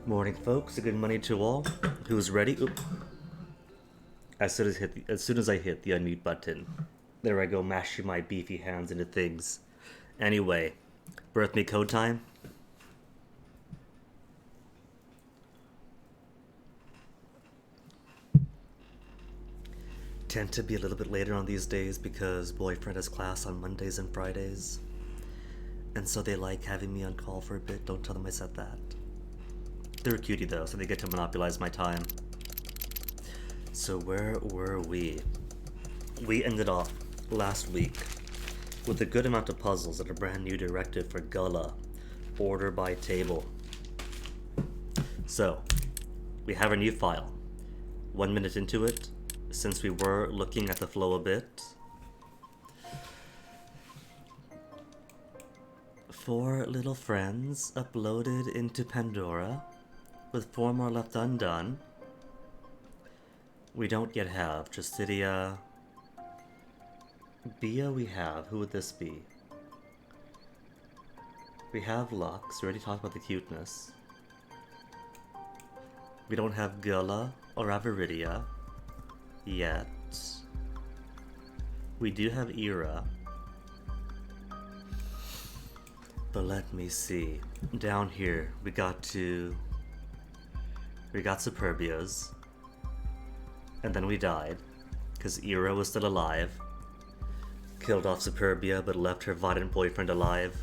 Morning, folks. Good morning to all. Who's ready? Oop. As soon as I hit the unmute button, there I go, mashing my beefy hands into things. Anyway, birth me code time. Tend to be a little bit later on these days because boyfriend has class on Mondays and Fridays, and so they like having me on call for a bit. Don't tell them I said that. They're a cutie though, so they get to monopolize my time. So where were we? We ended off last week with a good amount of puzzles and a brand new directive for Gullah, order by table. So, we have a new file. 1 minute into it, since we were looking at the flow a bit. 4 little friends uploaded into Pandora, with 4 more left undone. We don't yet have Justitia. Bia we have. Who would this be? We have Lux. We already talked about the cuteness. We don't have Gullah or Aviridia yet. We do have Ira. But let me see. Down here, we got Superbia's. And then we died, because Ira was still alive. Killed off Superbia, but left her violent boyfriend alive.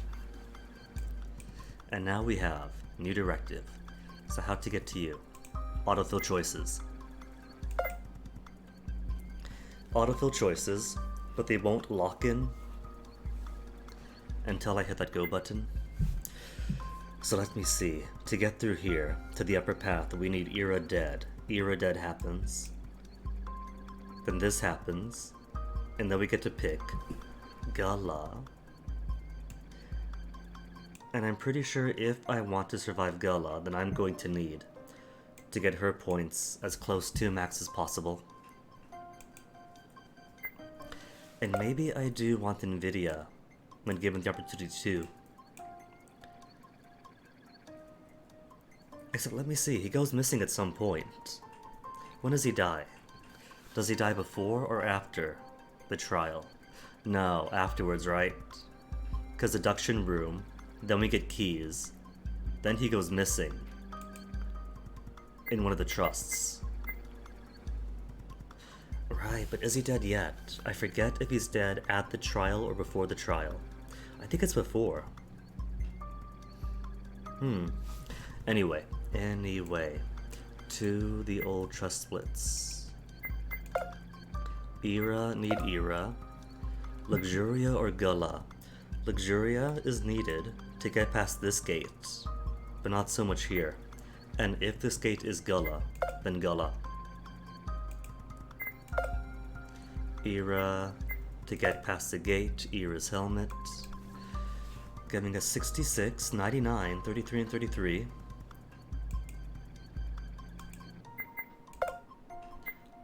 And now we have new directive. So how to get to you? Autofill choices. Autofill choices, but they won't lock in until I hit that go button. So let me see. To get through here, to the upper path, we need Ira dead. Ira dead happens. Then this happens. And then we get to pick Gullah. And I'm pretty sure if I want to survive Gullah, then I'm going to need to get her points as close to max as possible. And maybe I do want Nvidia when given the opportunity to. Except let me see, he goes missing at some point. When does he die? Does he die before or after the trial? No, afterwards, right? Because deduction room, then we get keys, then he goes missing in one of the trusts. Right, but is he dead yet? I forget if he's dead at the trial or before the trial. I think it's before. Anyway, to the old trust splits. Ira need Ira. Luxuria or Gullah? Luxuria is needed to get past this gate, but not so much here. And if this gate is Gullah, then Gullah. Ira to get past the gate, Ira's helmet. Giving us 66, 99, 33, and 33.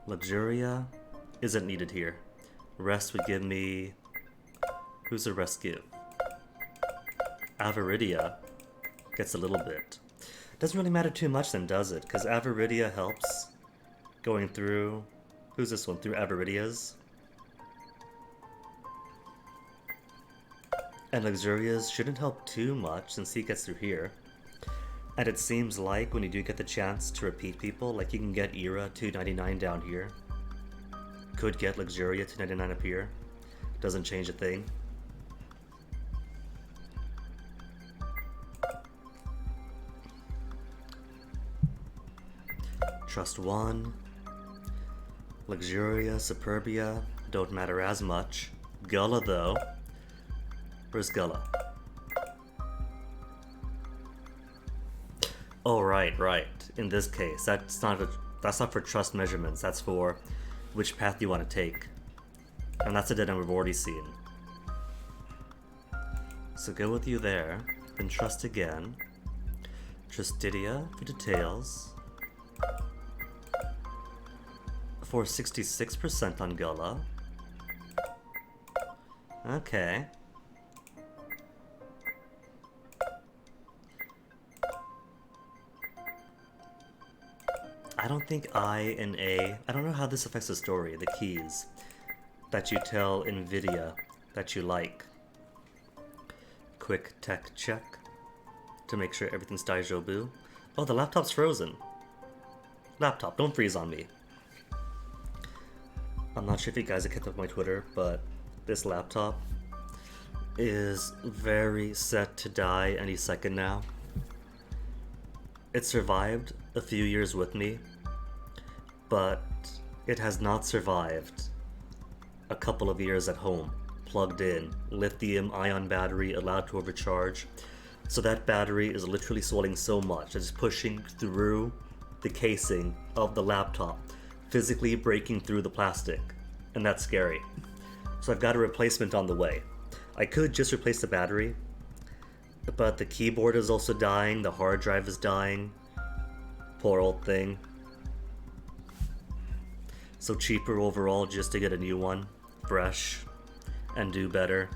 Luxuria isn't needed here. Rest would give me... Who's the rest give? Aviridia gets a little bit. Doesn't really matter too much then, does it? Because Aviridia helps going through... Who's this one? Through Aviridia's. And Luxuria's shouldn't help too much since he gets through here. And it seems like when you do get the chance to repeat people, like you can get Ira 299 down here. Could get Luxuria 299 up here. Doesn't change a thing. Trust 1. Luxuria, Superbia, don't matter as much. Gullah though. Where's Gullah? Oh right. In this case, that's not for trust measurements. That's for which path you want to take, and that's a dead end we've already seen. So go with you there, then trust again. Trustidia for details. For 66% on Gullah. Okay. I don't think I and A... I don't know how this affects the story, the keys that you tell NVIDIA that you like. Quick tech check to make sure everything's Daijobu. Oh, the laptop's frozen. Laptop, don't freeze on me. I'm not sure if you guys have kept up my Twitter, but this laptop is very set to die any second now. It survived a few years with me, but it has not survived a couple of years at home, plugged in, lithium-ion battery allowed to overcharge. So that battery is literally swelling so much, it's pushing through the casing of the laptop, physically breaking through the plastic, and that's scary. So I've got a replacement on the way. I could just replace the battery, but the keyboard is also dying, the hard drive is dying. Poor old thing. So cheaper overall just to get a new one, fresh, and do better.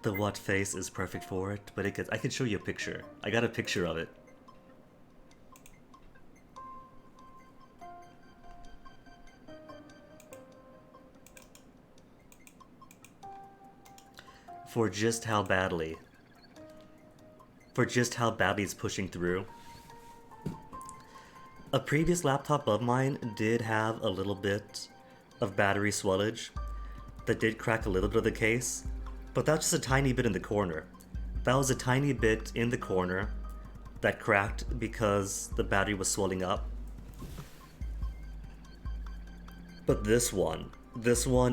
The what face is perfect for it, but I can show you a picture. I got a picture of it. For just how badly it's pushing through. A previous laptop of mine did have a little bit of battery swellage that did crack a little bit of the case, but that's just a tiny bit in the corner. That was a tiny bit in the corner that cracked because the battery was swelling up. But this one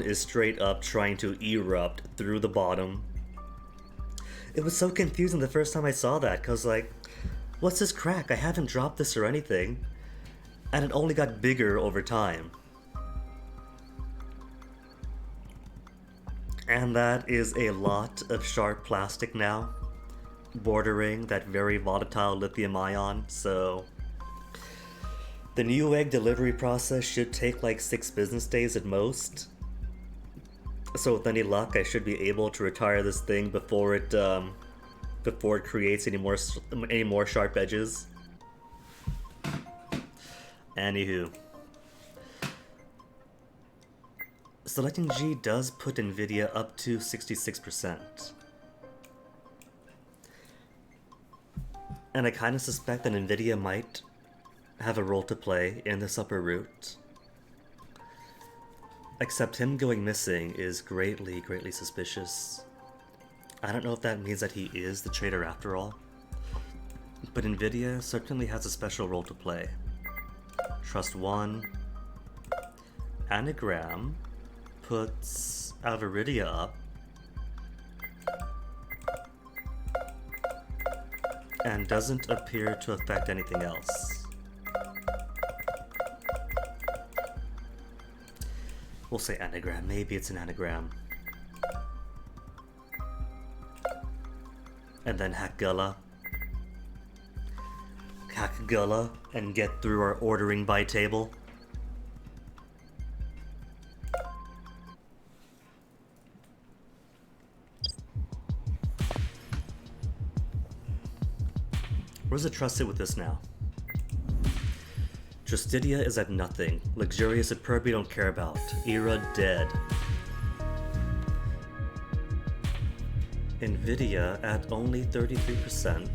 is straight up trying to erupt through the bottom. It was so confusing the first time I saw that, cause like, what's this crack? I haven't dropped this or anything. And it only got bigger over time. And that is a lot of sharp plastic now, bordering that very volatile lithium ion, so the Newegg delivery process should take like 6 business days at most. So with any luck, I should be able to retire this thing before it creates any more sharp edges. Anywho, selecting G does put NVIDIA up to 66%. And I kind of suspect that NVIDIA might have a role to play in this upper route. Except him going missing is greatly, greatly suspicious. I don't know if that means that he is the traitor after all. But NVIDIA certainly has a special role to play. Trust 1. Anagram puts Avaridia up. And doesn't appear to affect anything else. We'll say anagram. Maybe it's an anagram. And then hack Gullah. Hack Gullah and get through our ordering by table. Where's the trusted with this now? Justidia is at nothing. Luxurious Superb we don't care about. Era dead. NVIDIA at only 33%.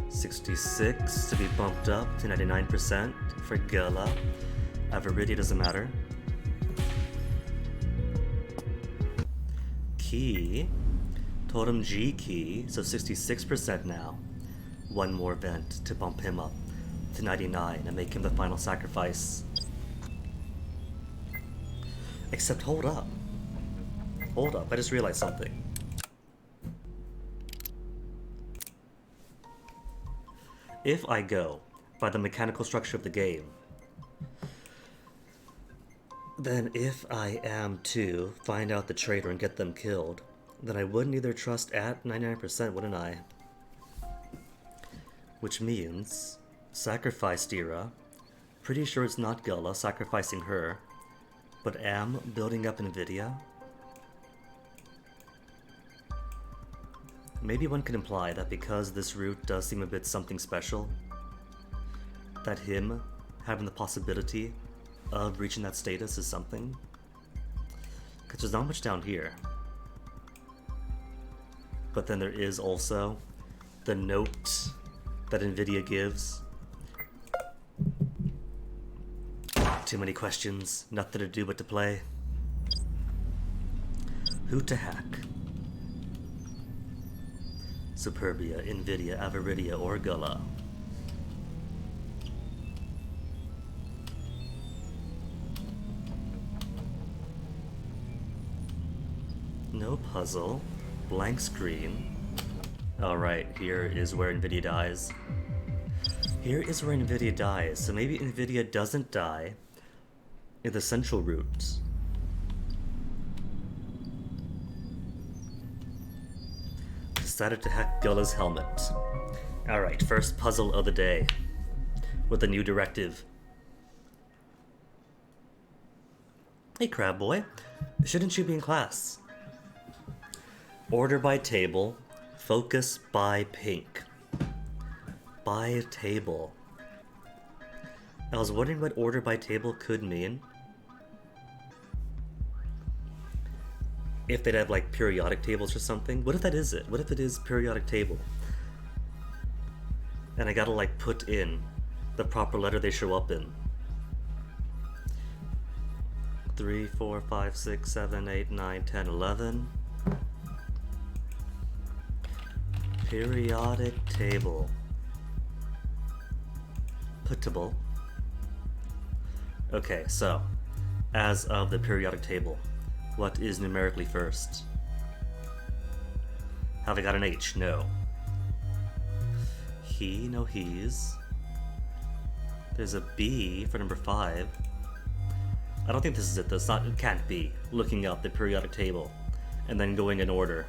66 to be bumped up to 99% for Gala. Avaridia doesn't matter. Key. Totem G key, so 66% now. One more vent to bump him up to 99 and make him the final sacrifice. Except hold up. Hold up, I just realized something. If I go by the mechanical structure of the game, then if I am to find out the traitor and get them killed, then I would neither trust at 99%, wouldn't I? Which means sacrifice Dira. Pretty sure it's not Gullah sacrificing her, but am building up NVIDIA. Maybe one could imply that because this route does seem a bit something special, that him having the possibility of reaching that status is something. Because there's not much down here. But then there is also the note that NVIDIA gives. Too many questions, nothing to do but to play. Who to hack? Superbia, NVIDIA, Aviridia, or Gullah? No puzzle. Blank screen. Alright, here is where NVIDIA dies. Here is where NVIDIA dies, so maybe NVIDIA doesn't die in the central route. Decided to hack Gullah's helmet. Alright, first puzzle of the day. With a new directive. Hey Crab Boy, shouldn't you be in class? Order by table, focus by pink. By table. I was wondering what order by table could mean. If they'd have like periodic tables or something. What if that is it? What if it is periodic table? And I gotta like put in the proper letter they show up in. 3, 4, 5, 6, 7, 8, 9, 10, 11. Periodic table. Puttable. Okay, so, as of the periodic table, what is numerically first? Have I got an H? No. He? No he's. There's a B for number 5. I don't think this is it though. It can't be. Looking up the periodic table and then going in order.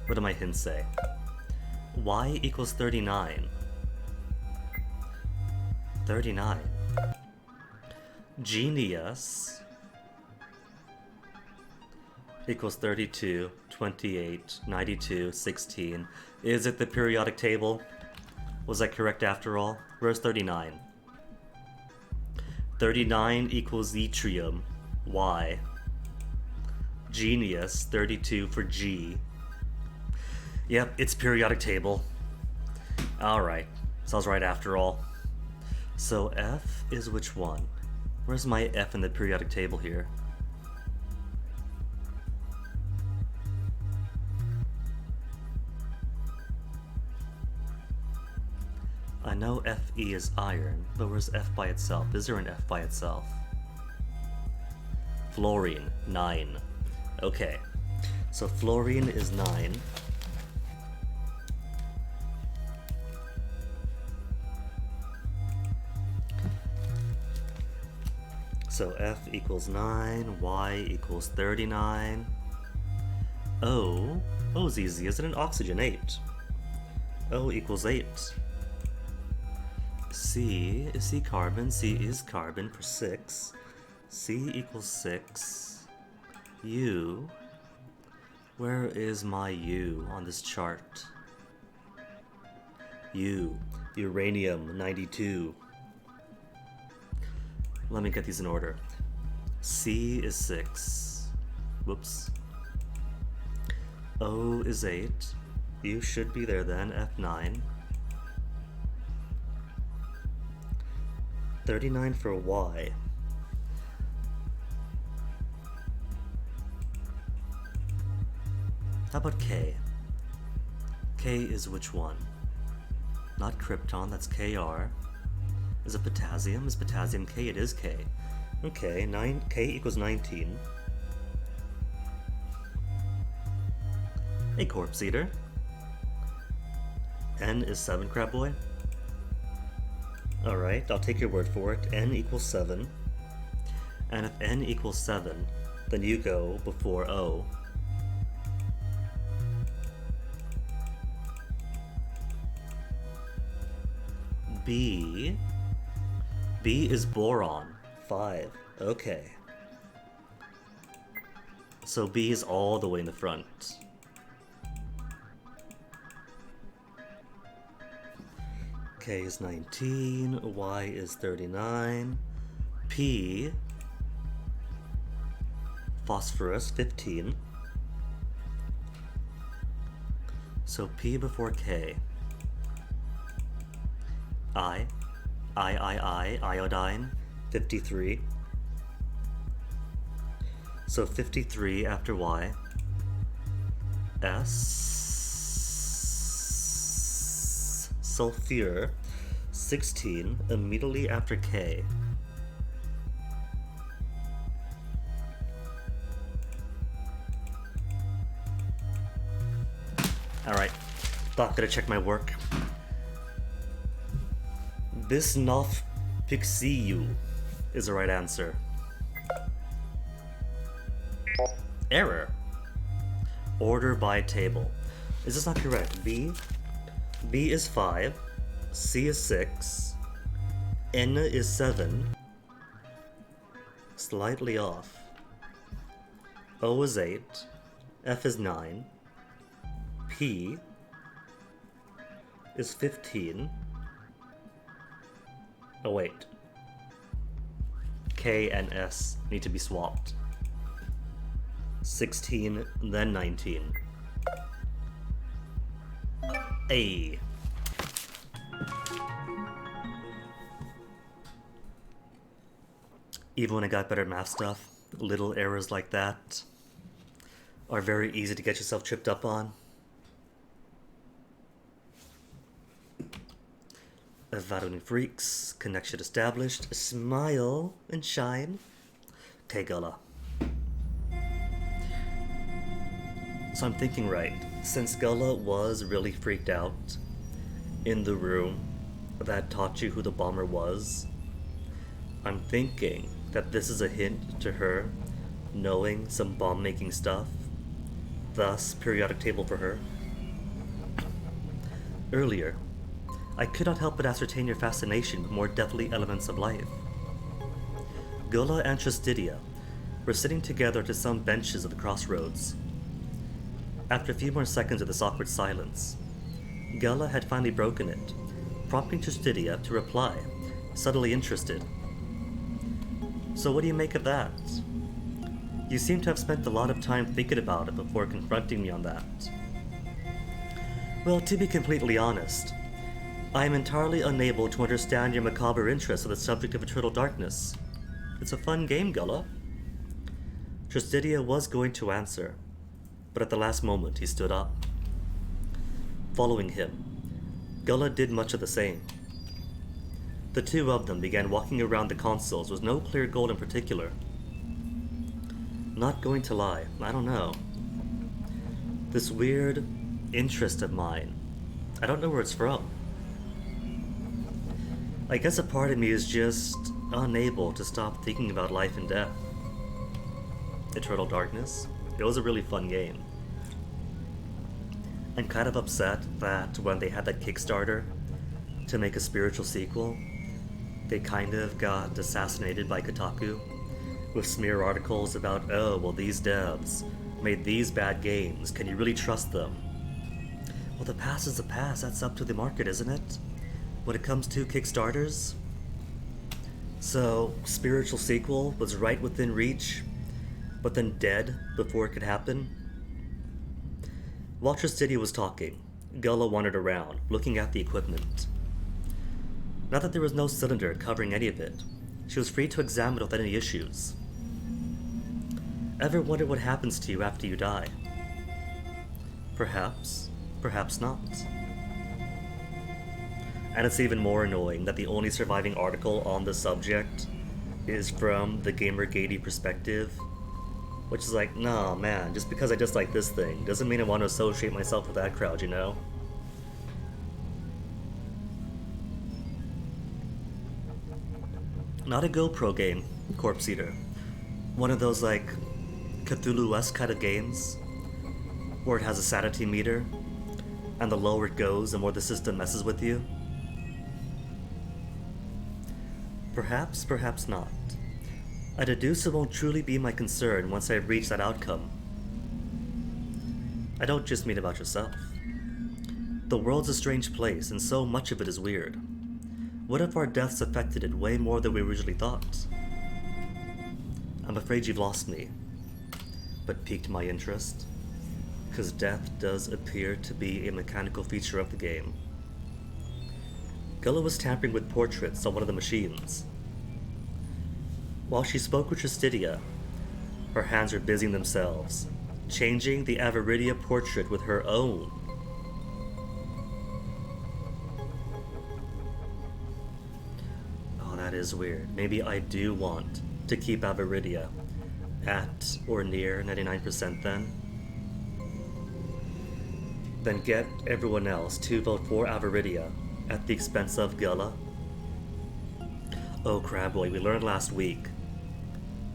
What do my hints say? Y equals 39. 39. Genius equals 32, 28, 92, 16. Is it the periodic table? Was that correct after all? Where's 39? 39 equals yttrium, Y. Genius, 32 for G. Yep, it's periodic table. Alright, so I was right after all. So F is which one? Where's my F in the periodic table here? I know Fe is iron, but where's F by itself? Is there an F by itself? Fluorine, 9. Okay, so fluorine is 9. So F equals 9, Y equals 39. O's easy, isn't it? Oxygen, 8. O equals 8. C carbon, C is carbon for 6. C equals 6. U, where is my U on this chart? U, uranium, 92. Let me get these in order. C is 6. Whoops. O is 8. U should be there then, F9. 39 for Y. How about K? K is which one? Not krypton, that's Kr. Is it potassium? Is potassium K? It is K. Okay, K equals 19. A corpse eater. N is 7, Crab Boy. Alright, I'll take your word for it. N equals 7. And if N equals 7, then you go before O. B is boron, 5. Okay. So B is all the way in the front. K is 19, Y is 39, P, phosphorus, 15. So P before K. Iodine, 53. So 53 after Y. S, sulfur, 16, immediately after K. Alright, not gonna check my work. Bisnofpixiu is the right answer. Error. Order by table. Is this not correct? B is 5, C is 6, N is 7, slightly off, O is 8, F is 9, P is 15. Oh wait. K and S need to be swapped. 16, then 19. A. Even when I got better at math stuff, little errors like that are very easy to get yourself tripped up on. Evaluating freaks, connection established, smile and shine. Okay, Gullah. So I'm thinking right, since Gullah was really freaked out in the room that taught you who the bomber was, I'm thinking that this is a hint to her knowing some bomb-making stuff, thus periodic table for her. Earlier, I could not help but ascertain your fascination with more deathly elements of life. Gullah and Tristidia were sitting together to some benches at the crossroads. After a few more seconds of this awkward silence, Gullah had finally broken it, prompting Tristidia to reply, subtly interested. So what do you make of that? You seem to have spent a lot of time thinking about it before confronting me on that. Well, to be completely honest, I am entirely unable to understand your macabre interest in the subject of eternal darkness. It's a fun game, Gullah. Tristidia was going to answer, but at the last moment he stood up. Following him, Gullah did much of the same. The two of them began walking around the consoles with no clear goal in particular. Not going to lie, I don't know. This weird interest of mine, I don't know where it's from. I guess a part of me is just unable to stop thinking about life and death. Eternal Darkness, it was a really fun game. I'm kind of upset that when they had that Kickstarter to make a spiritual sequel, they kind of got assassinated by Kotaku with smear articles about, oh, well, these devs made these bad games, can you really trust them? Well, the past is the past, that's up to the market, isn't it? When it comes to Kickstarters. So, spiritual sequel was right within reach, but then dead before it could happen. While Tristidia was talking, Gullah wandered around, looking at the equipment. Now that there was no cylinder covering any of it, she was free to examine it without any issues. Ever wonder what happens to you after you die? Perhaps, perhaps not. And it's even more annoying that the only surviving article on the subject is from the Gamergatey perspective, which is like, nah, man, just because I dislike this thing doesn't mean I want to associate myself with that crowd, you know? Not a GoPro game, Corpse Eater. One of those, like, Cthulhu-esque kind of games, where it has a sanity meter, and the lower it goes, the more the system messes with you. Perhaps, perhaps not. I deduce it won't truly be my concern once I reach that outcome, I don't just mean about yourself. The world's a strange place, and so much of it is weird. What if our deaths affected it way more than we originally thought? I'm afraid you've lost me, but piqued my interest, because death does appear to be a mechanical feature of the game. Gullah was tampering with portraits on one of the machines. While she spoke with Tristidia, her hands were busying themselves, changing the Aviridia portrait with her own. Oh, that is weird. Maybe I do want to keep Aviridia at or near 99% then. Then get everyone else to vote for Aviridia at the expense of Gullah. Oh, Crabboy, we learned last week,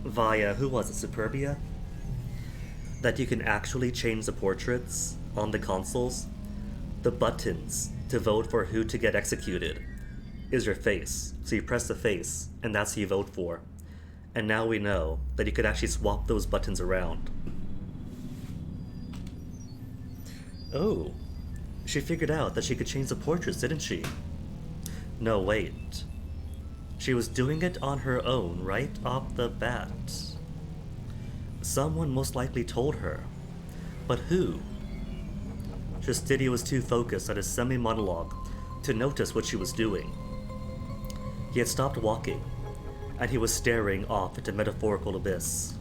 via, who was it, Superbia? That you can actually change the portraits on the consoles. The buttons to vote for who to get executed is your face. So you press the face, and that's who you vote for. And now we know that you could actually swap those buttons around. Oh, she figured out that she could change the portraits, didn't she? No, wait. She was doing it on her own right off the bat. Someone most likely told her. But who? Tristidia was too focused on his semi-monologue to notice what she was doing. He had stopped walking, and he was staring off into metaphorical abyss.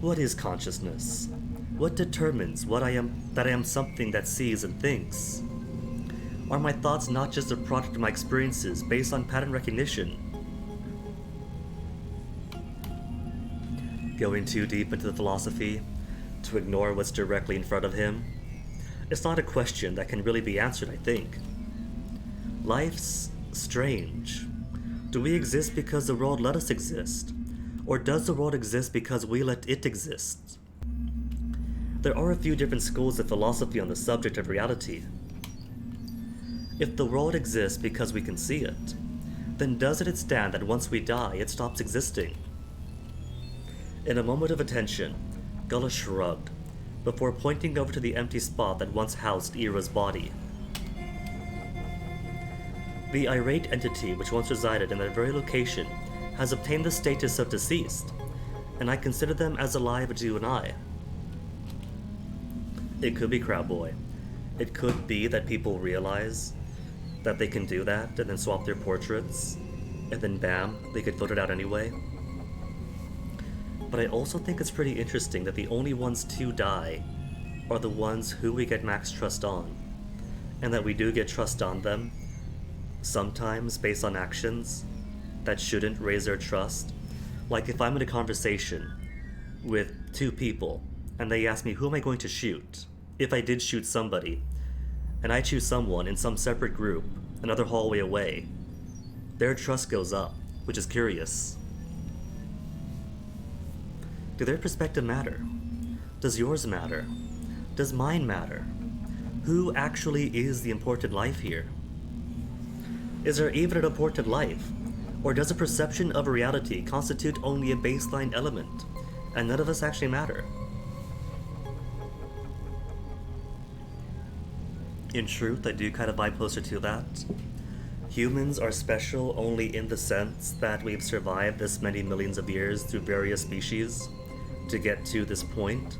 What is consciousness? What determines that I am something that sees and thinks? Are my thoughts not just a product of my experiences based on pattern recognition? Going too deep into the philosophy to ignore what's directly in front of him? It's not a question that can really be answered, I think. Life's strange. Do we exist because the world let us exist? Or does the world exist because we let it exist? There are a few different schools of philosophy on the subject of reality. If the world exists because we can see it, then doesn't it stand that once we die, it stops existing? In a moment of attention, Gullah shrugged, before pointing over to the empty spot that once housed Ira's body. The irate entity which once resided in that very location has obtained the status of deceased, and I consider them as alive as you and I. It could be Crowboy. It could be that people realize that they can do that and then swap their portraits, and then bam, they could vote it out anyway. But I also think it's pretty interesting that the only ones to die are the ones who we get max trust on, and that we do get trust on them, sometimes based on actions that shouldn't raise their trust. Like if I'm in a conversation with two people, and they ask me who am I going to shoot, if I did shoot somebody, and I choose someone in some separate group, another hallway away, their trust goes up, which is curious. Do their perspective matter? Does yours matter? Does mine matter? Who actually is the important life here? Is there even an important life? Or does a perception of reality constitute only a baseline element, and none of us actually matter? In truth, I do kind of vibe closer to that. Humans are special only in the sense that we've survived this many millions of years through various species to get to this point.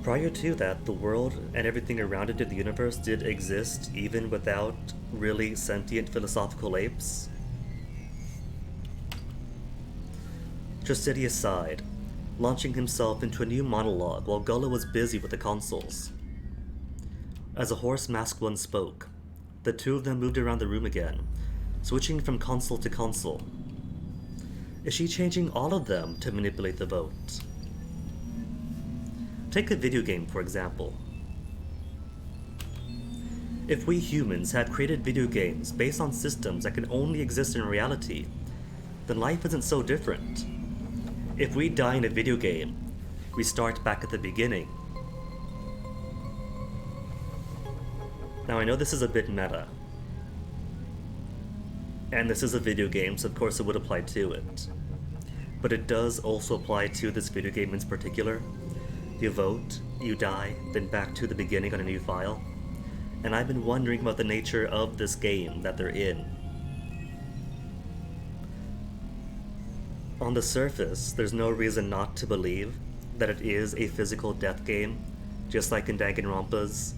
Prior to that, the world and everything around it in the universe did exist even without really sentient philosophical apes. Tristidia sighed, launching himself into a new monologue while Gullah was busy with the consoles. As a hoarse masked one spoke, the two of them moved around the room again, switching from console to console. Is she changing all of them to manipulate the vote? Take a video game, for example. If we humans had created video games based on systems that can only exist in reality, then life isn't so different. If we die in a video game, we start back at the beginning. Now I know this is a bit meta, and this is a video game, so of course it would apply to it. But it does also apply to this video game in particular, You vote, you die, then back to the beginning on a new file. And I've been wondering about the nature of this game that they're in. On the surface, there's no reason not to believe that it is a physical death game, just like in Danganronpa's,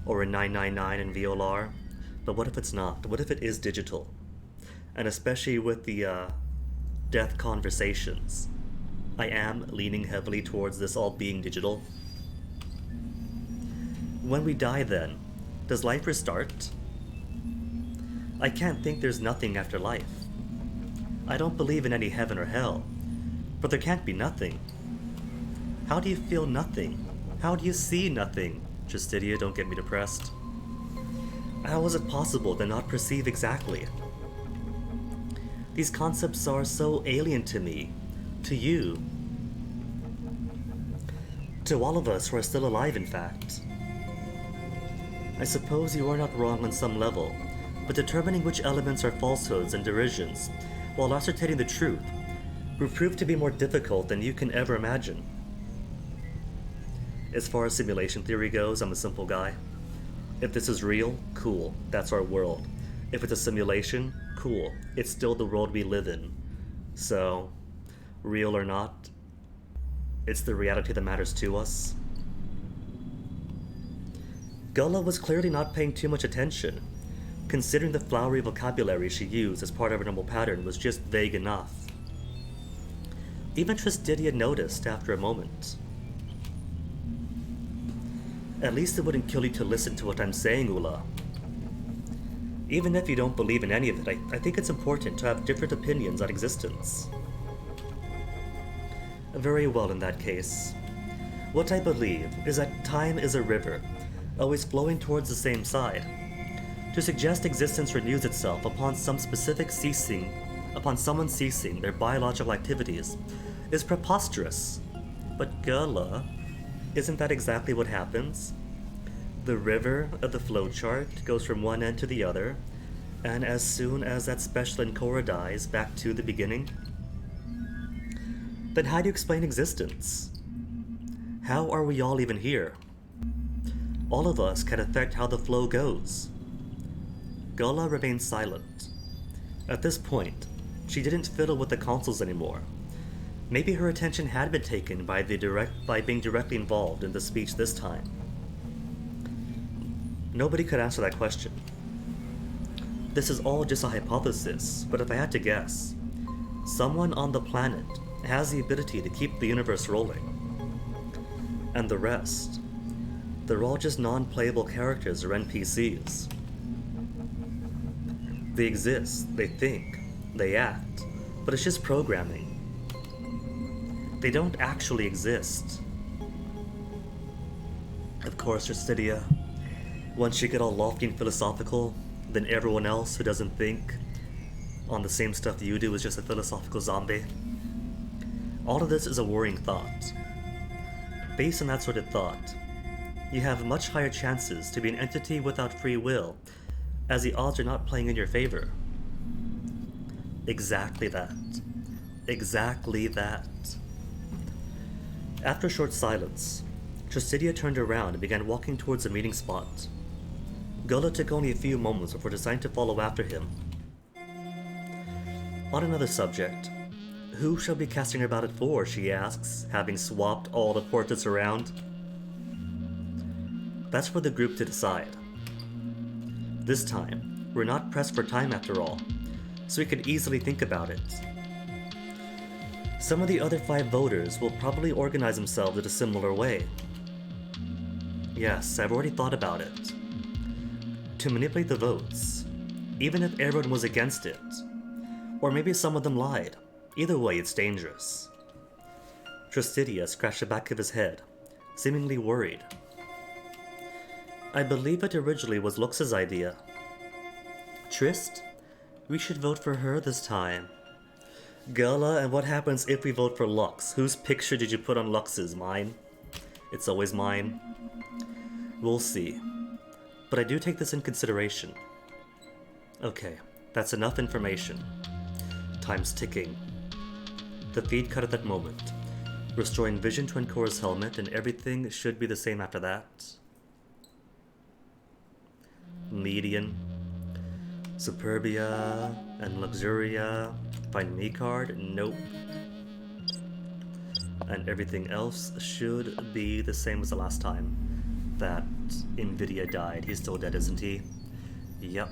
or in 999 and VOLR. But what if it's not? What if it is digital? And especially with the death conversations, I am leaning heavily towards this all being digital. When we die then, does life restart? I can't think there's nothing after life. I don't believe in any heaven or hell, but there can't be nothing. How do you feel nothing? How do you see nothing? Justidia, don't get me depressed. How is it possible to not perceive exactly? These concepts are so alien to me, to you, to all of us who are still alive, in fact. I suppose you are not wrong on some level, but determining which elements are falsehoods and derisions, while ascertaining the truth, will prove to be more difficult than you can ever imagine. As far as simulation theory goes, I'm a simple guy. If this is real, cool, that's our world. If it's a simulation, cool, it's still the world we live in. So, real or not, it's the reality that matters to us. Gullah was clearly not paying too much attention, considering the flowery vocabulary she used as part of her normal pattern was just vague enough. Even Tristidia noticed after a moment. At least it wouldn't kill you to listen to what I'm saying, Ula. Even if you don't believe in any of it, I think it's important to have different opinions on existence. Very well, in that case. What I believe is that time is a river, always flowing towards the same side. To suggest existence renews itself upon someone ceasing their biological activities is preposterous. But Gullah, isn't that exactly what happens? The river of the flowchart goes from one end to the other, and as soon as that special encora dies, back to the beginning? Then how do you explain existence? How are we all even here? All of us can affect how the flow goes. Gullah remained silent. At this point, she didn't fiddle with the consoles anymore. Maybe her attention had been taken by being directly involved in the speech this time. Nobody could answer that question. This is all just a hypothesis, but if I had to guess, someone on the planet has the ability to keep the universe rolling. And the rest, they're all just non-playable characters or NPCs. They exist, they think, they act, but it's just programming. They don't actually exist. Of course, Justidia, once you get all lofty and philosophical, then everyone else who doesn't think on the same stuff you do is just a philosophical zombie. All of this is a worrying thought. Based on that sort of thought, you have much higher chances to be an entity without free will, as the odds are not playing in your favor. Exactly that. Exactly that. After a short silence, Tristidia turned around and began walking towards the meeting spot. Gullah took only a few moments before deciding to follow after him. On another subject, who shall be casting her ballot for, she asks, having swapped all the portraits around. That's for the group to decide. This time, we're not pressed for time after all, so we could easily think about it. Some of the other 5 voters will probably organize themselves in a similar way. Yes, I've already thought about it. To manipulate the votes, even if everyone was against it. Or maybe some of them lied. Either way, it's dangerous. Tristidia scratched the back of his head, seemingly worried. I believe it originally was Lux's idea. Trist, we should vote for her this time. Gullah, and what happens if we vote for Lux? Whose picture did you put on Lux's? Mine? It's always mine. We'll see. But I do take this in consideration. Okay, that's enough information. Time's ticking. The feed cut at that moment. restoring vision to Encora's helmet, and everything should be the same after that. Median. Superbia and Luxuria. Find me card? Nope. And everything else should be the same as the last time that Nvidia died. He's still dead, isn't he? Yep.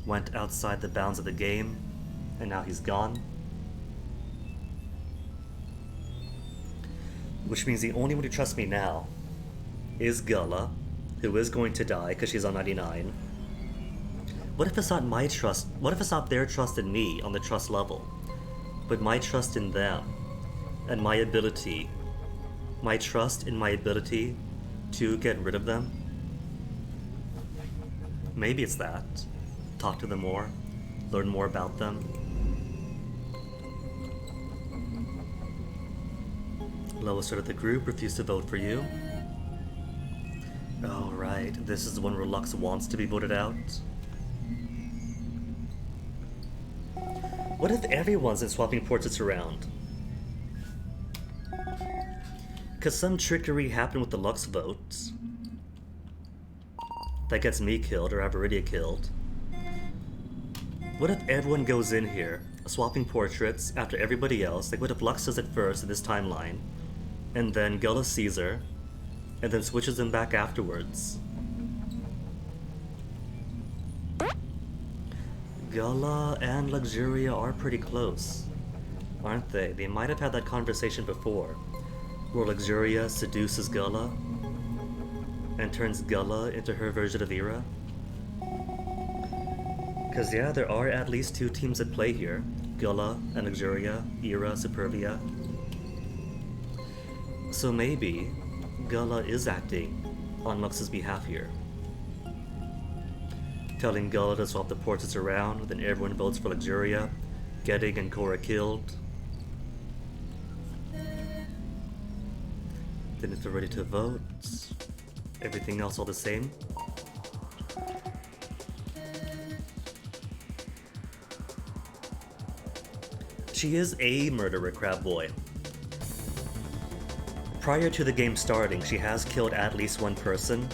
Went outside the bounds of the game, and now he's gone. Which means the only one who trusts me now is Gullah, who is going to die because she's on 99. What if it's not my trust? What if it's not their trust in me on the trust level, but my trust in them and my ability, my trust in my ability to get rid of them? Maybe it's that. Talk to them more, learn more about them. Lowest sort of the group refused to vote for you. Oh right, this is the one where Lux wants to be voted out. What if everyone's in swapping portraits around? Cause some trickery happened with the Lux votes that gets me killed or Avaridia killed. What if everyone goes in here, swapping portraits after everybody else? Like what if Lux does it first in this timeline, and then Gullah sees her, and then switches them back afterwards? Gullah and Luxuria are pretty close, aren't they? They might have had that conversation before, where Luxuria seduces Gullah and turns Gullah into her version of Ira. Cause yeah, there are at least 2 teams at play here. Gullah and Luxuria, Ira, Superbia. So maybe Gullah is acting on Lux's behalf here. Telling Gullah to swap the portraits around, then everyone votes for Luxuria, getting Encora killed. Then if they're ready to vote, everything else all the same. She is a murderer, Crab Boy. Prior to the game starting, she has killed at least 1 person.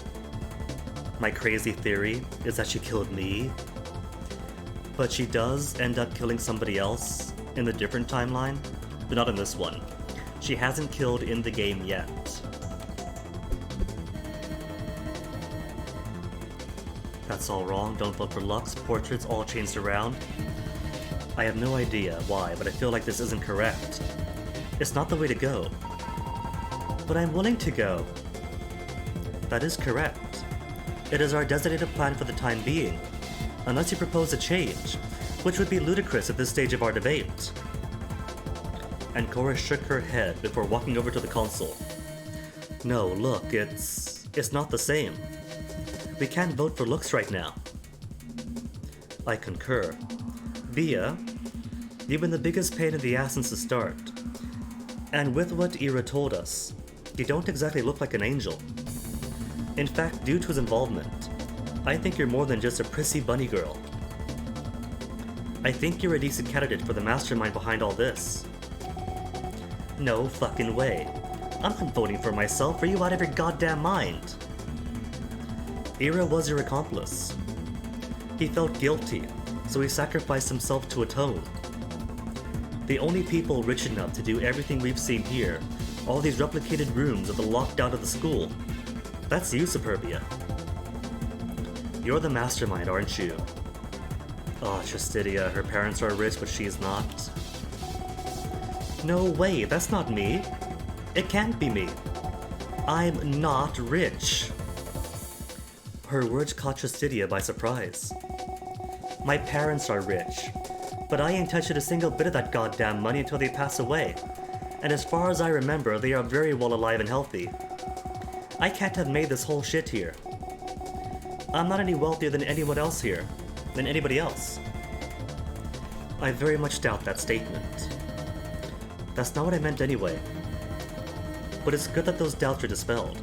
My crazy theory is that she killed me, but she does end up killing somebody else in a different timeline, but not in this one. She hasn't killed in the game yet. That's all wrong, don't vote for Lux, portraits all changed around. I have no idea why, but I feel like this isn't correct. It's not the way to go. But I'm willing to go. That is correct. It is our designated plan for the time being, unless you propose a change, which would be ludicrous at this stage of our debate. And Cora shook her head before walking over to the console. No, look, it's not the same. We can't vote for looks right now. I concur. Bia, you've been the biggest pain in the ass since the start. And with what Ira told us, you don't exactly look like an angel. In fact, due to his involvement, I think you're more than just a prissy bunny girl. I think you're a decent candidate for the mastermind behind all this. No fucking way. I'm not voting for myself. Are you out of your goddamn mind? Ira was your accomplice. He felt guilty, so he sacrificed himself to atone. The only people rich enough to do everything we've seen here, all these replicated rooms of the lockdown of the school, that's you, Superbia. You're the mastermind, aren't you? Oh, Tristidia, her parents are rich, but she's not. No way, that's not me. It can't be me. I'm not rich. Her words caught Tristidia by surprise. My parents are rich, but I ain't touched a single bit of that goddamn money until they pass away. And as far as I remember, they are very well alive and healthy. I can't have made this whole shit here. I'm not any wealthier than anyone else here, than anybody else. I very much doubt that statement. That's not what I meant anyway. But it's good that those doubts are dispelled.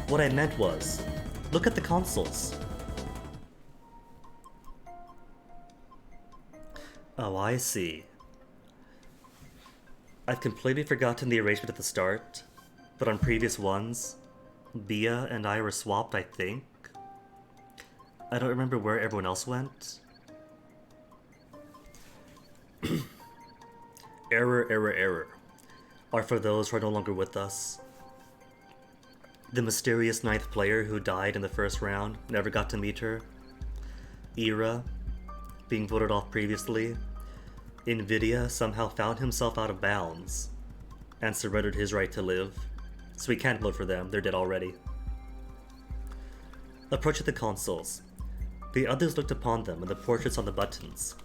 What I meant was, look at the consoles. Oh, I see. I've completely forgotten the arrangement at the start, but on previous ones, Bia and I were swapped, I think. I don't remember where everyone else went. Error are for those who are no longer with us. The mysterious 9th player who died in the first round, never got to meet her. Ira, being voted off previously. Nvidia somehow found himself out of bounds and surrendered his right to live, so we can't vote for them, they're dead already. Approach at the consoles. The others looked upon them and the portraits on the buttons.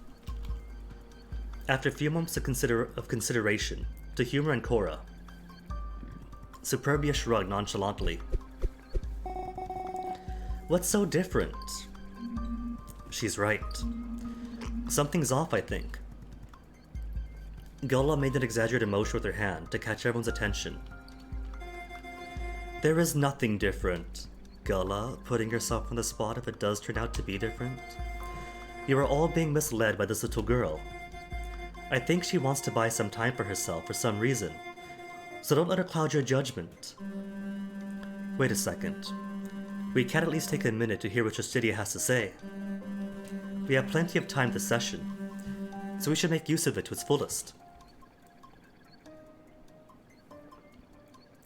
After a few moments of consideration, to humor and Cora, Superbia shrugged nonchalantly. What's so different? She's right. Something's off, I think. Gullah made an exaggerated motion with her hand to catch everyone's attention. There is nothing different, Gullah, putting yourself on the spot if it does turn out to be different. You are all being misled by this little girl. I think she wants to buy some time for herself for some reason, so don't let her cloud your judgment. Wait a second. We can at least take a minute to hear what Justitia has to say. We have plenty of time this session, so we should make use of it to its fullest.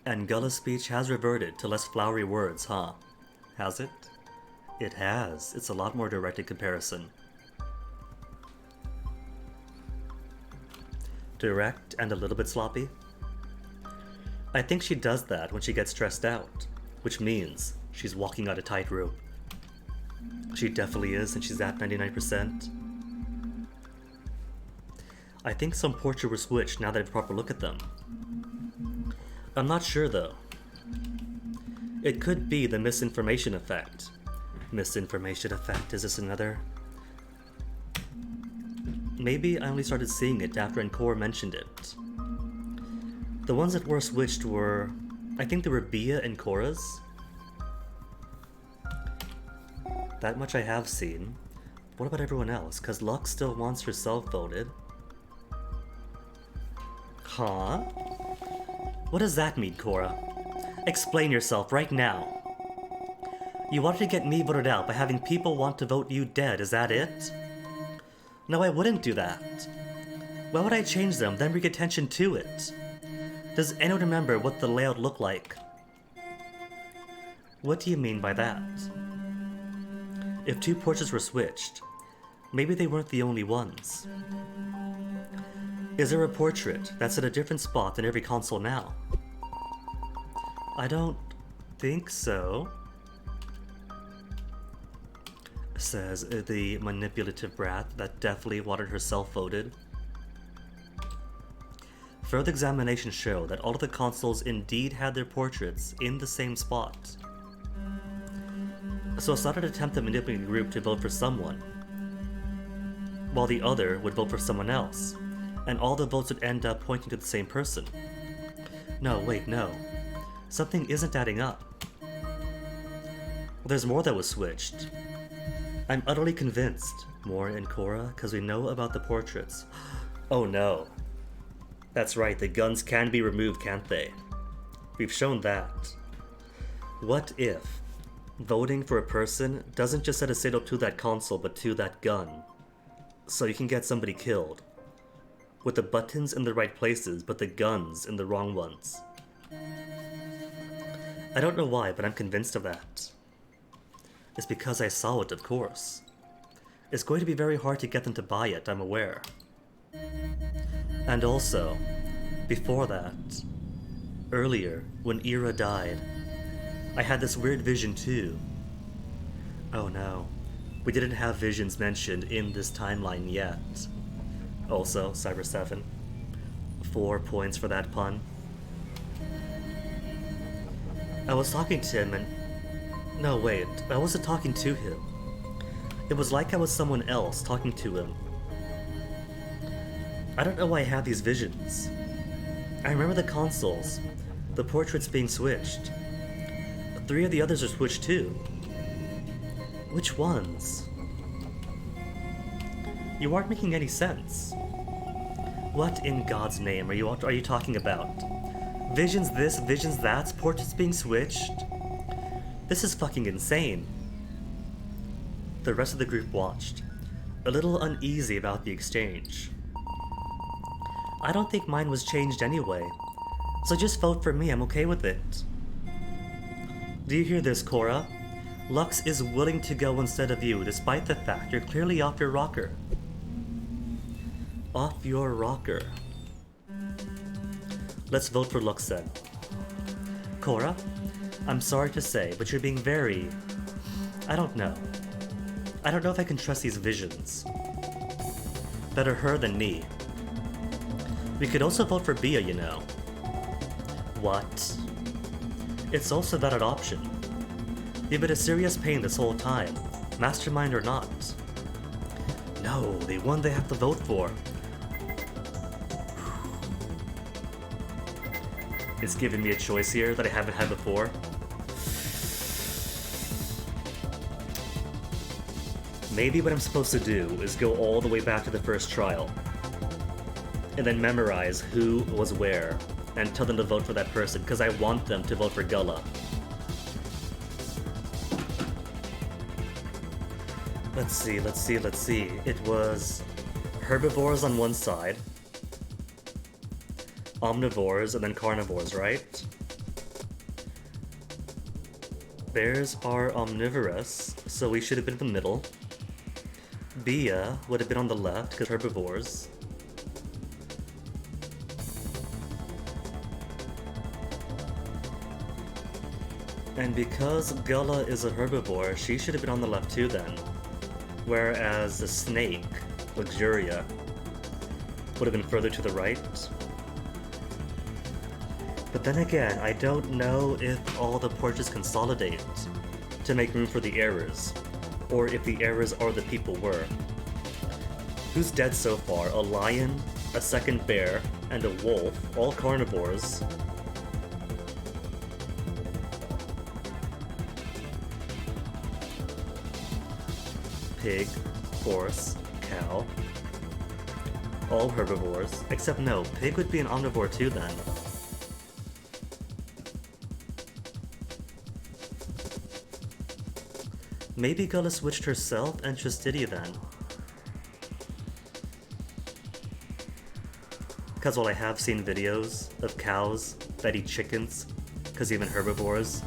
And Gullah's speech has reverted to less flowery words, huh? Has it? It has. It's a lot more direct in comparison. Direct and a little bit sloppy? I think she does that when she gets stressed out, which means she's walking on a tightrope. She definitely is, and she's at 99%. I think some portraits were switched now that I have a proper look at them. I'm not sure though. It could be the misinformation effect. Misinformation effect, is this another? Maybe I only started seeing it after Encore mentioned it. The ones that were switched were... I think they were Bia and Cora's. That much I have seen. What about everyone else? Cause Lux still wants herself voted. Huh? What does that mean, Cora? Explain yourself right now. You wanted to get me voted out by having people want to vote you dead, is that it? No, I wouldn't do that. Why would I change them, then bring attention to it? Does anyone remember what the layout looked like? What do you mean by that? If 2 portraits were switched, maybe they weren't the only ones. Is there a portrait that's at a different spot in every console now? I don't think so, says the manipulative brat that definitely wanted herself voted. Further examination showed that all of the consoles indeed had their portraits in the same spot. So it's not an attempt at manipulating the group to vote for someone, while the other would vote for someone else, and all the votes would end up pointing to the same person. No, wait, no. Something isn't adding up. Well, there's more that was switched. I'm utterly convinced, Mora and Cora, because we know about the portraits. Oh no. That's right, the guns can be removed, can't they? We've shown that. What if voting for a person doesn't just set a signal to that console, but to that gun? So you can get somebody killed, with the buttons in the right places, but the guns in the wrong ones. I don't know why, but I'm convinced of that. It's because I saw it, of course. It's going to be very hard to get them to buy it, I'm aware. And also, before that, earlier, when Ira died, I had this weird vision too. Oh no, we didn't have visions mentioned in this timeline yet. Also, Cyber 7. 4 points for that pun. I was talking to him and... No, wait, I wasn't talking to him. It was like I was someone else talking to him. I don't know why I have these visions. I remember the consoles, the portraits being switched. 3 of the others are switched too. Which ones? You aren't making any sense. What in God's name are you talking about? Visions this, visions that, portraits being switched? This is fucking insane. The rest of the group watched, a little uneasy about the exchange. I don't think mine was changed anyway, so just vote for me, I'm okay with it. Do you hear this, Cora? Lux is willing to go instead of you, despite the fact you're clearly off your rocker. Off your rocker. Let's vote for Lux then. Cora, I'm sorry to say, but you're being very... I don't know. I don't know if I can trust these visions. Better her than me. We could also vote for Bia, you know. What? It's also not an option. You've been a serious pain this whole time, mastermind or not. No, the one they have to vote for. It's giving me a choice here that I haven't had before. Maybe what I'm supposed to do is go all the way back to the first trial, and then memorize who was where, and tell them to vote for that person, because I want them to vote for Gullah. Let's see. It was herbivores on one side, omnivores, and then carnivores, right? Bears are omnivorous, so we should have been in the middle. Bia would have been on the left, because herbivores. And because Gullah is a herbivore, she should have been on the left too then. Whereas the snake, Luxuria, would have been further to the right. But then again, I don't know if all the portraits consolidate to make room for the errors, or if the errors are the people were. Who's dead so far? A lion, a second bear, and a wolf, all carnivores. Pig, horse, cow, all herbivores, except no, pig would be an omnivore too then. Maybe Gullah switched herself and Tristidia then. Because while I have seen videos of cows that eat chickens, because even herbivores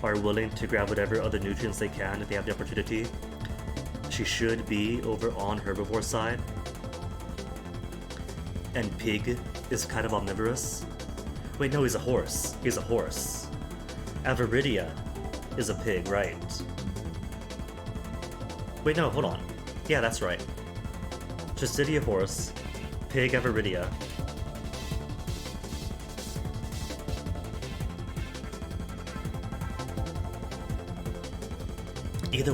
are willing to grab whatever other nutrients they can if they have the opportunity, she should be over on herbivore side. And pig is kind of omnivorous. Wait, no, he's a horse. He's a horse. Aviridia is a pig, right? Wait, no, hold on. Yeah, that's right. Tristidia horse, pig Aviridia. Either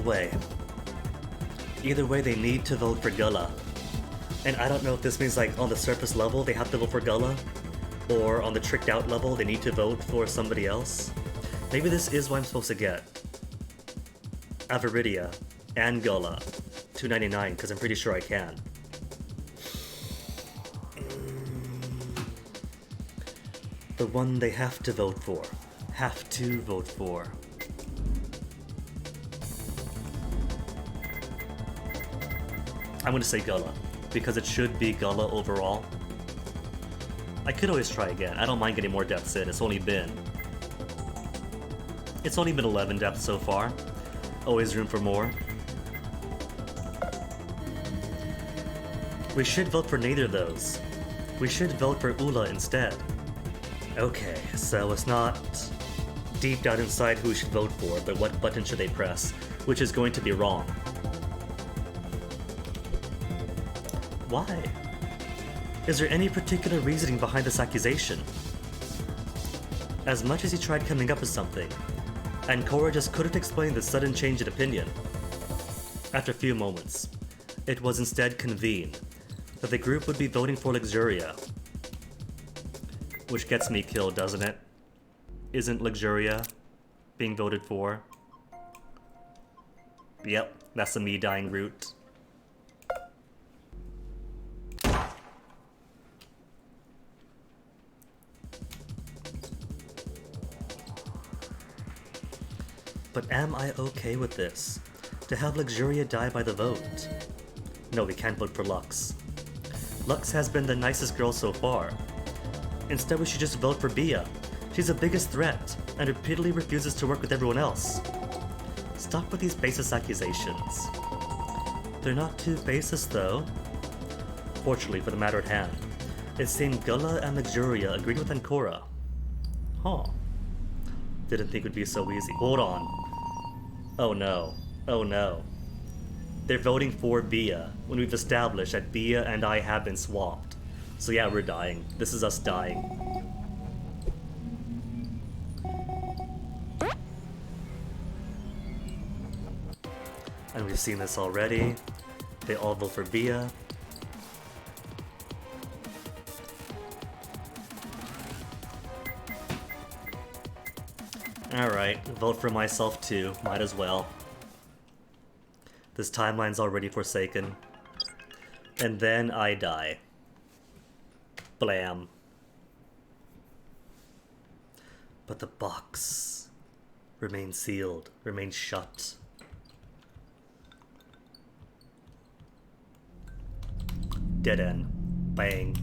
way, they need to vote for Gullah. And I don't know if this means like on the surface level they have to vote for Gullah, or on the tricked out level they need to vote for somebody else. Maybe this is what I'm supposed to get. Aviridia and Gullah, $2.99, because I'm pretty sure I can. The one they have to vote for. Have to vote for. I'm gonna say Gullah, because it should be Gullah overall. I could always try again. I don't mind getting more deaths in. It's only been 11 deaths so far. Always room for more. We should vote for neither of those. We should vote for Ula instead. Okay, so it's not deep down inside who we should vote for, but what button should they press, which is going to be wrong. Why? Is there any particular reasoning behind this accusation? As much as he tried coming up with something, and Cora just couldn't explain the sudden change in opinion. After a few moments, it was instead convened that the group would be voting for Luxuria. Which gets me killed, doesn't it? Isn't Luxuria being voted for? Yep, that's the me dying route. But am I okay with this? To have Luxuria die by the vote? No, we can't vote for Lux. Lux has been the nicest girl so far. Instead, we should just vote for Bia. She's the biggest threat, and repeatedly refuses to work with everyone else. Stop with these baseless accusations. They're not too baseless, though. Fortunately, for the matter at hand, it seemed Gullah and Luxuria agreed with Ancora. Huh. Didn't think it would be so easy. Hold on. Oh no. Oh no. They're voting for Bia when we've established that Bia and I have been swapped. So yeah, we're dying. This is us dying. And we've seen this already. They all vote for Bia. Alright, vote for myself too. Might as well. This timeline's already forsaken. And then I die. Blam. But the box remains sealed, remains shut. Dead end. Bang.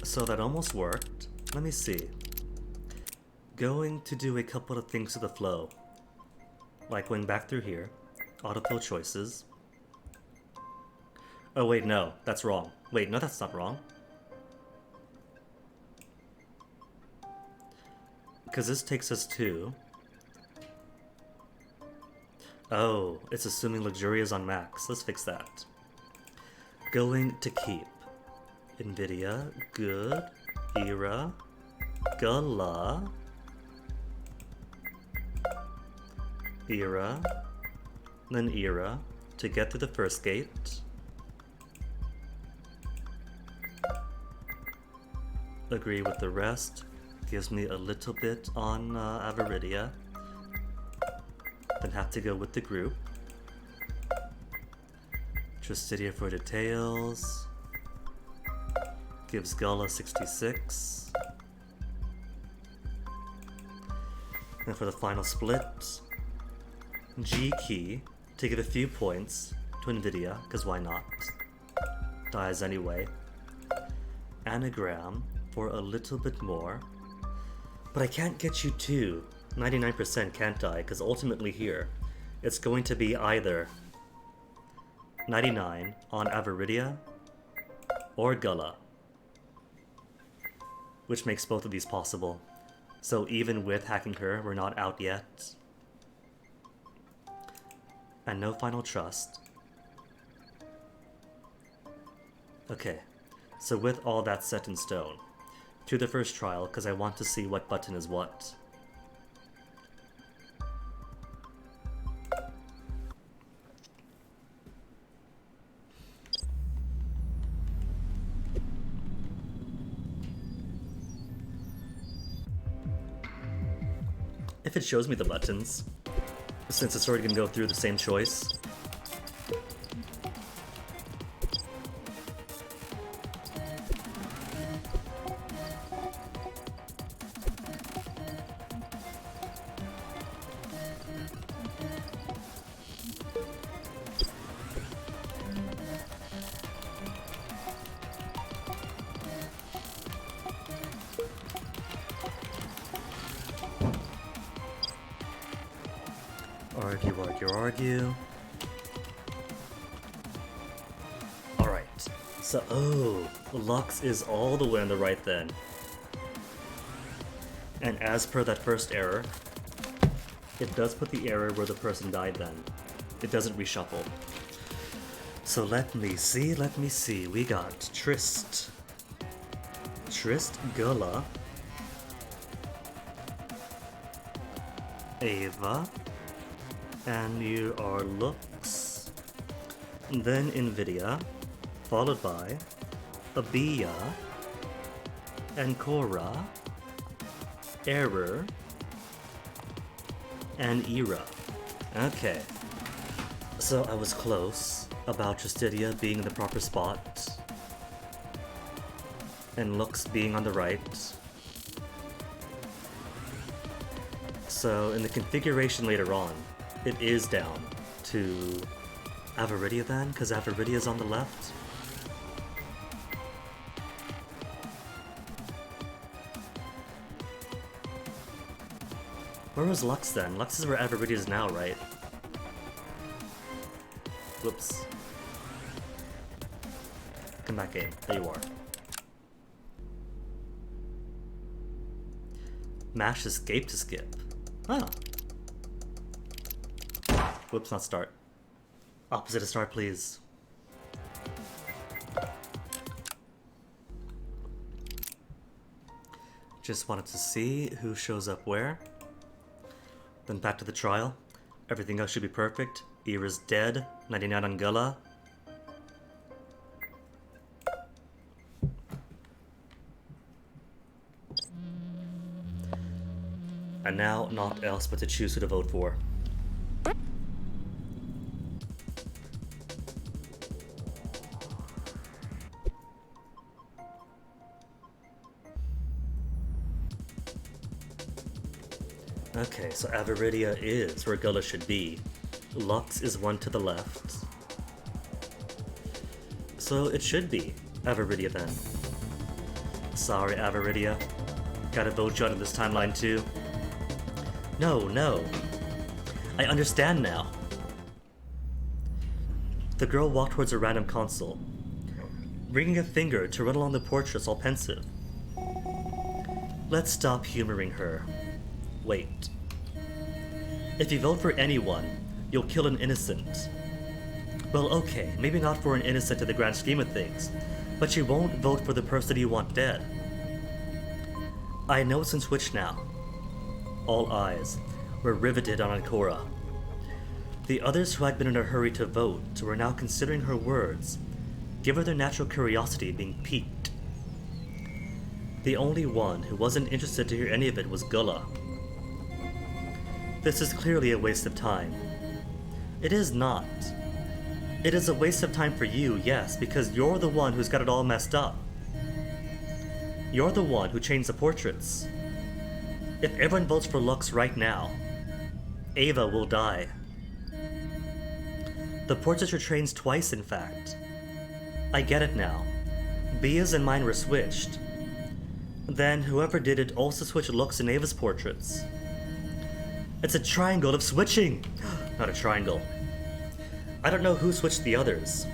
So that almost worked. Let me see. Going to do a couple of things to the flow. Like going back through here. Autofill choices. Oh wait, no. That's wrong. Wait, no, that's not wrong. Because this takes us to... Oh, it's assuming Luxuria's on max. Let's fix that. Going to keep. NVIDIA, good, Era, Gullah, Era, then Era, to get to the first gate. Agree with the rest, gives me a little bit on Avaridia. Then have to go with the group. Tristidia for details. Gives Gullah 66. And for the final split, G key to give a few points to NVIDIA, because why not? Dies anyway. Anagram for a little bit more. But I can't get you to 99%, can't I? Because ultimately here, it's going to be either 99 on Avaridia or Gullah, which makes both of these possible. So even with hacking her, we're not out yet. And no final trust. Okay, so with all that set in stone, to the first trial, because I want to see what button is what. If it shows me the buttons, since it's already going to go through the same choice. Argue. Alright, so, oh, Lux is all the way on the right then. And as per that first error, it does put the error where the person died then. It doesn't reshuffle. So let me see, we got Trist, Gullah, Ava, and you are Lux, then NVIDIA, followed by Abia, Ancora, Error, and Era. Okay, so I was close about Tristidia being in the proper spot. and Lux being on the right. So in the configuration later on, it is down to Avaridia then, because Avaridia is on the left. Where was Lux then? Lux is where Avaridia is now, right? Whoops. Come back in. There you are. Mash escape to skip. Oh. Whoops, not start. Opposite of start, please. Just wanted to see who shows up where. Then back to the trial. Everything else should be perfect. Ira's dead. 99 on Gullah. And now, naught else but to choose who to vote for. Okay, so Avaridia is where Gullah should be. Lux is one to the left. So it should be Avaridia then. Sorry, Avaridia. Gotta vote you out of this timeline too. No. I understand now. The girl walked towards a random console, wringing a finger to run along the portraits all pensive. Let's stop humoring her. Wait. If you vote for anyone, you'll kill an innocent. Well, okay, maybe not for an innocent in the grand scheme of things, but you won't vote for the person you want dead. I know it's in Switch now. All eyes were riveted on Ancora. The others who had been in a hurry to vote were now considering her words, given their natural curiosity being piqued. The only one who wasn't interested to hear any of it was Gullah. This is clearly a waste of time. It is not. It is a waste of time for you, yes, because you're the one who's got it all messed up. You're the one who changed the portraits. If everyone votes for Lux right now, Ava will die. The portraits were changed twice, in fact. I get it now. Bia's and mine were switched. Then whoever did it also switched Lux and Ava's portraits. It's a triangle of switching! Not a triangle. I don't know who switched the others,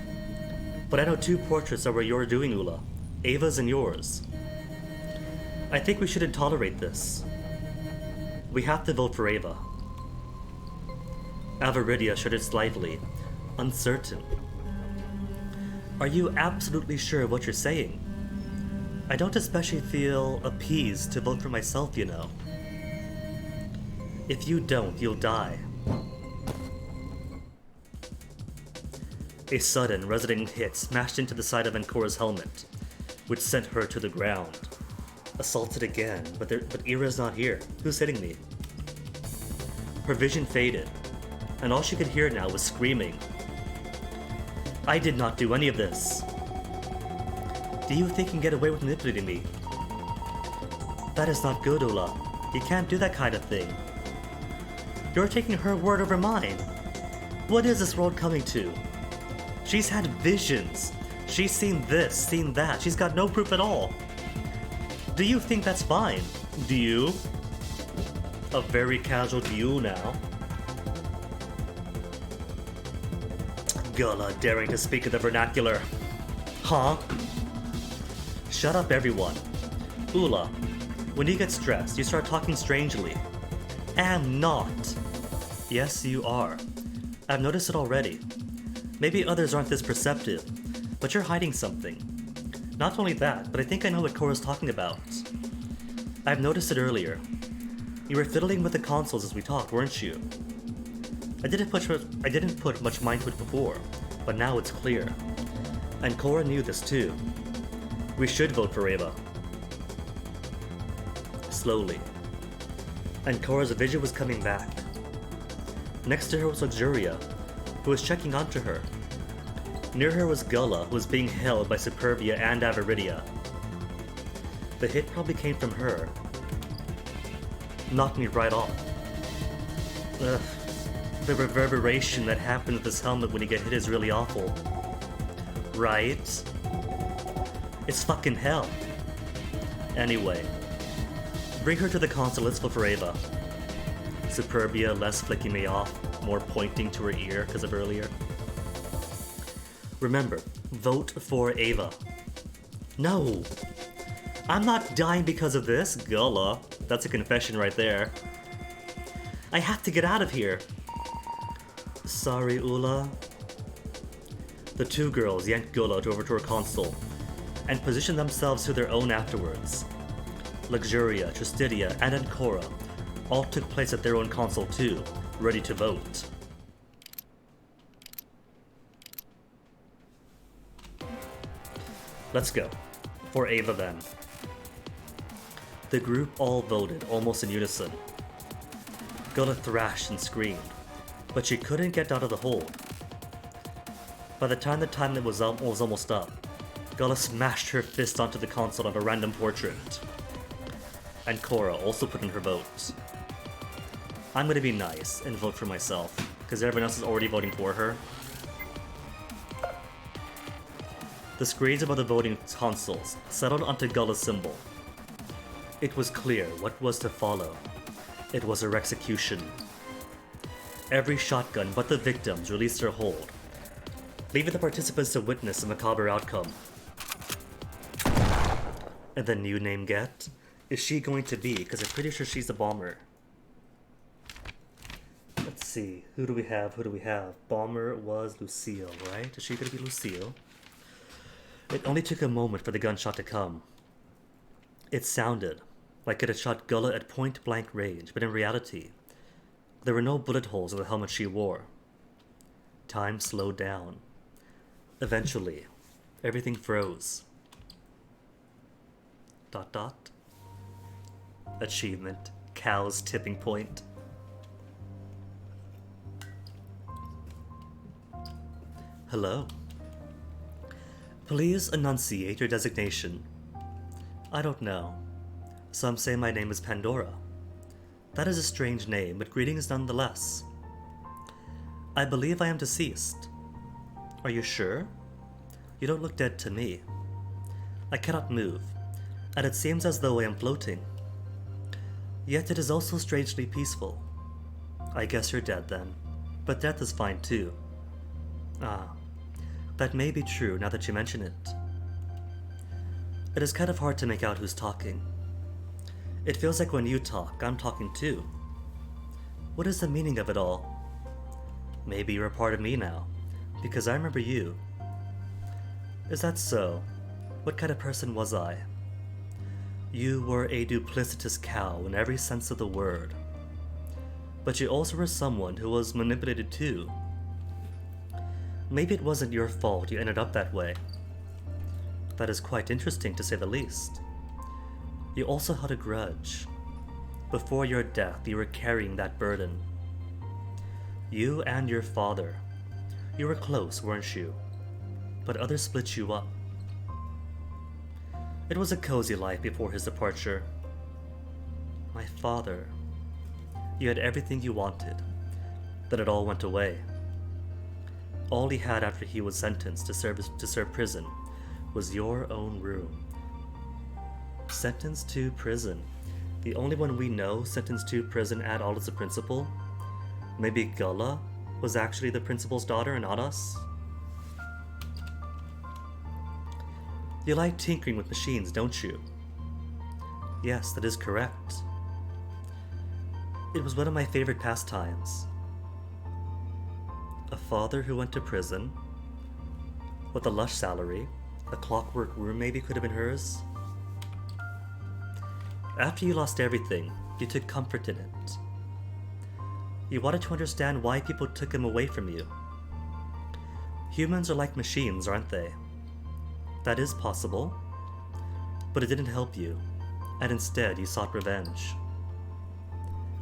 but I know two portraits are where you're doing, Ula. Ava's and yours. I think we shouldn't tolerate this. We have to vote for Ava. Avaridia shuddered slightly, uncertain. Are you absolutely sure of what you're saying? I don't especially feel appeased to vote for myself, you know. If you don't, you'll die. A sudden, resonating hit smashed into the side of Ancora's helmet, which sent her to the ground. Assaulted again, but Ira's not here. Who's hitting me? Her vision faded, and all she could hear now was screaming. I did not do any of this. Do you think you can get away with manipulating me? That is not good, Ula. You can't do that kind of thing. You're taking her word over mine. What is this world coming to? She's had visions. She's seen this, seen that. She's got no proof at all. Do you think that's fine? Do you? A very casual do you now. Gullah daring to speak in the vernacular. Huh? Shut up, everyone. Ula, when you get stressed, you start talking strangely. Am not. Yes, you are. I've noticed it already. Maybe others aren't this perceptive, but you're hiding something. Not only that, but I think I know what Cora's talking about. I've noticed it earlier. You were fiddling with the consoles as we talked, weren't you? I didn't put much mind to it before, but now it's clear. And Cora knew this too. We should vote for Ava. Slowly. And Cora's vision was coming back. Next to her was Luxuria, who was checking onto her. Near her was Gullah, who was being held by Superbia and Avaridia. The hit probably came from her. Knocked me right off. Ugh. The reverberation that happens with this helmet when you get hit is really awful. Right? It's fucking hell. Anyway. Bring her to the console, let's vote for Ava. Superbia, less flicking me off, more pointing to her ear because of earlier. Remember, vote for Ava. No! I'm not dying because of this, Gullah. That's a confession right there. I have to get out of here. Sorry, Ula. The two girls yanked Gullah over to her console and positioned themselves to their own afterwards. Luxuria, Tristidia, and Ancora all took place at their own console too, ready to vote. Let's go. For Ava then. The group all voted, almost in unison. Gullah thrashed and screamed, but she couldn't get out of the hold. By the time the time limit was almost up, Gullah smashed her fist onto the console of a random portrait. And Cora also put in her vote. I'm gonna be nice and vote for myself, because everyone else is already voting for her. The screens above the voting consoles settled onto Gullah's symbol. It was clear what was to follow. It was her execution. Every shotgun but the victims released their hold, leaving the participants to witness a macabre outcome. And the new name get? Is she going to be? Because I'm pretty sure she's the bomber. Let's see. Who do we have? Who do we have? Bomber was Lucille, right? Is she going to be Lucille? It only took a moment for the gunshot to come. It sounded like it had shot Gullah at point-blank range, but in reality, there were no bullet holes in the helmet she wore. Time slowed down. Eventually, everything froze. ... Achievement. Cow's tipping point. Hello. Please enunciate your designation. I don't know. Some say my name is Pandora. That is a strange name, but greetings nonetheless. I believe I am deceased. Are you sure? You don't look dead to me. I cannot move, and it seems as though I am floating. Yet it is also strangely peaceful. I guess you're dead then, but death is fine too. Ah, that may be true now that you mention it. It is kind of hard to make out who's talking. It feels like when you talk, I'm talking too. What is the meaning of it all? Maybe you're a part of me now, because I remember you. Is that so? What kind of person was I? You were a duplicitous cow in every sense of the word. But you also were someone who was manipulated too. Maybe it wasn't your fault you ended up that way. That is quite interesting to say the least. You also had a grudge. Before your death, you were carrying that burden. You and your father. You were close, weren't you? But others split you up. It was a cozy life before his departure. My father. You had everything you wanted. Then it all went away. All he had after he was sentenced to serve prison was your own room. Sentenced to prison. The only one we know sentenced to prison at all is the principal. Maybe Gullah was actually the principal's daughter and not us? You like tinkering with machines, don't you? Yes, that is correct. It was one of my favorite pastimes. A father who went to prison, with a lush salary, a clockwork room maybe could have been hers. After you lost everything, you took comfort in it. You wanted to understand why people took him away from you. Humans are like machines, aren't they? That is possible. But it didn't help you, and instead you sought revenge.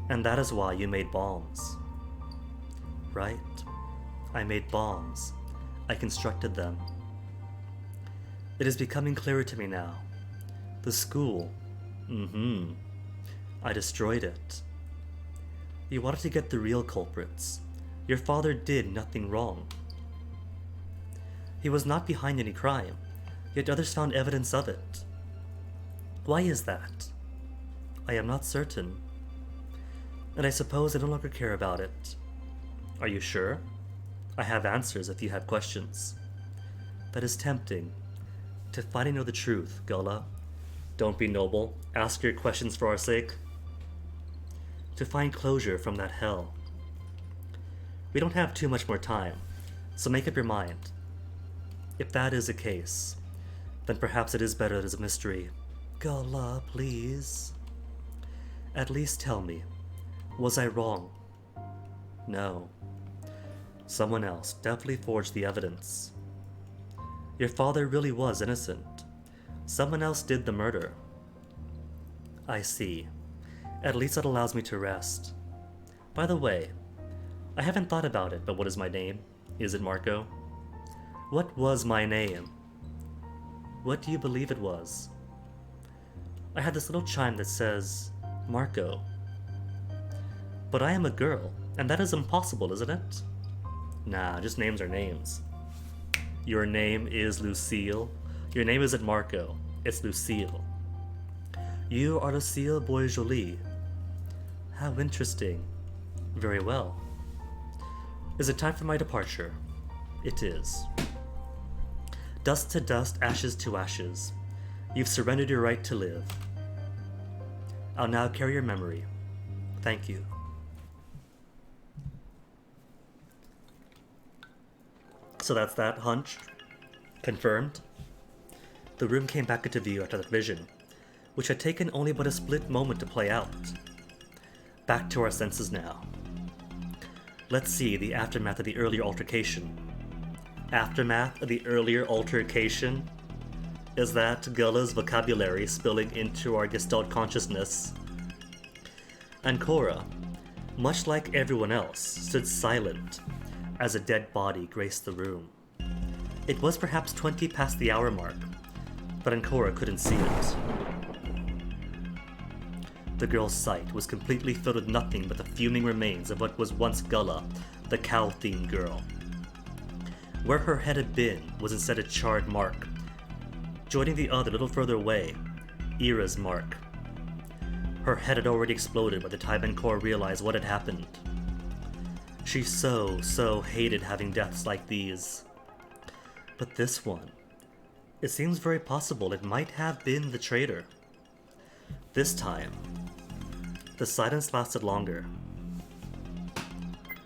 And that is why you made bombs. Right? I made bombs. I constructed them. It is becoming clearer to me now The school. Mm-hmm. I destroyed it. You wanted to get the real culprits. Your father did nothing wrong. He was not behind any crime, yet others found evidence of it. Why is that? I am not certain. And I suppose I no longer care about it. Are you sure? I have answers if you have questions. That is tempting. To finally know the truth, Gullah. Don't be noble. Ask your questions for our sake. To find closure from that hell. We don't have too much more time, so make up your mind. If that is the case, then perhaps it is better as a mystery. Gullah, please. At least tell me, was I wrong? No. Someone else definitely forged the evidence. Your father really was innocent. Someone else did the murder. I see. At least that allows me to rest. By the way, I haven't thought about it, but what is my name? Is it Marco? What was my name? What do you believe it was? I had this little chime that says, Marco. But I am a girl, and that is impossible, isn't it? Nah, just names are names. Your name is Lucille. Your name isn't Marco, it's Lucille. You are Lucille Boisjoly. How interesting. Very well. Is it time for my departure? It is. Dust to dust, ashes to ashes. You've surrendered your right to live. I'll now carry your memory. Thank you. So that's that hunch. Confirmed. The room came back into view after that vision, which had taken only but a split moment to play out. Back to our senses now. Let's see the aftermath of the earlier altercation. Aftermath of the earlier altercation? Is that Gullah's vocabulary spilling into our Gestalt consciousness? Ancora, much like everyone else, stood silent as a dead body graced the room. It was perhaps 20 past the hour mark, but Ancora couldn't see it. The girl's sight was completely filled with nothing but the fuming remains of what was once Gullah, the cow-themed girl. Where her head had been was instead a charred mark. Joining the other a little further away, Ira's mark. Her head had already exploded by the time Ancora realized what had happened. She so hated having deaths like these. But this one, it seems very possible it might have been the traitor. This time, the silence lasted longer.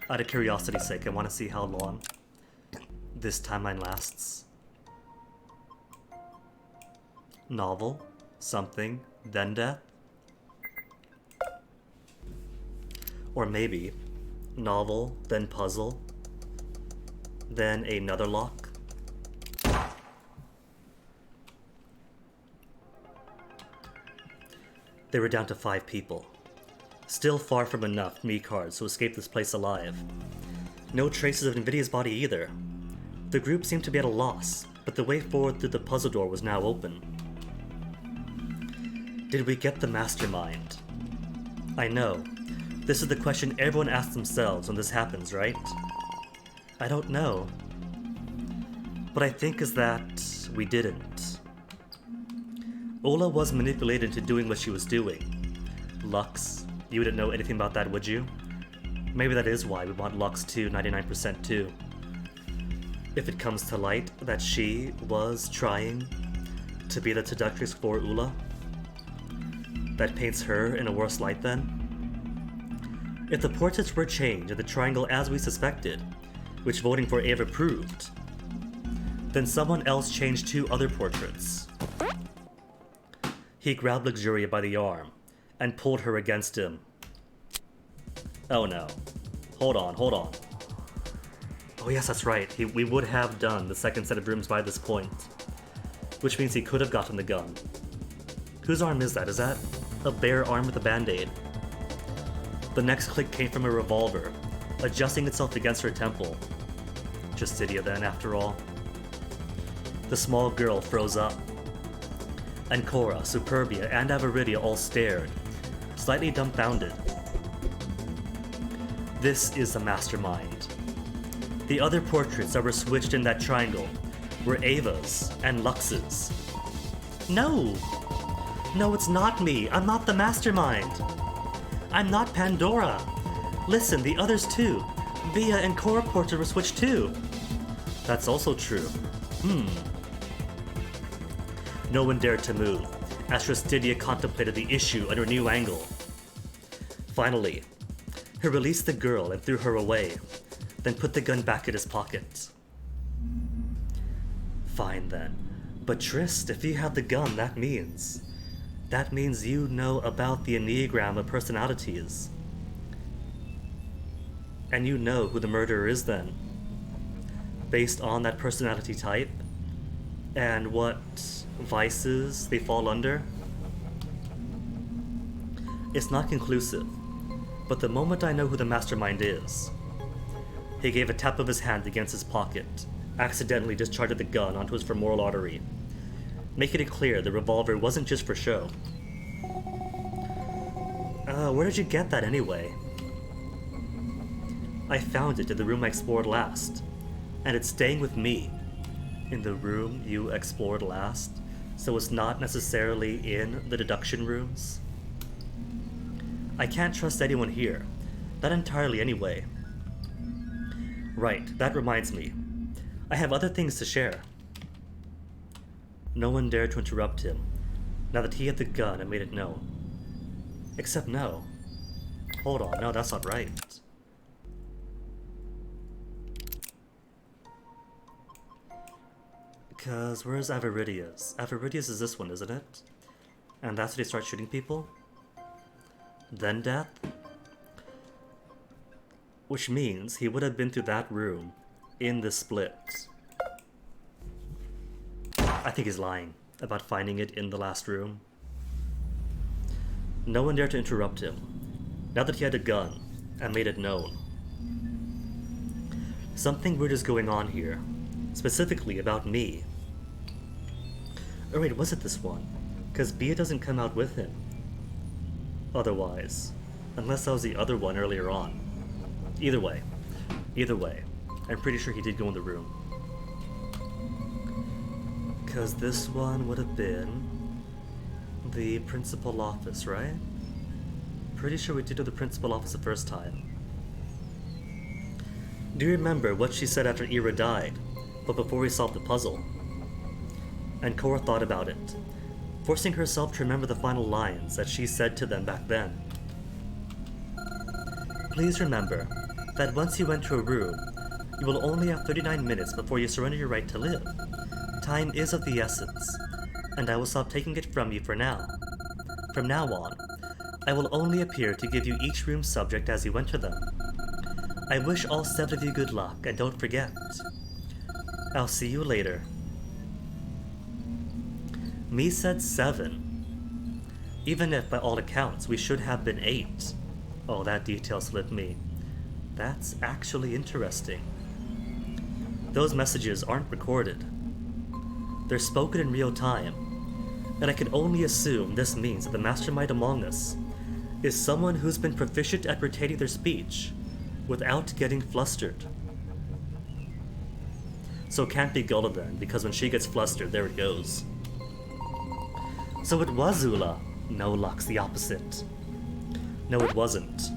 Out of curiosity's sake, I want to see how long this timeline lasts. Novel, something, then death? Or maybe, novel, then puzzle, then another lock? They were down to 5 people. Still far from enough me cards to escape this place alive. No traces of Nvidia's body either. The group seemed to be at a loss, but the way forward through the puzzle door was now open. Did we get the mastermind? I know. This is the question everyone asks themselves when this happens, right? I don't know. What I think is that we didn't. Ola was manipulated into doing what she was doing. Lux, you wouldn't know anything about that, would you? Maybe that is why we want Lux to 99% too. If it comes to light that she was trying to be the seductress for Ula, that paints her in a worse light then? If the portraits were changed and the triangle as we suspected, which voting for Ava proved, then someone else changed 2 other portraits. He grabbed Luxuria by the arm and pulled her against him. Oh no. Hold on. Oh yes, that's right. We would have done the second set of rooms by this point, which means he could have gotten the gun. Whose arm is that? Is that a bare arm with a band-aid? The next click came from a revolver, adjusting itself against her temple. Justitia then, after all. The small girl froze up. Ancora, Superbia, and Aviridia all stared, slightly dumbfounded. This is the mastermind. The other portraits that were switched in that triangle were Ava's and Lux's. No! No, it's not me. I'm not the mastermind. I'm not Pandora. Listen, the others too. Via and Cora portrait were switched too. That's also true. No one dared to move, as Tristidia contemplated the issue under a new angle. Finally, he released the girl and threw her away, then put the gun back in his pocket. Fine then. But Trist, if you have the gun, that means you know about the Enneagram of personalities. And you know who the murderer is then. Based on that personality type, and what vices they fall under. It's not conclusive, but the moment I know who the mastermind is... He gave a tap of his hand against his pocket, accidentally discharged the gun onto his femoral artery, making it clear the revolver wasn't just for show. Where did you get that anyway? I found it in the room I explored last, and it's staying with me. In the room you explored last, so it's not necessarily in the deduction rooms? I can't trust anyone here, not entirely anyway. Right, that reminds me. I have other things to share. No one dared to interrupt him, now that he had the gun and made it known. Except no. Hold on, no, that's not right. Because where's Aviridia's? Aviridia's is this one, isn't it? And that's when they start shooting people? Then death? Which means he would have been through that room in the split. I think he's lying about finding it in the last room. No one dared to interrupt him, now that he had a gun and made it known. Something weird is going on here, specifically about me. Or wait, was it this one? Because Bia doesn't come out with him. Otherwise, unless that was the other one earlier on. Either way, I'm pretty sure he did go in the room. Because this one would have been the principal office, right? Pretty sure we did do the principal office the first time. Do you remember what she said after Ira died, but before we solved the puzzle? And Cora thought about it, forcing herself to remember the final lines that she said to them back then. Please remember that once you enter a room, you will only have 39 minutes before you surrender your right to live. Time is of the essence, and I will stop taking it from you for now. From now on, I will only appear to give you each room's subject as you enter them. I wish all 7 of you good luck, and don't forget. I'll see you later. Me said 7. Even if, by all accounts, we should have been 8. Oh, that detail slipped me. That's actually interesting. Those messages aren't recorded. They're spoken in real time, and I can only assume this means that the mastermind among us is someone who's been proficient at retaining their speech without getting flustered. So it can't be Gulda then, because when she gets flustered, there it goes. So it was Zula. No, Lux, the opposite. No, it wasn't.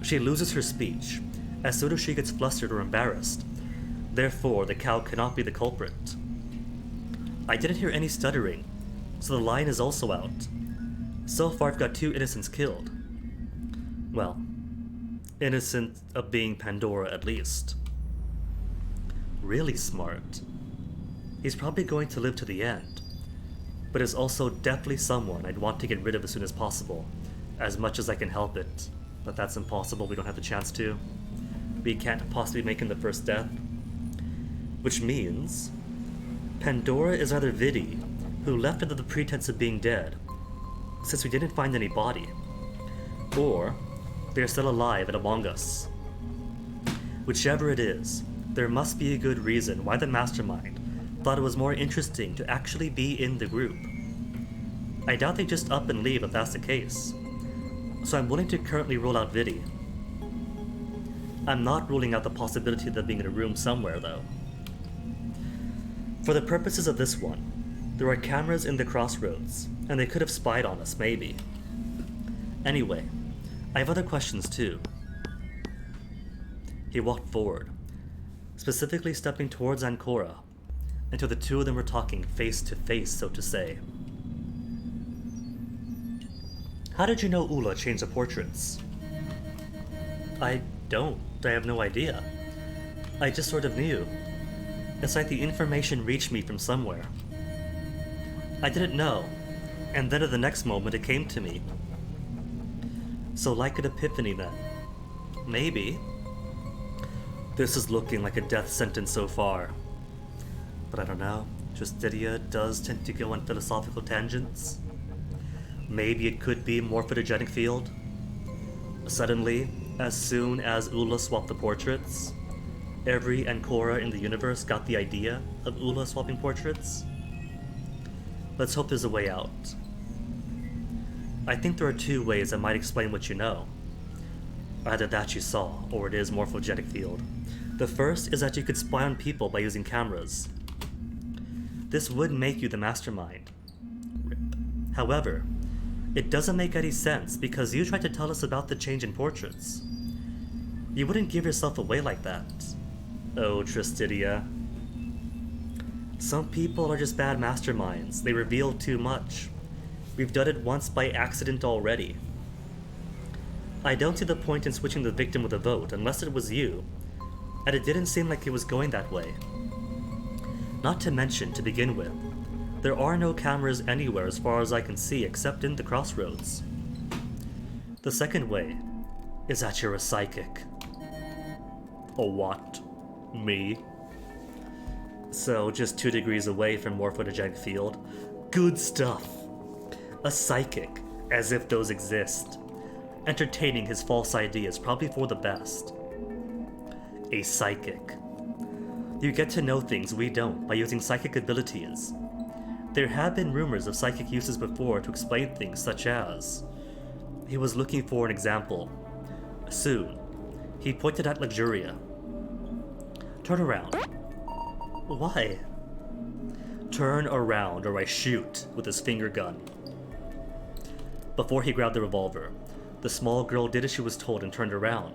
She loses her speech as soon as she gets flustered or embarrassed. Therefore, the cow cannot be the culprit. I didn't hear any stuttering, so the line is also out. So far, I've got 2 innocents killed. Well, innocent of being Pandora at least. Really smart. He's probably going to live to the end, but is also definitely someone I'd want to get rid of as soon as possible, as much as I can help it. But that's impossible, we don't have the chance to. We can't possibly make him the first death. Which means Pandora is either Vidi, who left under the pretense of being dead, since we didn't find any body, or they're still alive and among us. Whichever it is, there must be a good reason why the mastermind thought it was more interesting to actually be in the group. I doubt they just up and leave if that's the case. So I'm willing to currently rule out Vidi. I'm not ruling out the possibility of them being in a room somewhere, though. For the purposes of this one, there are cameras in the crossroads, and they could have spied on us, maybe. Anyway, I have other questions too. He walked forward, specifically stepping towards Ancora, until the two of them were talking face to face, so to say. How did you know Ula changed the portraits? I don't. I have no idea. I just sort of knew. It's like the information reached me from somewhere. I didn't know, and then at the next moment it came to me. So like an epiphany then. Maybe. This is looking like a death sentence so far. But I don't know. Justitia does tend to go on philosophical tangents. Maybe it could be morphogenic field. Suddenly, as soon as Ula swapped the portraits, every Ancora in the universe got the idea of Ula swapping portraits. Let's hope there's a way out. I think there are two ways that might explain what you know. Either that you saw, or it is morphogenic field. The first is that you could spy on people by using cameras. This would make you the mastermind. However, it doesn't make any sense because you tried to tell us about the change in portraits. You wouldn't give yourself away like that. Oh, Tristidia. Some people are just bad masterminds. They reveal too much. We've done it once by accident already. I don't see the point in switching the victim with a vote unless it was you, and it didn't seem like it was going that way. Not to mention, to begin with, there are no cameras anywhere as far as I can see except in the crossroads. The second way is that you're a psychic. A what? Me? So, just 2 degrees away from morphogenic field. Good stuff. A psychic, as if those exist. Entertaining his false ideas, probably for the best. A psychic. You get to know things we don't by using psychic abilities. There have been rumors of psychic uses before to explain things such as... He was looking for an example. Soon, he pointed at Luxuria. Turn around. Why? Turn around or I shoot with his finger gun. Before he grabbed the revolver, the small girl did as she was told and turned around,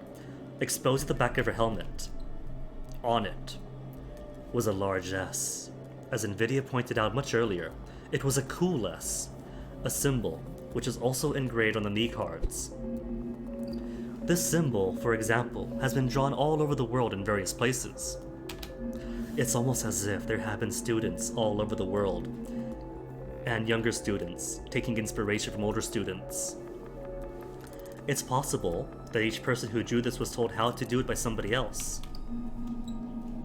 exposing the back of her helmet. On it was a large S. As Nvidia pointed out much earlier, it was a cool S, a symbol which is also engraved on the knee cards. This symbol, for example, has been drawn all over the world in various places. It's almost as if there have been students all over the world, and younger students taking inspiration from older students. It's possible that each person who drew this was told how to do it by somebody else.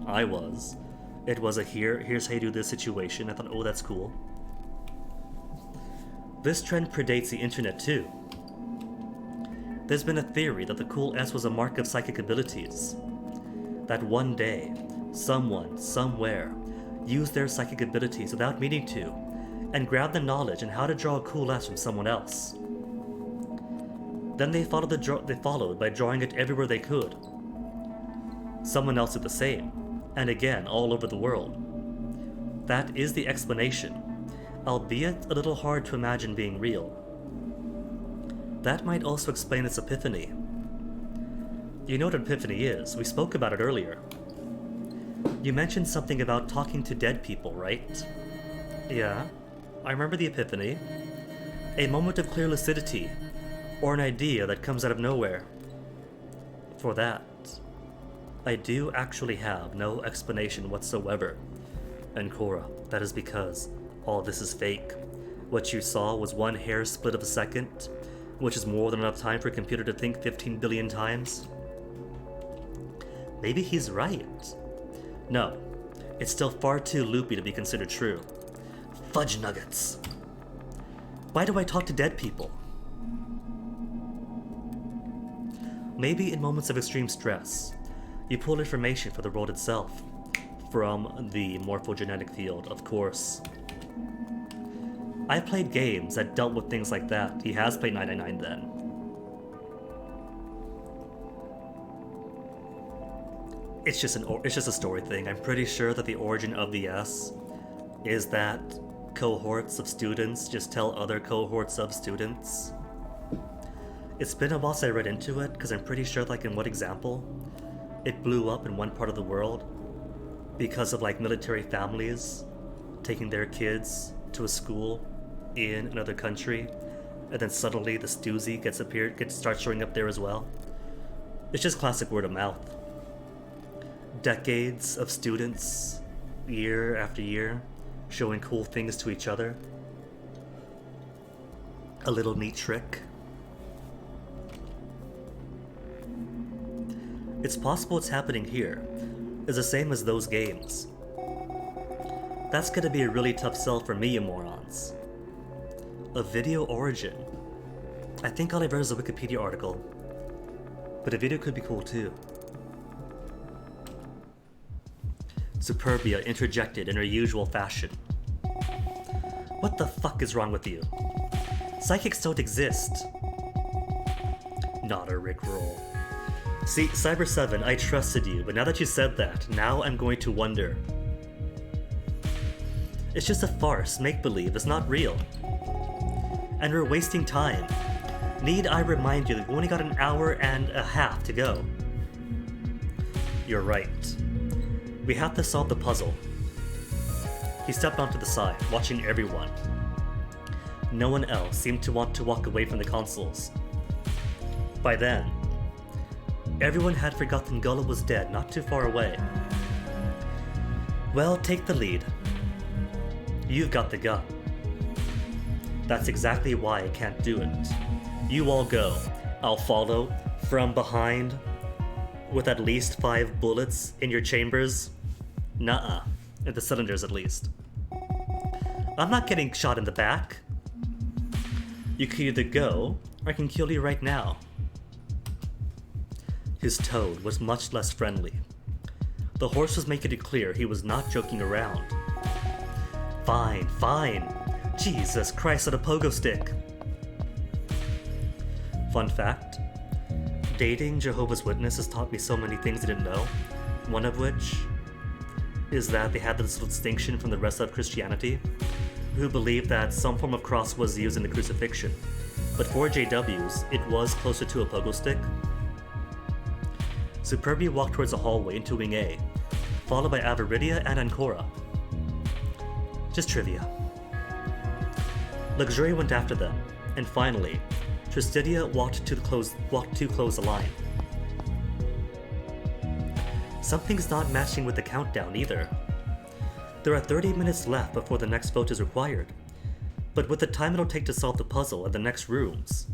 I was. It was a here's how you do this situation. I thought, oh, that's cool. This trend predates the internet too. There's been a theory that the cool S was a mark of psychic abilities. That one day, someone, somewhere, used their psychic abilities without meaning to, and grabbed the knowledge on how to draw a cool S from someone else. Then they followed by drawing it everywhere they could. Someone else did the same, and again all over the world. That is the explanation, albeit a little hard to imagine being real. That might also explain its epiphany. You know what an epiphany is, we spoke about it earlier. You mentioned something about talking to dead people, right? Yeah, I remember the epiphany. A moment of clear lucidity, or an idea that comes out of nowhere. For that, I do actually have no explanation whatsoever. And Cora, that is because all this is fake. What you saw was one hair split of a second, which is more than enough time for a computer to think 15 billion times. Maybe he's right. No, it's still far too loopy to be considered true. Fudge nuggets. Why do I talk to dead people? Maybe in moments of extreme stress, you pull information for the world itself. From the morphogenetic field, of course. I played games that dealt with things like that. He has played 999 then. It's just a story thing. I'm pretty sure that the origin of the S is that cohorts of students just tell other cohorts of students. It's been a while since I read into it, because I'm pretty sure, like, in what example, it blew up in one part of the world because of, like, military families taking their kids to a school in another country, and then suddenly the Stoozy starts showing up there as well. It's just classic word of mouth. Decades of students, year after year, showing cool things to each other. A little neat trick. It's possible it's happening here. It's the same as those games. That's gonna be a really tough sell for me, you morons. A video origin. I think all I've read is a Wikipedia article. But a video could be cool too. Superbia interjected in her usual fashion. What the fuck is wrong with you? Psychics don't exist. Not a Rickroll. See, Cyber 7, I trusted you, but now that you said that, now I'm going to wonder. It's just a farce, make-believe, it's not real. And we're wasting time. Need I remind you that we only got an hour and a half to go? You're right. We have to solve the puzzle. He stepped onto the side, watching everyone. No one else seemed to want to walk away from the consoles. By then, everyone had forgotten Gullah was dead not too far away. Well, take the lead. You've got the gun. That's exactly why I can't do it. You all go. I'll follow from behind with at least 5 bullets in your chambers. Nuh-uh. In the cylinders, at least. I'm not getting shot in the back. You can either go, or I can kill you right now. His tone was much less friendly. The horse was making it clear he was not joking around. Fine, fine. Jesus Christ on a pogo stick. Fun fact. Dating Jehovah's Witnesses taught me so many things I didn't know. One of which is that they had this little distinction from the rest of Christianity, who believed that some form of cross was used in the crucifixion. But for JWs, it was closer to a pogo stick. Superbia walked towards the hallway into Wing A, followed by Aviridia and Ancora. Just trivia. Luxuria went after them, and finally, Tristidia walked to close the line. Something's not matching with the countdown either. There are 30 minutes left before the next vote is required, but with the time it'll take to solve the puzzle in the next rooms,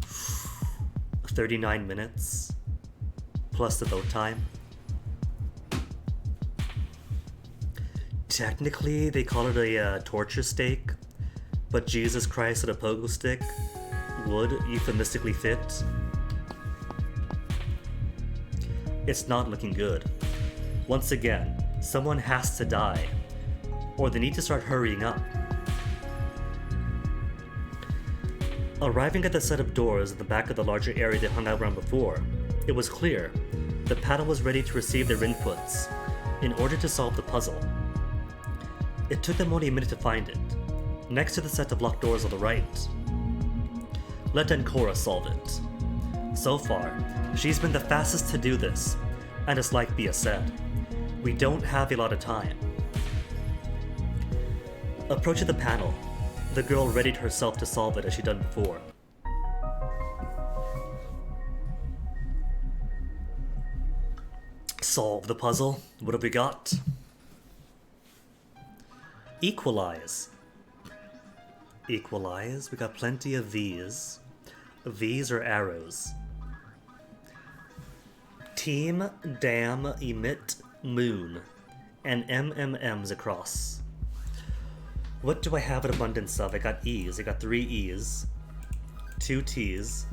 39 minutes, plus the vote time. Technically, they call it a torture stake, but Jesus Christ at a pogo stick would euphemistically fit. It's not looking good. Once again, someone has to die, or they need to start hurrying up. Arriving at the set of doors at the back of the larger area they hung out around before, it was clear the panel was ready to receive their inputs in order to solve the puzzle. It took them only a minute to find it, next to the set of locked doors on the right. Let Ancora solve it. So far, she's been the fastest to do this, and it's like Bia said, we don't have a lot of time. Approaching the panel, the girl readied herself to solve it as she'd done before. Solve the puzzle. What have we got? Equalize. Equalize. We got plenty of V's. V's are arrows. Team, Dam, Emit, Moon, and MMMs across. What do I have an abundance of? I got E's. I got 3 E's, 2 T's,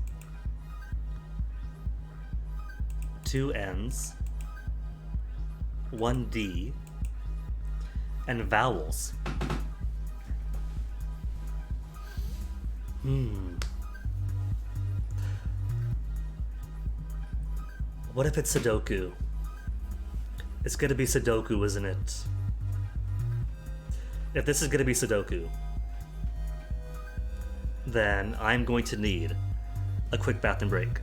2 N's, 1 D, and vowels. What if it's Sudoku? It's gonna be Sudoku, isn't it? If this is gonna be Sudoku, then I'm going to need a quick bathroom break.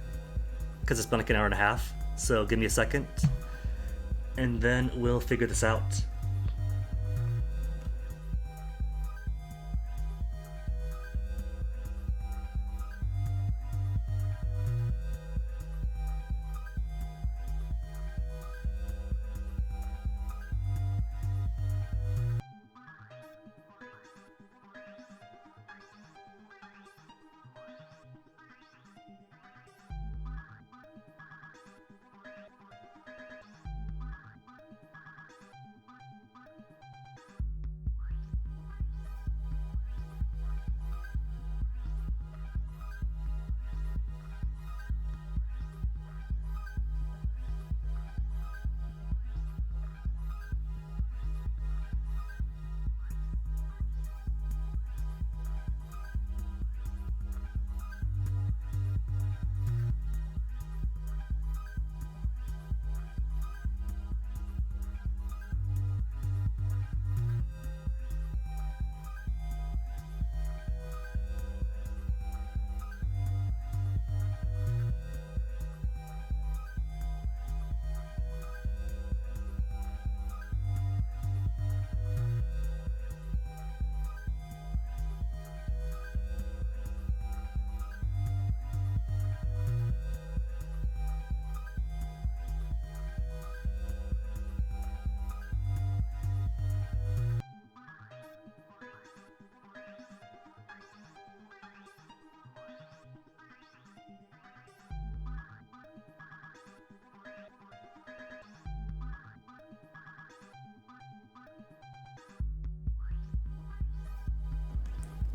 Because it's been like an hour and a half, so give me a second. And then we'll figure this out.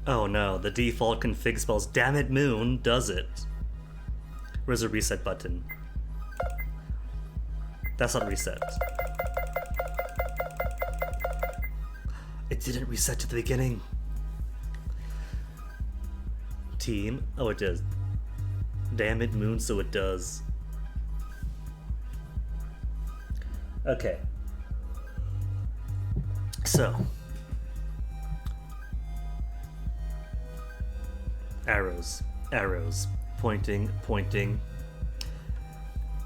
Oh no, the default config spells damn it moon does it. Where's the reset button? That's not reset. It didn't reset to the beginning. Team? Oh, it does. Damn it moon, so it does. Okay. So. Arrows, arrows, pointing, pointing.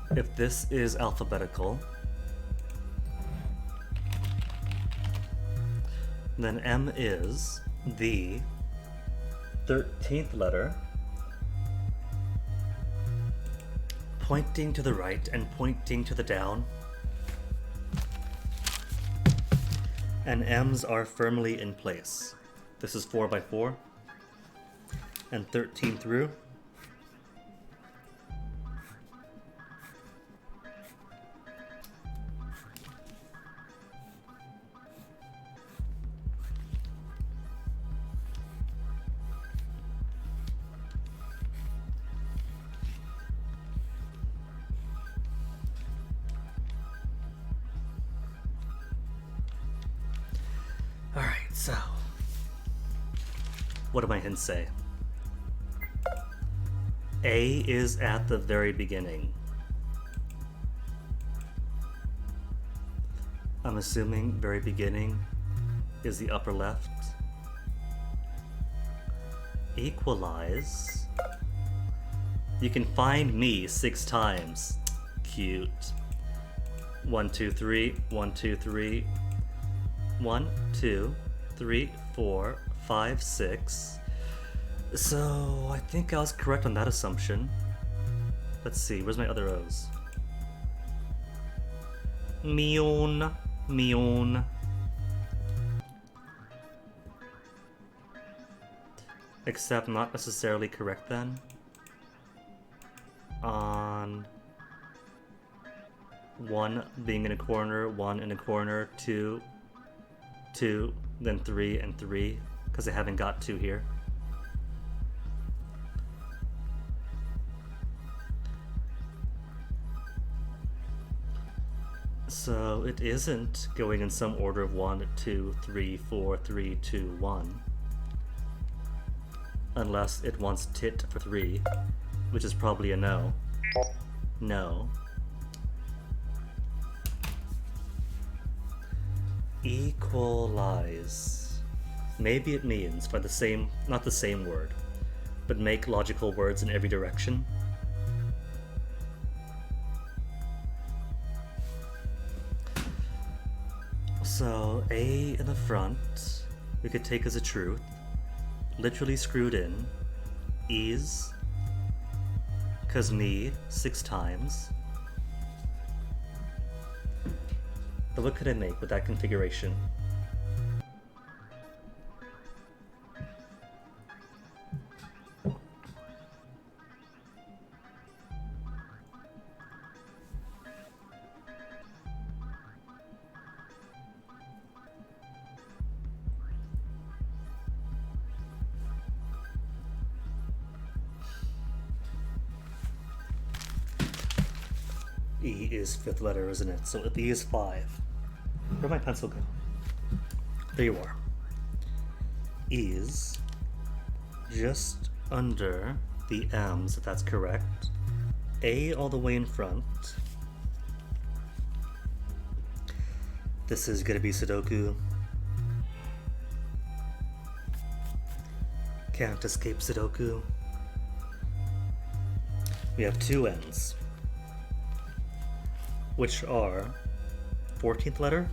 If this is alphabetical, then M is the 13th letter, pointing to the right and pointing to the down. And M's are firmly in place. This is 4x4. And 13 through. All right, so what do my hints say? A is at the very beginning. I'm assuming very beginning is the upper left. Equalize. You can find me 6 times. Cute. 1, 2, 3, 1, 2, 3, 1, 2, 3, 4, 5, 6. So, I think I was correct on that assumption. Let's see, where's my other O's? Mion, Mion. Except not necessarily correct then. On 1 being in a corner, 1 in a corner, 2, 2, then 3 and 3, because I haven't got 2 here. So it isn't going in some order of 1, 2, 3, 4, 3, 2, 1. unless it wants tit for 3, which is probably a no. No. Equalize. Maybe it means by the same, not the same word, but make logical words in every direction. So A in the front, we could take as a truth, literally screwed in, ease, cause need 6 times. But what could I make with that configuration? E is 5th letter, isn't it? So if E is 5, where'd my pencil go? There you are. E is just under the M's, if that's correct. A all the way in front. This is gonna be Sudoku. Can't escape Sudoku. We have 2 N's, which are 14th letter.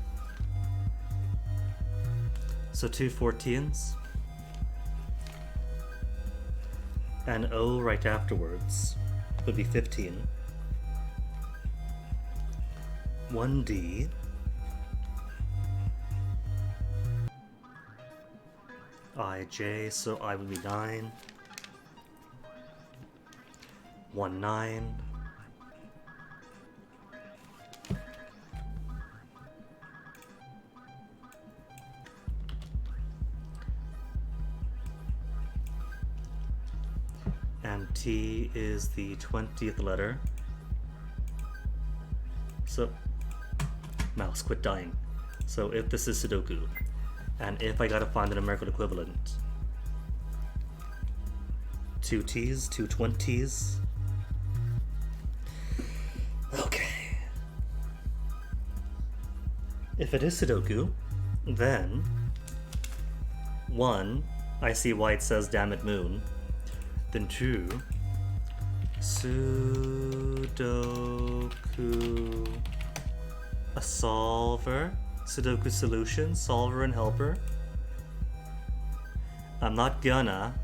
So 2 14s. And O right afterwards would be 15. 1D. IJ, so I would be 9. 1 9. And T is the 20th letter. So, mouse, quit dying. So if this is Sudoku, and if I gotta find an numerical equivalent, 2 T's, 2 20s. Okay. If it is Sudoku, then 1, I see why it says damn it moon. Then 2, Sudoku, a solver, Sudoku solution, solver and helper. I'm not gonna.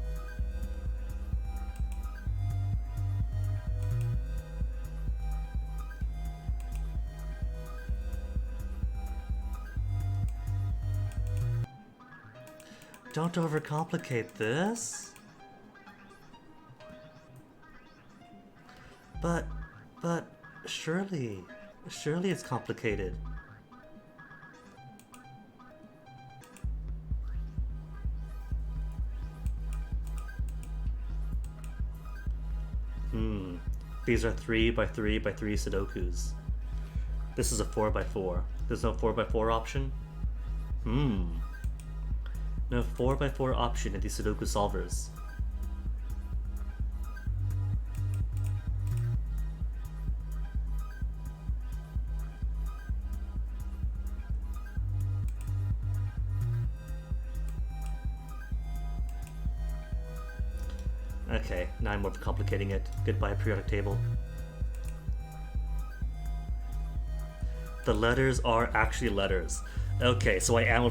Don't overcomplicate this. But surely it's complicated. These are 3 by 3 by 3 Sudokus. This is a 4 by 4. There's no 4 by 4 option? No 4 by 4 option in these Sudoku solvers. Okay, now I'm overcomplicating it. Goodbye, periodic table. The letters are actually letters. Okay, so I am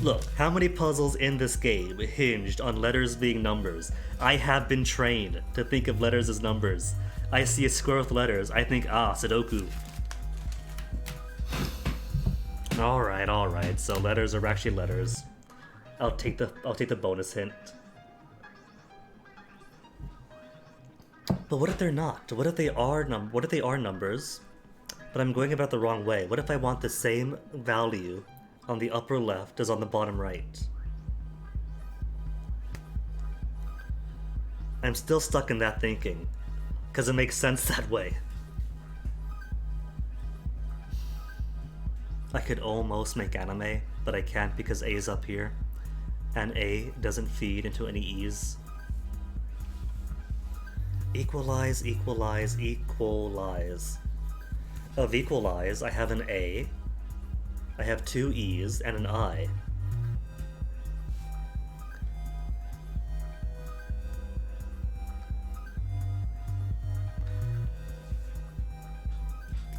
Look, how many puzzles in this game hinged on letters being numbers? I have been trained to think of letters as numbers. I see a square with letters, I think, Sudoku. Alright, so letters are actually letters. I'll take the bonus hint. But what if they're not? What if they are numbers, but I'm going about the wrong way? What if I want the same value on the upper left as on the bottom right? I'm still stuck in that thinking, because it makes sense that way. I could almost make anime, but I can't because A is up here, and A doesn't feed into any E's. Equalize, equalize, equalize. Of equalize, I have an A, I have two E's, and an I.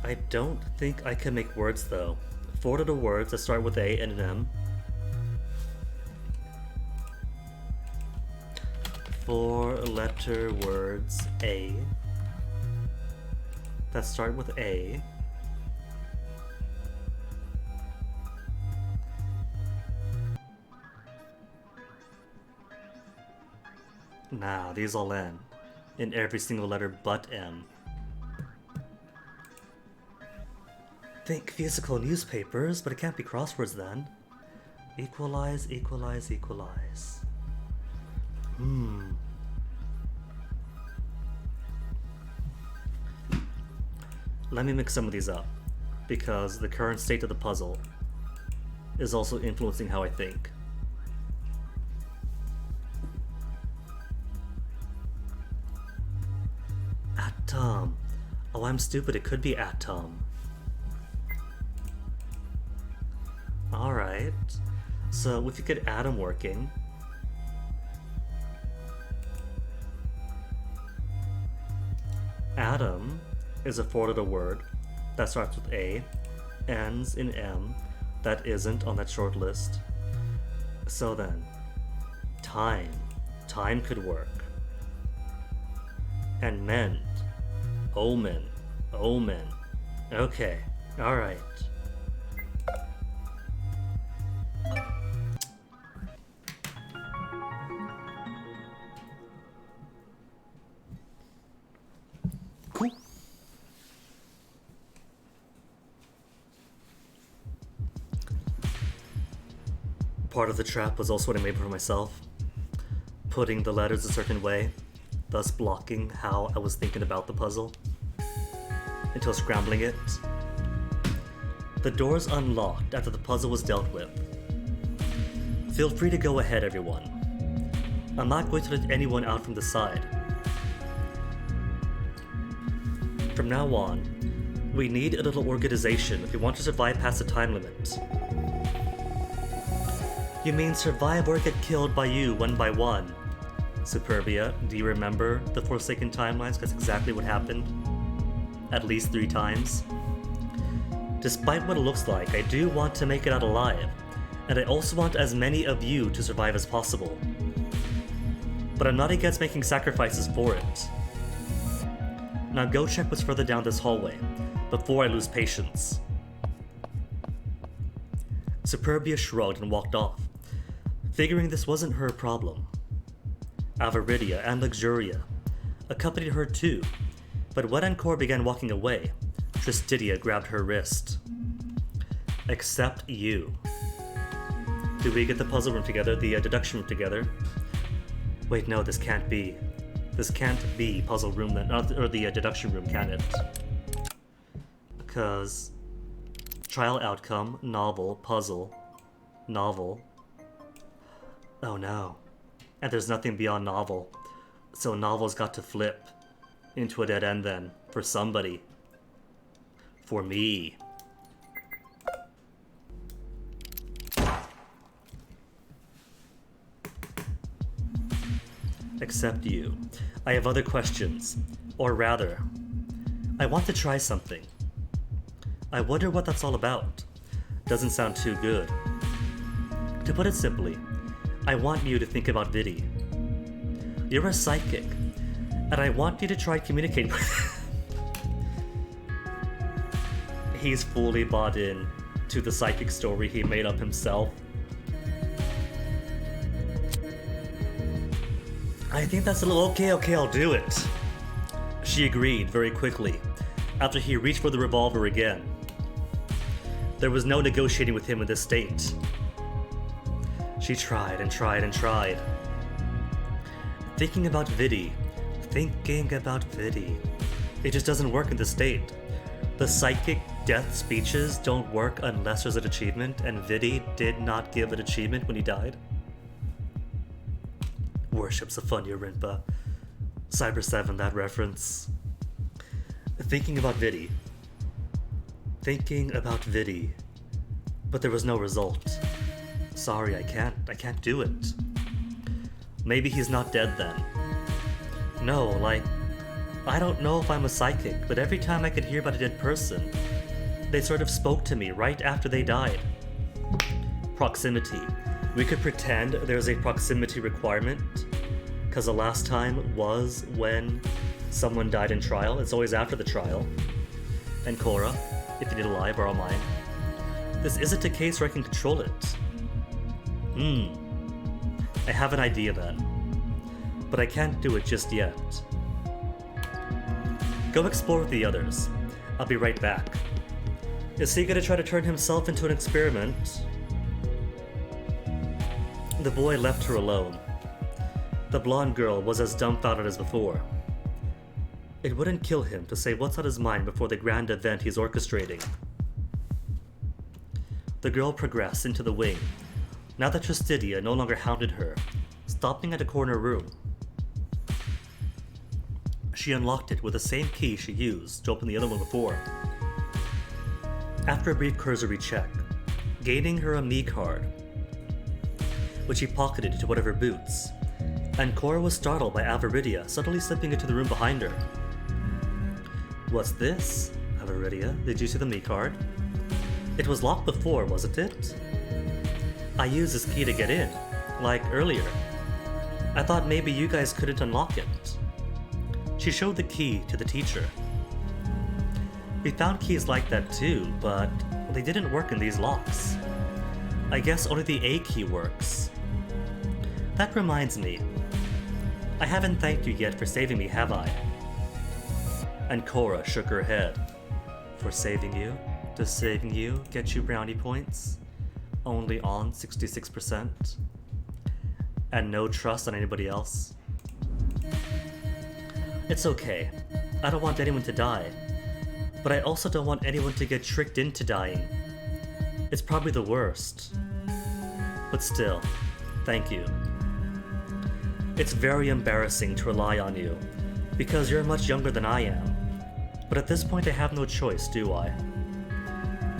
I don't think I can make words though. 4 little words that start with A and an M. 4-letter words A that start with A. Nah, these all end in every single letter but M. Think physical newspapers, but it can't be crosswords then. Equalize, equalize, equalize. Let me mix some of these up, because the current state of the puzzle is also influencing how I think. Atom. Oh, I'm stupid. It could be atom. Alright. So if you get atom working, atom is a 4-letter word that starts with A, ends in M, that isn't on that short list. So then, time. Time could work. And mend. Omen. Omen. Okay. Alright. Cool. Part of the trap was also what I made for myself. Putting the letters a certain way, thus blocking how I was thinking about the puzzle, until scrambling it. The doors unlocked after the puzzle was dealt with. Feel free to go ahead, everyone. I'm not going to let anyone out from the side. From now on, we need a little organization if we want to survive past the time limit. You mean survive or get killed by you one by one? Superbia, do you remember the Forsaken Timelines? That's exactly what happened. At least 3 times. Despite what it looks like, I do want to make it out alive, and I also want as many of you to survive as possible. But I'm not against making sacrifices for it. Now go check what's further down this hallway, before I lose patience. Superbia shrugged and walked off, figuring this wasn't her problem. Avaridia and Luxuria accompanied her too, but when Encore began walking away, Tristidia grabbed her wrist. Except you. Did we get the puzzle room together, the deduction room together? Wait, no, this can't be. This can't be puzzle room, or the deduction room, can it? Because trial outcome, novel, puzzle, novel. Oh no. And there's nothing beyond novel. So novel's got to flip into a dead end then, for somebody. For me. Except you. I have other questions. Or rather, I want to try something. I wonder what that's all about. Doesn't sound too good. To put it simply, I want you to think about Vidi. You're a psychic, and I want you to try communicating with He's fully bought in to the psychic story he made up himself. I think that's a little okay, I'll do it. She agreed very quickly, after he reached for the revolver again. There was no negotiating with him in this state. She tried and tried and tried. Thinking about Vidi. It just doesn't work in this state. The psychic death speeches don't work unless there's an achievement, and Vidi did not give an achievement when he died. Worships Afunya Rinpa. Cyber 7, that reference. Thinking about Viddy. But there was no result. Sorry, I can't do it. Maybe he's not dead then. No, like, I don't know if I'm a psychic, but every time I could hear about a dead person, they sort of spoke to me right after they died. Proximity. We could pretend there's a proximity requirement, because the last time was when someone died in trial. It's always after the trial. And Cora, if you need a lie, borrow mine. This isn't a case where I can control it. I have an idea then, but I can't do it just yet. Go explore with the others. I'll be right back. Is he gonna try to turn himself into an experiment? The boy left her alone. The blonde girl was as dumbfounded as before. It wouldn't kill him to say what's on his mind before the grand event he's orchestrating. The girl progressed into the wing, now that Tristidia no longer hounded her, stopping at a corner room. She unlocked it with the same key she used to open the other one before. After a brief cursory check, gaining her a me card, which she pocketed into one of her boots, and Cora was startled by Avaridia suddenly slipping into the room behind her. What's this? Avaridia, did you see the me card? It was locked before, wasn't it? I used this key to get in, like earlier. I thought maybe you guys couldn't unlock it. She showed the key to the teacher. We found keys like that too, but they didn't work in these locks. I guess only the A key works. That reminds me. I haven't thanked you yet for saving me, have I? And Cora shook her head. For saving you? Does saving you get you brownie points? Only on 66%? And no trust on anybody else? It's okay. I don't want anyone to die. But I also don't want anyone to get tricked into dying. It's probably the worst. But still, thank you. It's very embarrassing to rely on you, because you're much younger than I am. But at this point I have no choice, do I?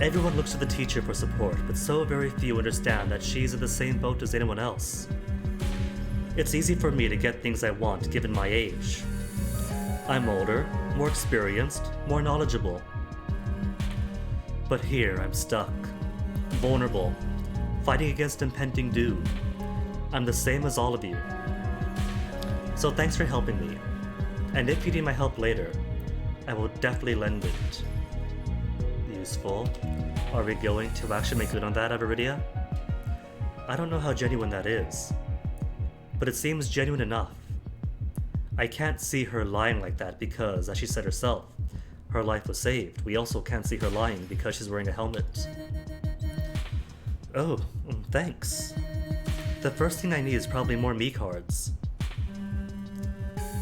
Everyone looks to the teacher for support, but so very few understand that she's in the same boat as anyone else. It's easy for me to get things I want given my age. I'm older, more experienced, more knowledgeable. But here I'm stuck, vulnerable, fighting against impending doom. I'm the same as all of you. So thanks for helping me, and if you need my help later, I will definitely lend it. Useful. Are we going to actually make good on that, Avaridia? I don't know how genuine that is, but it seems genuine enough. I can't see her lying like that because, as she said herself, her life was saved. We also can't see her lying because she's wearing a helmet. Oh, thanks. The first thing I need is probably more me cards.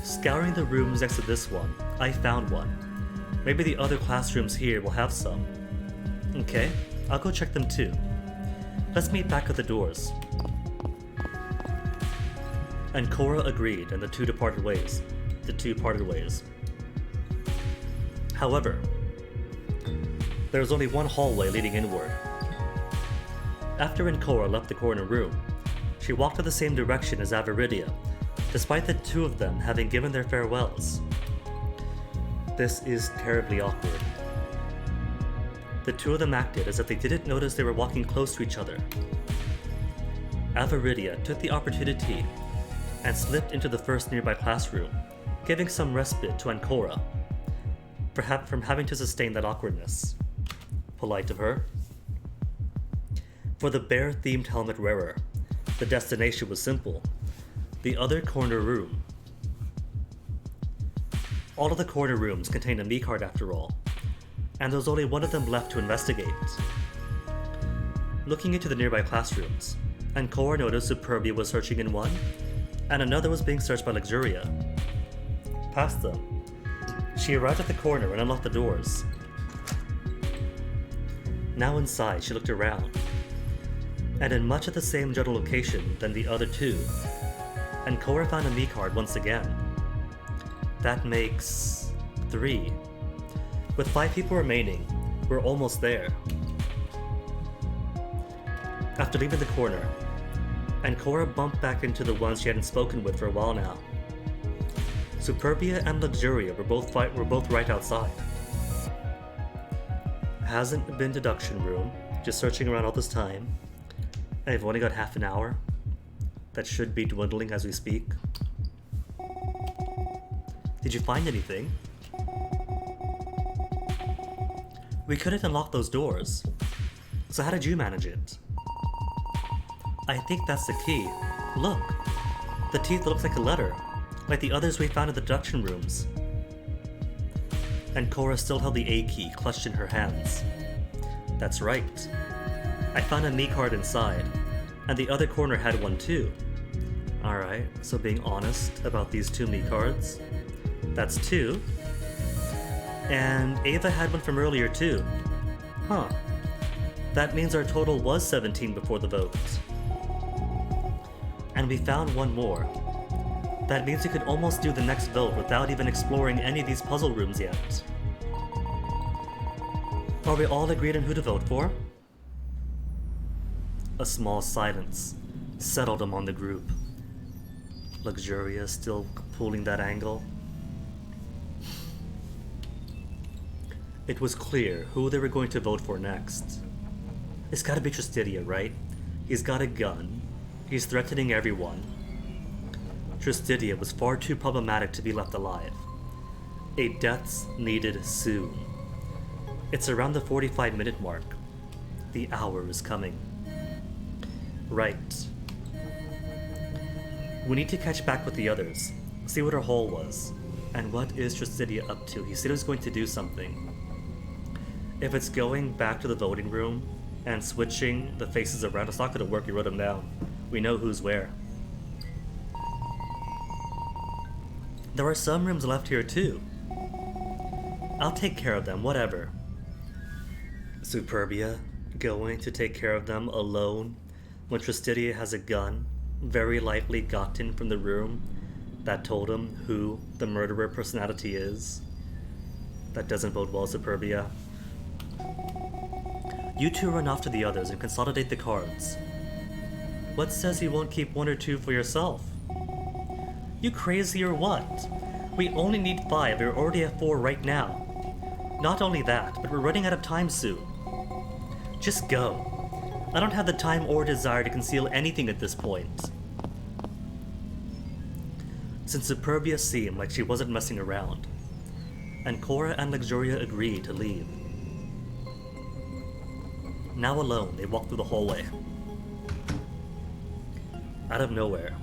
Scouring the rooms next to this one, I found one. Maybe the other classrooms here will have some. Okay, I'll go check them too. Let's meet back at the doors. And Cora agreed, and the two parted ways. However, there was only one hallway leading inward. After Cora left the corner room, she walked in the same direction as Avaridia, despite the two of them having given their farewells. This is terribly awkward. The two of them acted as if they didn't notice they were walking close to each other. Avaridia took the opportunity and slipped into the first nearby classroom, giving some respite to Ancora, perhaps from having to sustain that awkwardness. Polite of her. For the bear-themed helmet wearer, the destination was simple: the other corner room. All of the corner rooms contained a me card after all, and there was only one of them left to investigate. Looking into the nearby classrooms, Ancora noticed Superbia was searching in one, and another was being searched by Luxuria. Past them, she arrived at the corner and unlocked the doors. Now inside, she looked around, and in much of the same general location than the other two, Ancora found a me card once again. That makes 3. With 5 people remaining, we're almost there. After leaving the corner, and Cora bumped back into the ones she hadn't spoken with for a while now. Superbia and Luxuria were both right outside. Hasn't been deduction room, just searching around all this time. I've only got half an hour. That should be dwindling as we speak. Did you find anything? We couldn't unlock those doors. So how did you manage it? I think that's the key. Look! The teeth looks like a letter, like the others we found in the deduction rooms. And Cora still held the A key clutched in her hands. That's right. I found a me card inside, and the other corner had one too. Alright, so being honest about these 2 me cards. That's 2. And Ava had one from earlier too. Huh. That means our total was 17 before the vote. And we found one more. That means we could almost do the next vote without even exploring any of these puzzle rooms yet. Are we all agreed on who to vote for? A small silence settled among the group. Luxuria still pulling that angle. It was clear who they were going to vote for next. It's gotta be Tristidia, right? He's got a gun. He's threatening everyone. Tristidia was far too problematic to be left alive. A death's needed soon. It's around the 45-minute mark. The hour is coming. Right. We need to catch back with the others, see what her haul was, and what is Tristidia up to. He said he was going to do something. If it's going back to the voting room and switching the faces around, it's not going to work. You wrote them down. We know who's where. There are some rooms left here too. I'll take care of them, whatever. Superbia going to take care of them alone when Tristidia has a gun, very likely gotten from the room that told him who the murderer personality is. That doesn't bode well, Superbia. You 2 run off to the others and consolidate the cards. What says you won't keep 1 or 2 for yourself? You crazy or what? We only need 5, we're already at 4 right now. Not only that, but we're running out of time soon. Just go. I don't have the time or desire to conceal anything at this point. Since Superbia seemed like she wasn't messing around, and Cora and Luxuria agreed to leave. Now alone, they walked through the hallway. Out of nowhere,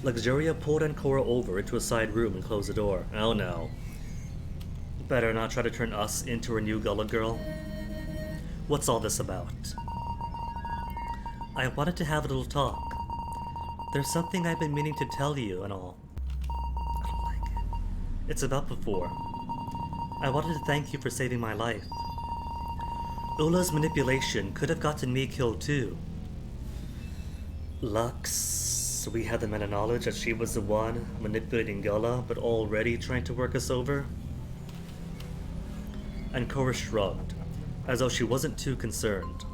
Luxuria pulled Ancora over into a side room and closed the door. Oh no. Better not try to turn us into her new Gullah girl. What's all this about? I wanted to have a little talk. There's something I've been meaning to tell you and all. I don't like it. It's about before. I wanted to thank you for saving my life. Ula's manipulation could have gotten me killed too. Lux, we had the meta-knowledge that she was the one manipulating Gullah, but already trying to work us over. And Cora shrugged, as though she wasn't too concerned.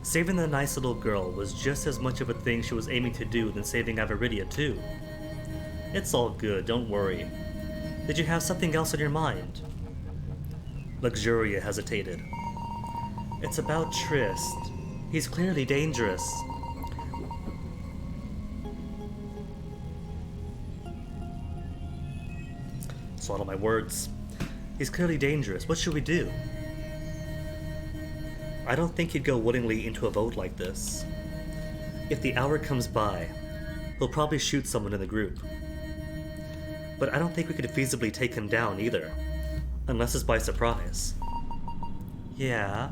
Saving the nice little girl was just as much of a thing she was aiming to do than saving Avaridia too. It's all good, don't worry. Did you have something else on your mind? Luxuria hesitated. It's about Trist. He's clearly dangerous. Swallow my words. He's clearly dangerous. What should we do? I don't think he'd go willingly into a vote like this. If the hour comes by, he'll probably shoot someone in the group. But I don't think we could feasibly take him down either, unless it's by surprise. Yeah.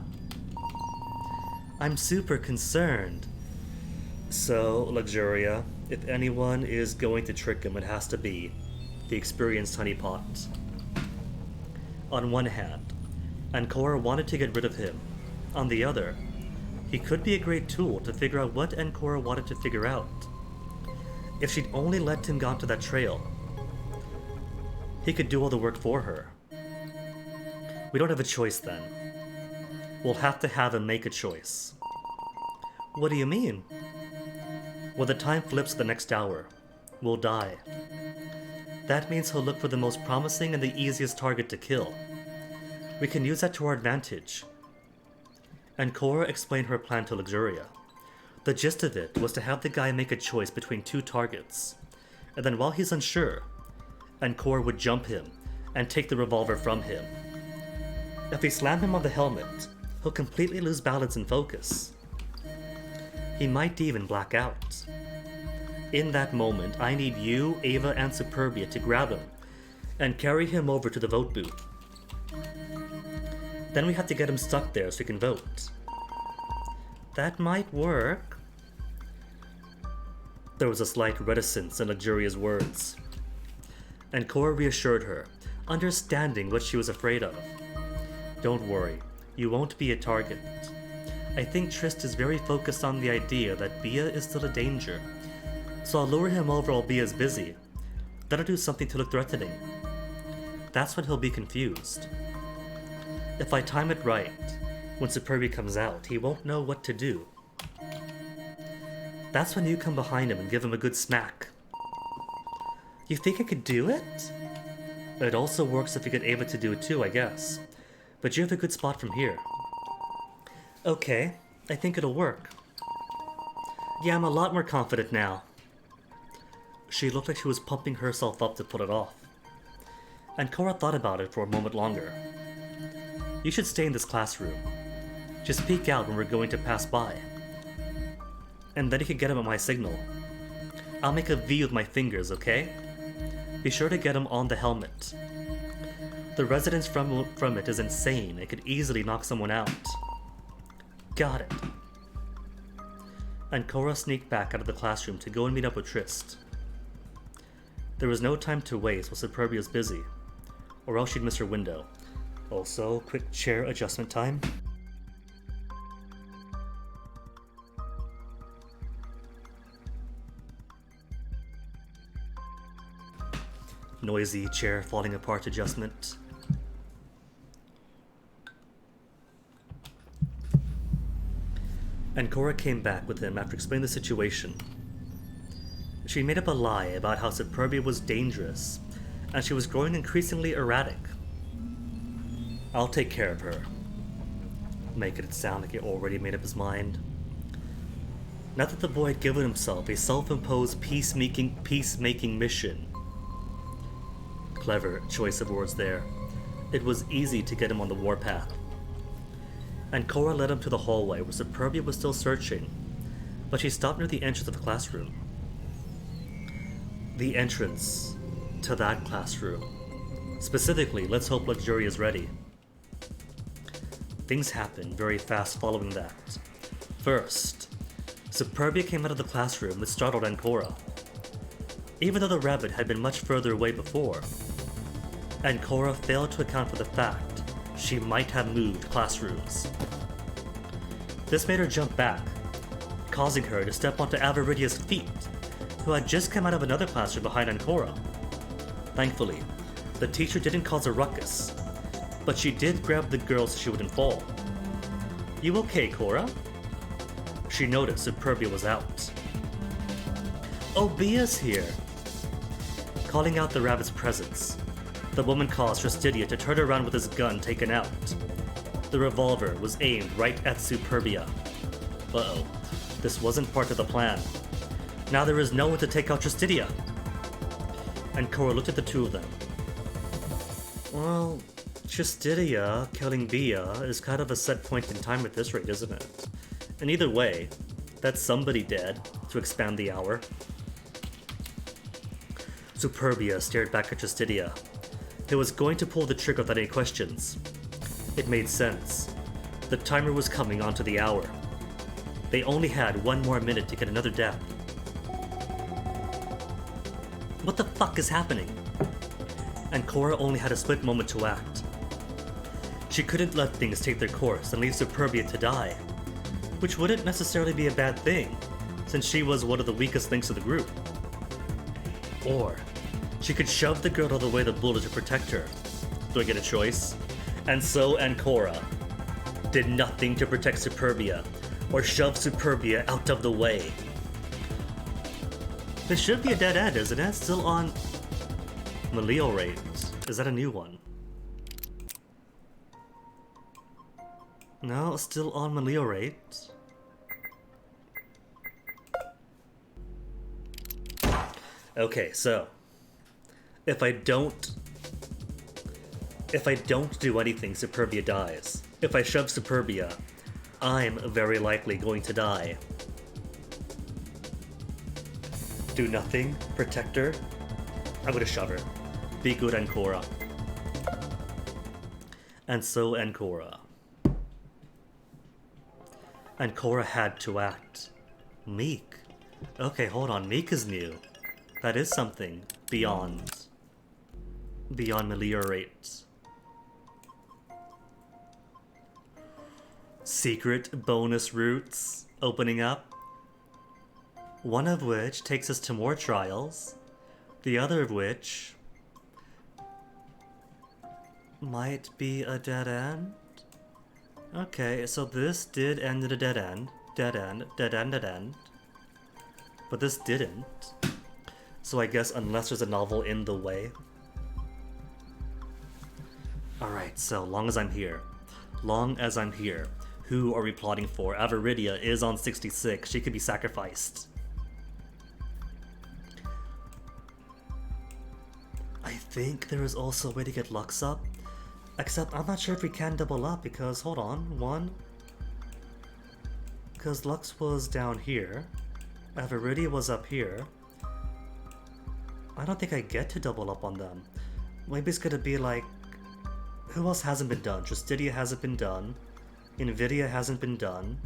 I'm super concerned. So, Luxuria, if anyone is going to trick him, it has to be the experienced honeypot. On one hand, Ancora wanted to get rid of him. On the other, he could be a great tool to figure out what Ancora wanted to figure out. If she'd only let him go onto that trail, he could do all the work for her. We don't have a choice then. We'll have to have him make a choice. What do you mean? When the time flips the next hour, we'll die. That means he'll look for the most promising and the easiest target to kill. We can use that to our advantage. And Cora explained her plan to Luxuria. The gist of it was to have the guy make a choice between two targets, and then while he's unsure, Cora would jump him and take the revolver from him. If we slam him on the helmet, he'll completely lose balance and focus. He might even black out. In that moment, I need you, Ava, and Superbia to grab him and carry him over to the vote booth. Then we have to get him stuck there so he can vote. That might work. There was a slight reticence in Luxuria's words, and Cora reassured her, understanding what she was afraid of. Don't worry, you won't be a target. I think Trist is very focused on the idea that Bia is still a danger, so I'll lure him over while Bia's busy. Then I'll do something to look threatening. That's when he'll be confused. If I time it right, when Superbia comes out, he won't know what to do. That's when you come behind him and give him a good smack. You think I could do it? It also works if you get Ava to do it too, I guess. But you have a good spot from here. Okay, I think it'll work. Yeah, I'm a lot more confident now. She looked like she was pumping herself up to pull it off. And Cora thought about it for a moment longer. You should stay in this classroom. Just peek out when we're going to pass by. And then you can get him at my signal. I'll make a V with my fingers, okay? Be sure to get him on the helmet. The resonance from it is insane. It could easily knock someone out. Got it. And Cora sneaked back out of the classroom to go and meet up with Trist. There was no time to waste while Superbia's busy, or else she'd miss her window. Also, quick chair adjustment time. Noisy chair falling apart adjustment. And Cora came back with him after explaining the situation. She made up a lie about how Superbia was dangerous, and she was growing increasingly erratic. I'll take care of her. Making it sound like he already made up his mind. Not that the boy had given himself a self-imposed peacemaking mission. Clever choice of words there. It was easy to get him on the warpath. And Cora led him to the hallway where Superbia was still searching, but she stopped near the entrance of the classroom. The entrance to that classroom. Specifically, let's hope Luxuria is ready. Things happened very fast following that. First, Superbia came out of the classroom which startled Ancora. Even though the rabbit had been much further away before, Ancora failed to account for the fact she might have moved classrooms. This made her jump back, causing her to step onto Avaridia's feet, who had just come out of another classroom behind Ancora. Thankfully, the teacher didn't cause a ruckus, but she did grab the girl so she wouldn't fall. You okay, Cora? She noticed Superbia was out. Oh, Bia's here! Calling out the rabbit's presence, the woman caused Tristidia to turn around with his gun taken out. The revolver was aimed right at Superbia. Uh-oh, this wasn't part of the plan. Now there is no one to take out Tristidia. And Cora looked at the two of them. Well, Tristidia killing Bia is kind of a set point in time at this rate, isn't it? And either way, that's somebody dead to expand the hour. Superbia stared back at Tristidia. It was going to pull the trigger without any questions. It made sense. The timer was coming onto the hour. They only had 1 more minute to get another death. What the fuck is happening? And Cora only had a split moment to act. She couldn't let things take their course and leave Superbia to die, which wouldn't necessarily be a bad thing, since she was one of the weakest links of the group. Or She could shove the girl out of the way of the bullet to protect her. Do I get a choice? And so Ancora did nothing to protect Superbia, or shove Superbia out of the way. This should be a dead end, isn't it? Still on Meliorate. Is that a new one? No, still on Meliorate. Okay, so if I don't do anything, Superbia dies. If I shove Superbia, I'm very likely going to die. Do nothing, protect her. I'm gonna shove her. Be good, Ancora. And so Ancora. Ancora had to act. Meek. Okay, hold on. Meek is new. That is something beyond Meliorate. Secret bonus routes opening up. One of which takes us to more trials. The other of which might be a dead end. Okay, so this did end at a dead end. Dead end, dead end, dead end. But this didn't. So I guess unless there's a novel in the way. Alright, so long as I'm here. Long as I'm here. Who are we plotting for? Avaridia is on 66. She could be sacrificed. I think there is also a way to get Lux up. Except I'm not sure if we can double up because, hold on, one. Because Lux was down here. Avaridia was up here. I don't think I get to double up on them. Maybe it's gonna be like... Who else hasn't been done? Justidia hasn't been done. Nvidia hasn't been done.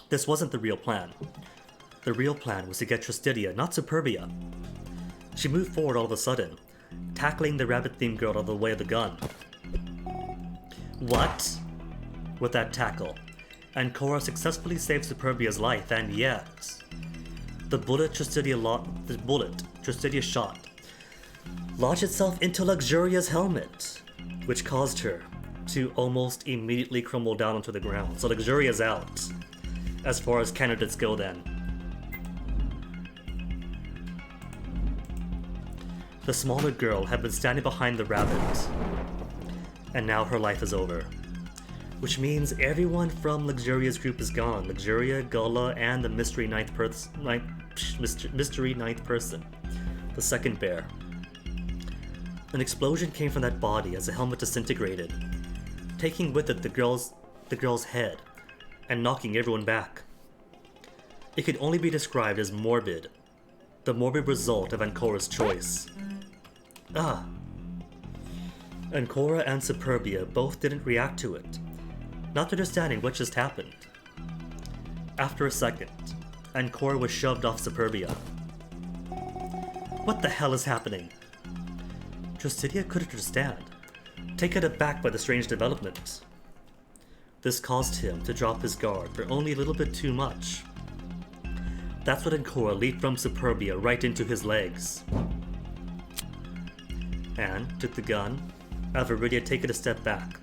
This wasn't the real plan. The real plan was to get Justidia, not Superbia. She moved forward all of a sudden, tackling the rabbit-themed girl out of the way of the gun. What? With that tackle, Ancora successfully saved Superbia's life, and yet the bullet Justidia shot lodged itself into Luxuria's helmet, which caused her to almost immediately crumble down onto the ground. So Luxuria's out, as far as candidates go then. The smaller girl had been standing behind the rabbit, and now her life is over. Which means everyone from Luxuria's group is gone. Luxuria, Gullah, and the mystery ninth person. The second bear. An explosion came from that body as the helmet disintegrated, taking with it the girl's head, and knocking everyone back. It could only be described as morbid. The morbid result of Ancora's choice. Ancora and Superbia both didn't react to it, not understanding what just happened. After a second, Ancora was shoved off Superbia. What the hell is happening? Justidia couldn't understand, taken aback by the strange development. This caused him to drop his guard for only a little bit too much. That's when Ancora leaped from Superbia right into his legs. And took the gun. Avaridia took it a step back,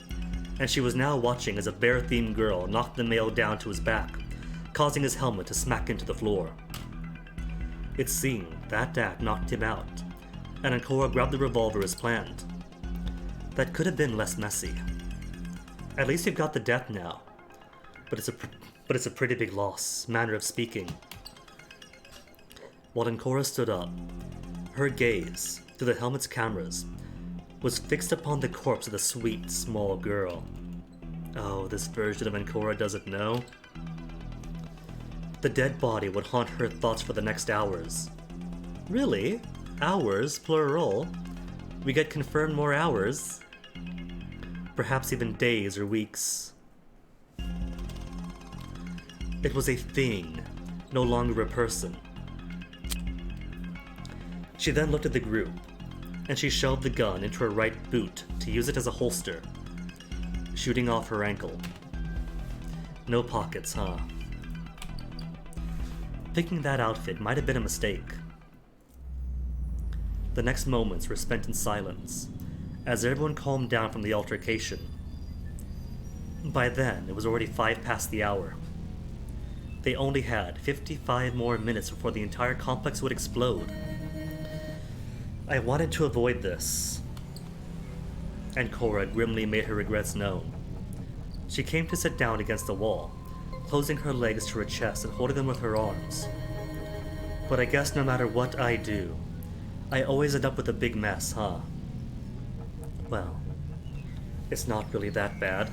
and she was now watching as a bear-themed girl knocked the male down to his back, causing his helmet to smack into the floor. It seemed that act knocked him out, and Ancora grabbed the revolver as planned. That could have been less messy. At least you've got the death now, but it's a pretty big loss, manner of speaking. While Ancora stood up, her gaze, through the helmet's cameras, was fixed upon the corpse of the sweet, small girl. Oh, this version of Ancora doesn't know. The dead body would haunt her thoughts for the next hours. Really? Hours, plural? We get confirmed more hours? Perhaps even days or weeks. It was a thing, no longer a person. She then looked at the group, and she shoved the gun into her right boot to use it as a holster, shooting off her ankle. No pockets, huh? Picking that outfit might have been a mistake. The next moments were spent in silence, as everyone calmed down from the altercation. By then, it was already 5 past the hour. They only had 55 more minutes before the entire complex would explode. I wanted to avoid this, and Cora grimly made her regrets known. She came to sit down against the wall, closing her legs to her chest and holding them with her arms. But I guess no matter what I do, I always end up with a big mess, huh? Well, it's not really that bad.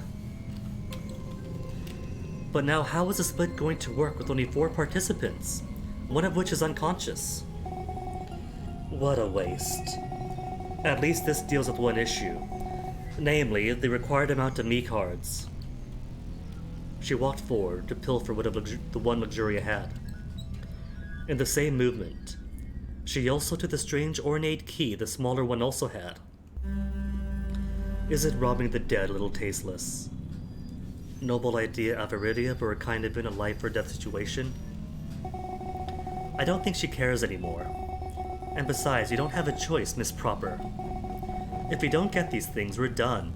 But now how is the split going to work with only 4 participants, one of which is unconscious? What a waste. At least this deals with one issue, namely the required amount of me cards. She walked forward to pilfer whatever the one Luxuria had. In the same movement, she also took the strange ornate key the smaller one also had. Is it robbing the dead a little tasteless? Noble idea of Iridia, but we're kind of in a life or death situation. I don't think she cares anymore. And besides, you don't have a choice, Miss Proper. If we don't get these things, we're done.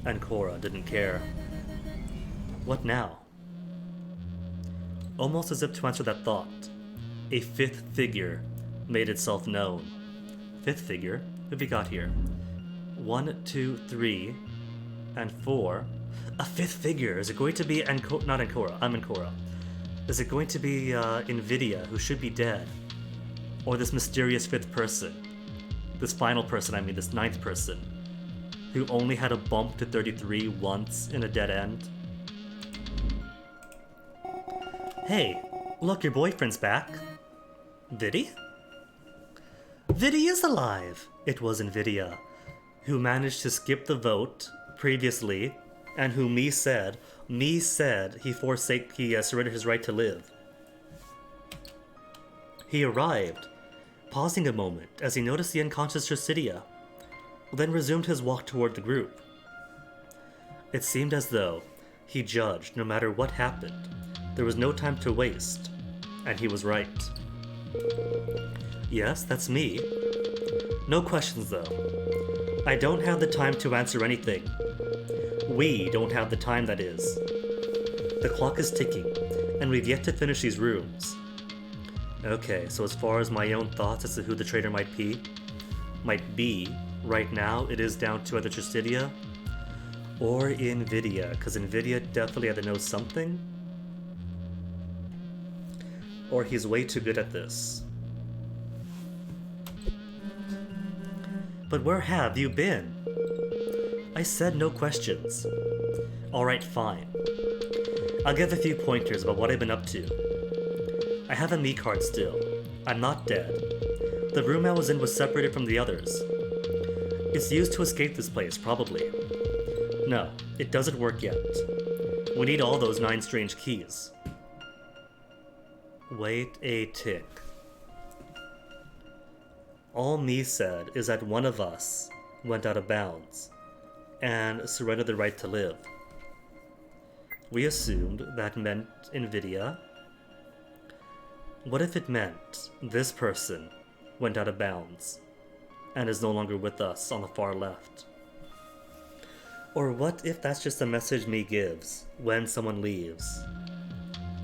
And Cora didn't care. What now? Almost as if to answer that thought, a 5th figure made itself known. 5th figure? Who have we got here? 1, 2, 3, and 4. A 5th figure. Is it going to be not Ancora? I'm Ancora. Is it going to be Nvidia, who should be dead? Or this mysterious 5th person? This final person, I mean, this 9th person, who only had a bump to 33 once in a dead end? Hey, look, your boyfriend's back. Viddy? Viddy is alive! It was Nvidia, who managed to skip the vote previously, and who me said he surrendered his right to live. He arrived, pausing a moment as he noticed the unconscious Tricidia, then resumed his walk toward the group. It seemed as though he judged no matter what happened, there was no time to waste, and he was right. Yes, that's me. No questions though. I don't have the time to answer anything. We don't have the time, that is. The clock is ticking, and we've yet to finish these rooms. Okay, so as far as my own thoughts as to who the traitor might be, right now it is down to either Tricidia or Nvidia, because Nvidia definitely had to know something. Or he's way too good at this. But where have you been? I said no questions. Alright, fine. I'll give a few pointers about what I've been up to. I have a me card still. I'm not dead. The room I was in was separated from the others. It's used to escape this place, probably. No, it doesn't work yet. We need all those 9 strange keys. Wait a tick. All me said is that one of us went out of bounds and surrendered the right to live. We assumed that meant Nvidia. What if it meant this person went out of bounds and is no longer with us on the far left? Or what if that's just a message me gives when someone leaves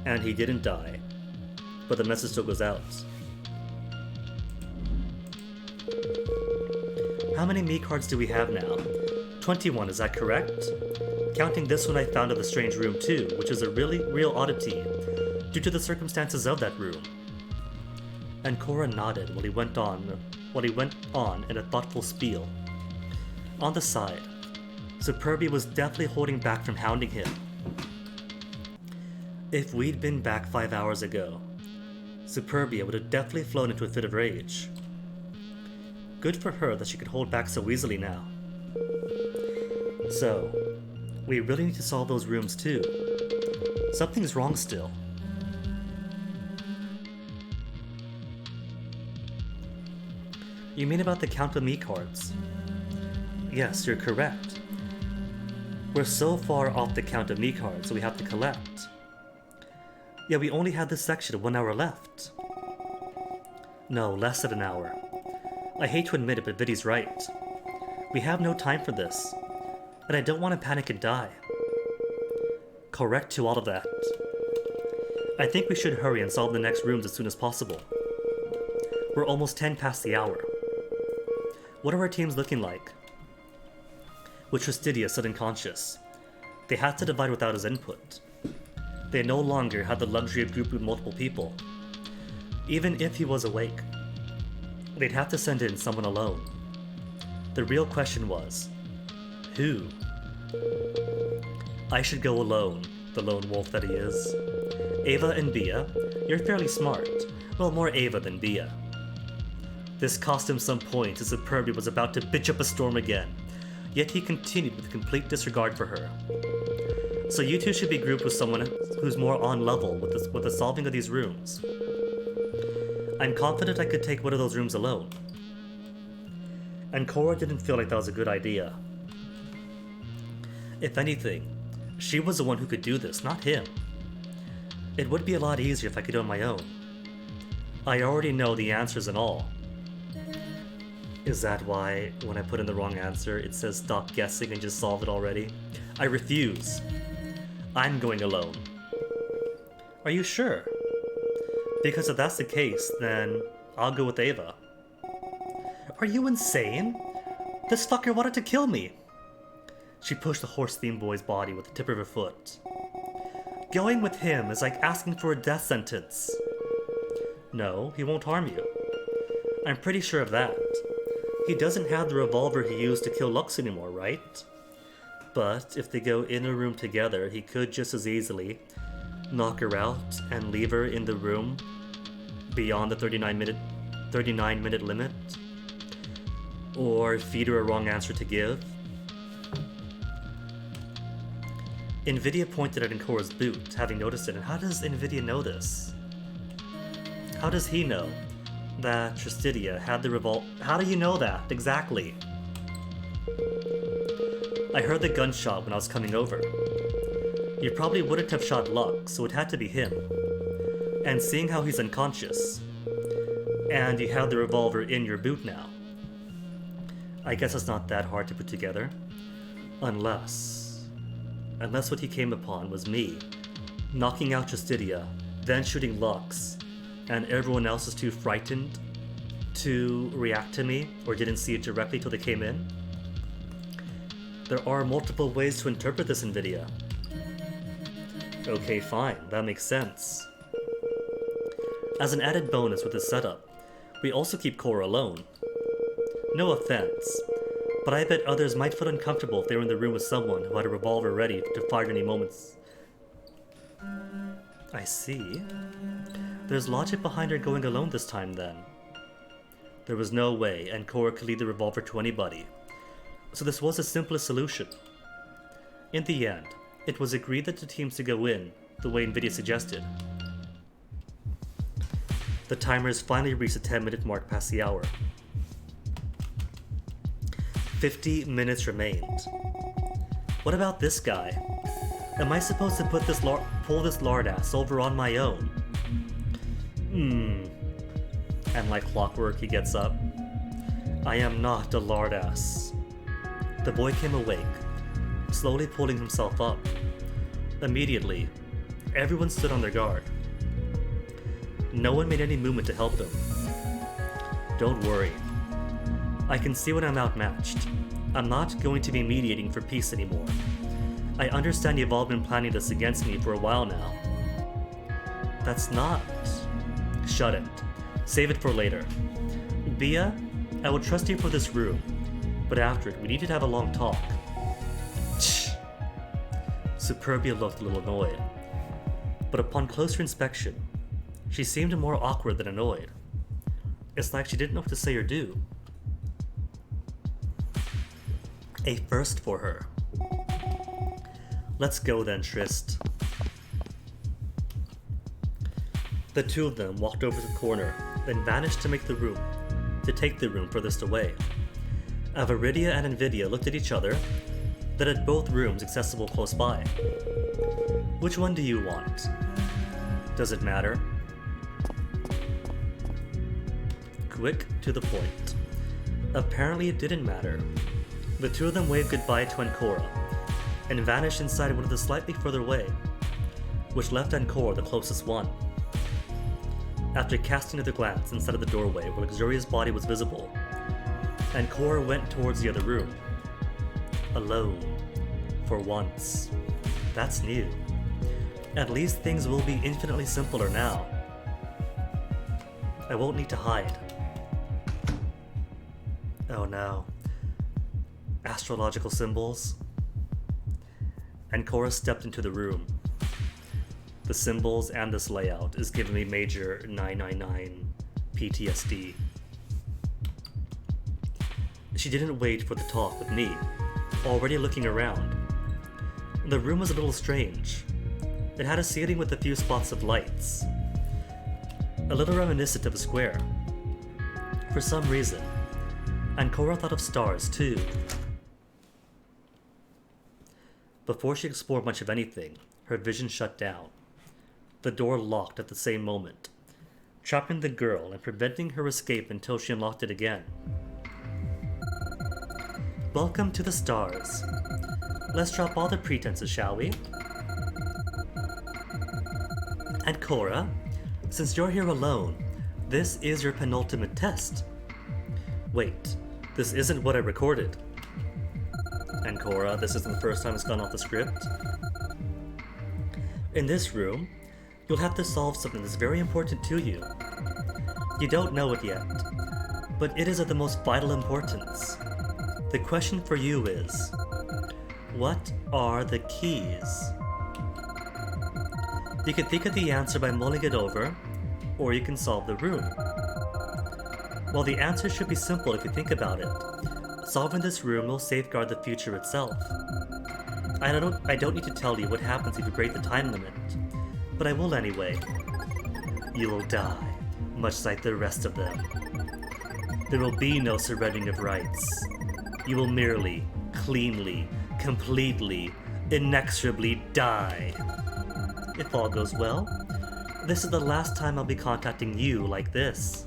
and he didn't die, but the message still goes out? How many me cards do we have now? 21, is that correct? Counting this one I found in the strange room too, which is a real oddity due to the circumstances of that room. And Cora nodded while he went on in a thoughtful spiel. On the side, Superbia was definitely holding back from hounding him. If we'd been back 5 hours ago, Superbia would have definitely flown into a fit of rage. Good for her that she could hold back so easily now. So, we really need to solve those rooms too. Something's wrong still. You mean about the count of me cards? Yes, you're correct. We're so far off the count of me cards we have to collect. Yeah, we only had this section 1 hour left. No, less than an hour. I hate to admit it, but Viddy's right. We have no time for this, and I don't want to panic and die. Correct to all of that. I think we should hurry and solve the next rooms as soon as possible. We're almost 10 past the hour. What are our teams looking like? With Tristidia still unconscious, they had to divide without his input. They no longer had the luxury of grouping with multiple people. Even if he was awake, they'd have to send in someone alone. The real question was, who? I should go alone, the lone wolf that he is. Ava and Bia, you're fairly smart. Well, more Ava than Bia. This cost him some points as Superbia was about to bitch up a storm again, yet he continued with complete disregard for her. So you two should be grouped with someone who's more on level with the solving of these rooms. I'm confident I could take one of those rooms alone. And Cora didn't feel like that was a good idea. If anything, she was the one who could do this, not him. It would be a lot easier if I could do it on my own. I already know the answers and all. Is that why, when I put in the wrong answer, it says stop guessing and just solve it already? I refuse. I'm going alone. Are you sure? Because if that's the case, then I'll go with Ava. Are you insane? This fucker wanted to kill me. She pushed the horse-themed boy's body with the tip of her foot. Going with him is like asking for a death sentence. No, he won't harm you. I'm pretty sure of that. He doesn't have the revolver he used to kill Lux anymore, right? But if they go in a room together, he could just as easily knock her out and leave her in the room beyond the 39-minute limit. Or feed her a wrong answer to give. Nvidia pointed at Encora's boot, having noticed it, and how does Nvidia know this? How does he know that Tristidia had the revolt? How do you know that, exactly? I heard the gunshot when I was coming over. You probably wouldn't have shot Lux, so it had to be him. And seeing how he's unconscious, and you have the revolver in your boot now, I guess it's not that hard to put together. Unless what he came upon was me, knocking out Tristidia, then shooting Lux, and everyone else is too frightened to react to me, or didn't see it directly till they came in. There are multiple ways to interpret this, Nvidia. Okay, fine, that makes sense. As an added bonus with this setup, we also keep Cora alone. No offense, but I bet others might feel uncomfortable if they were in the room with someone who had a revolver ready to fire any moments. I see. There's logic behind her going alone this time, then. There was no way Cora could leave the revolver to anybody, so this was the simplest solution. In the end, it was agreed that the teams to go in the way Nvidia suggested. The timers finally reached the 10-minute mark past the hour. 50 minutes remained. What about this guy? Am I supposed to pull this lardass over on my own? And like clockwork, he gets up. I am not a lardass. The boy came awake, slowly pulling himself up. Immediately, everyone stood on their guard. No one made any movement to help him. Don't worry. I can see when I'm outmatched. I'm not going to be mediating for peace anymore. I understand you've all been planning this against me for a while now. That's not... Shut it. Save it for later. Bia, I will trust you for this room, but after it, we need to have a long talk. Tch. Superbia looked a little annoyed, but upon closer inspection, she seemed more awkward than annoyed. It's like she didn't know what to say or do. A first for her. Let's go then, Trist. The two of them walked over to the corner, then vanished to take the room furthest away. Avaridia and Nvidia looked at each other, that had both rooms accessible close by. Which one do you want? Does it matter? Quick to the point. Apparently it didn't matter. The two of them waved goodbye to Ancora, and vanished inside one of the slightly further away, which left Ancora the closest one. After casting another glance inside of the doorway where Luxuria's body was visible, Ancora went towards the other room. Alone. For once. That's new. At least things will be infinitely simpler now. I won't need to hide. Oh no. Astrological symbols. Ancora stepped into the room. The symbols and this layout is giving me major 999 PTSD. She didn't wait for the talk with me, already looking around. The room was a little strange. It had a ceiling with a few spots of lights. A little reminiscent of a square. For some reason, Ancora thought of stars too. Before she explored much of anything, her vision shut down. The door locked at the same moment, trapping the girl and preventing her escape until she unlocked it again. Welcome to the stars. Let's drop all the pretenses, shall we? Ancora, since you're here alone, this is your penultimate test. Wait, this isn't what I recorded. Ancora, this isn't the first time it's gone off the script. In this room, you'll have to solve something that's very important to you. You don't know it yet, but it is of the most vital importance. The question for you is, what are the keys? You can think of the answer by mulling it over, or you can solve the room. While the answer should be simple if you think about it, solving this room will safeguard the future itself. I don't need to tell you what happens if you break the time limit, but I will anyway. You will die, much like the rest of them. There will be no surrendering of rights. You will merely, cleanly, completely, inexorably die. If all goes well, this is the last time I'll be contacting you like this.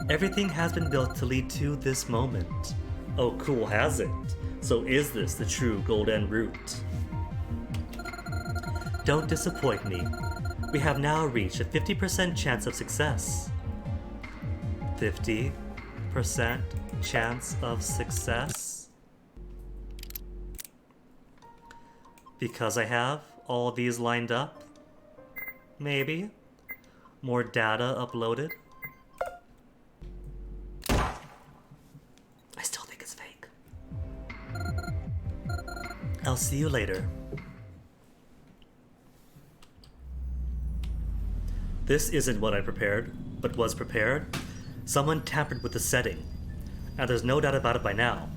Everything has been built to lead to this moment. Oh cool, has it? So is this the true golden route? Don't disappoint me. We have now reached a 50% chance of success. 50% chance of success? Because I have all these lined up? Maybe? More data uploaded? I still think it's fake. I'll see you later. This isn't what I prepared, but was prepared. Someone tampered with the setting, and there's no doubt about it by now.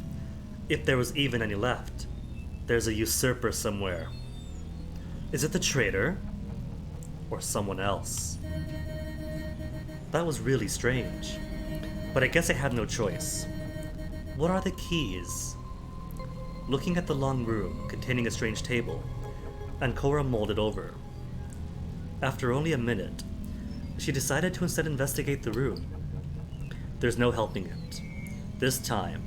If there was even any left, there's a usurper somewhere. Is it the traitor? Or someone else? That was really strange, but I guess I had no choice. What are the keys? Looking at the long room containing a strange table, Ancora mulled it over. After only a minute, she decided to instead investigate the room. There's no helping it. This time,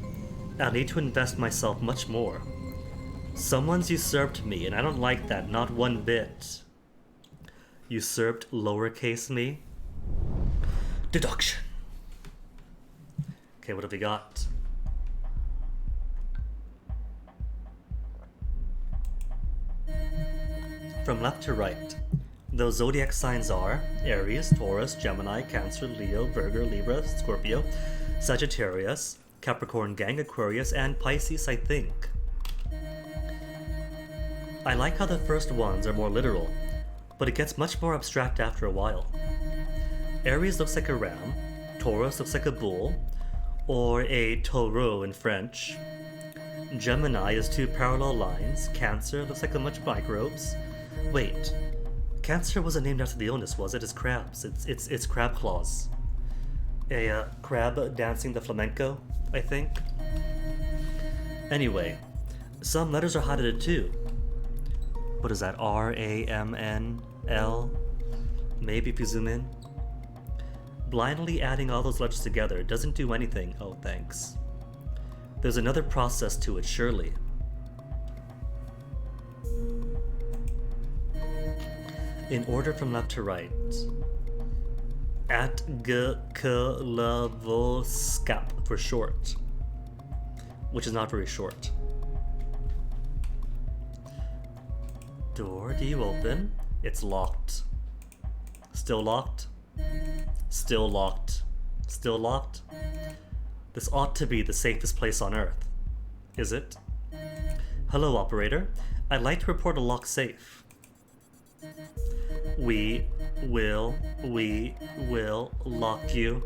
I'll need to invest myself much more. Someone's usurped me, and I don't like that, not one bit. Usurped lowercase me? Deduction. Okay, what have we got? From left to right, those zodiac signs are Aries, Taurus, Gemini, Cancer, Leo, Virgo, Libra, Scorpio, Sagittarius, Capricorn Gang, Aquarius, and Pisces, I think. I like how the first ones are more literal, but it gets much more abstract after a while. Aries looks like a ram, Taurus looks like a bull, or a taureau in French. Gemini is two parallel lines, Cancer looks like a bunch of microbes. Wait, Cancer wasn't named after the illness, was it? It's crabs. It's crab claws. A crab dancing the flamenco, I think. Anyway, Some letters are highlighted too. What is that? R-A-M-N-L? Maybe if you zoom in. Blindly adding all those letters together doesn't do anything. Oh, thanks. There's another process to it, surely. In order from left to right. At g k l v skap for short. Which is not very short. Door, do you open? It's locked. Still locked? Still locked. Still locked? This ought to be the safest place on Earth. Is it? Hello, operator. I'd like to report a locked safe. We will lock you.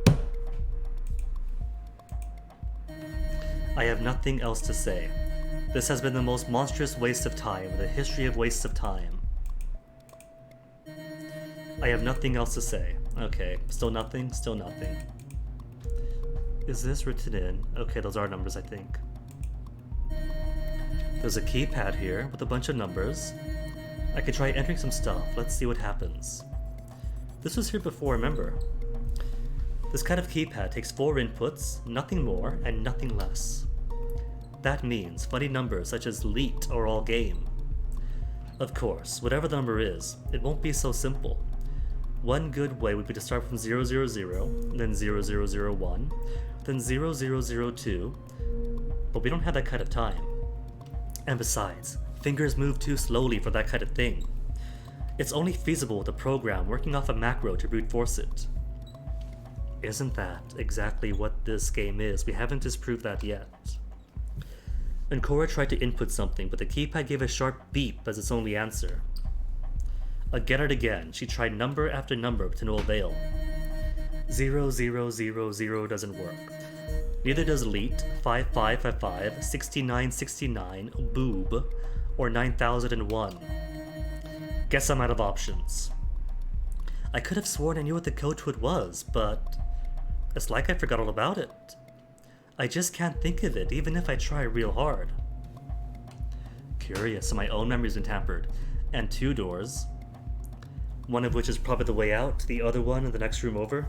I have nothing else to say. This has been the most monstrous waste of time in the history of wastes of time. I have nothing else to say. Okay, still nothing, still nothing. Is this written in? Okay, those are numbers, I think. There's a keypad here with a bunch of numbers. I could try entering some stuff. Let's see what happens. This was here before, remember. This kind of keypad takes 4 inputs, nothing more and nothing less. That means funny numbers such as leet are all game. Of course, whatever the number is, it won't be so simple. One good way would be to start from 000, then 0001, then 0002, but we don't have that kind of time. And besides, fingers move too slowly for that kind of thing. It's only feasible with a program working off a macro to brute force it. Isn't that exactly what this game is? We haven't disproved that yet. And Cora tried to input something, but the keypad gave a sharp beep as its only answer. Again and again, she tried number after number to no avail. 0000 doesn't work. Neither does leet, 5555, 6969, boob, or 9001. Guess I'm out of options. I could have sworn I knew what the code to it was, but it's like I forgot all about it. I just can't think of it, even if I try real hard. Curious, so my own memory's been tampered. And 2 doors. One of which is probably the way out, the other one in the next room over.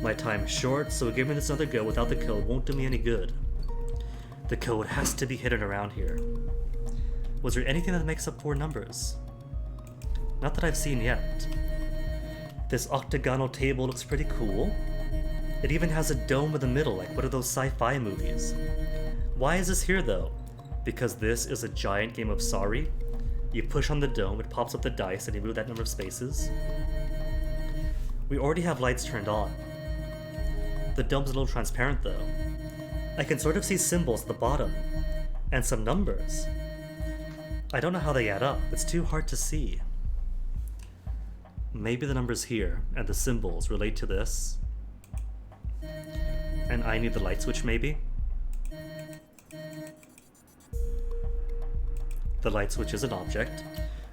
My time is short, so giving this another go without the code won't do me any good. The code has to be hidden around here. Was there anything that makes up 4 numbers? Not that I've seen yet. This octagonal table looks pretty cool. It even has a dome in the middle, like one of those sci-fi movies. Why is this here though? Because this is a giant game of Sorry? You push on the dome, it pops up the dice, and you move that number of spaces. We already have lights turned on. The dome's a little transparent though. I can sort of see symbols at the bottom, and some numbers. I don't know how they add up, it's too hard to see. Maybe the numbers here, and the symbols relate to this. And I need the light switch maybe? The light switch is an object.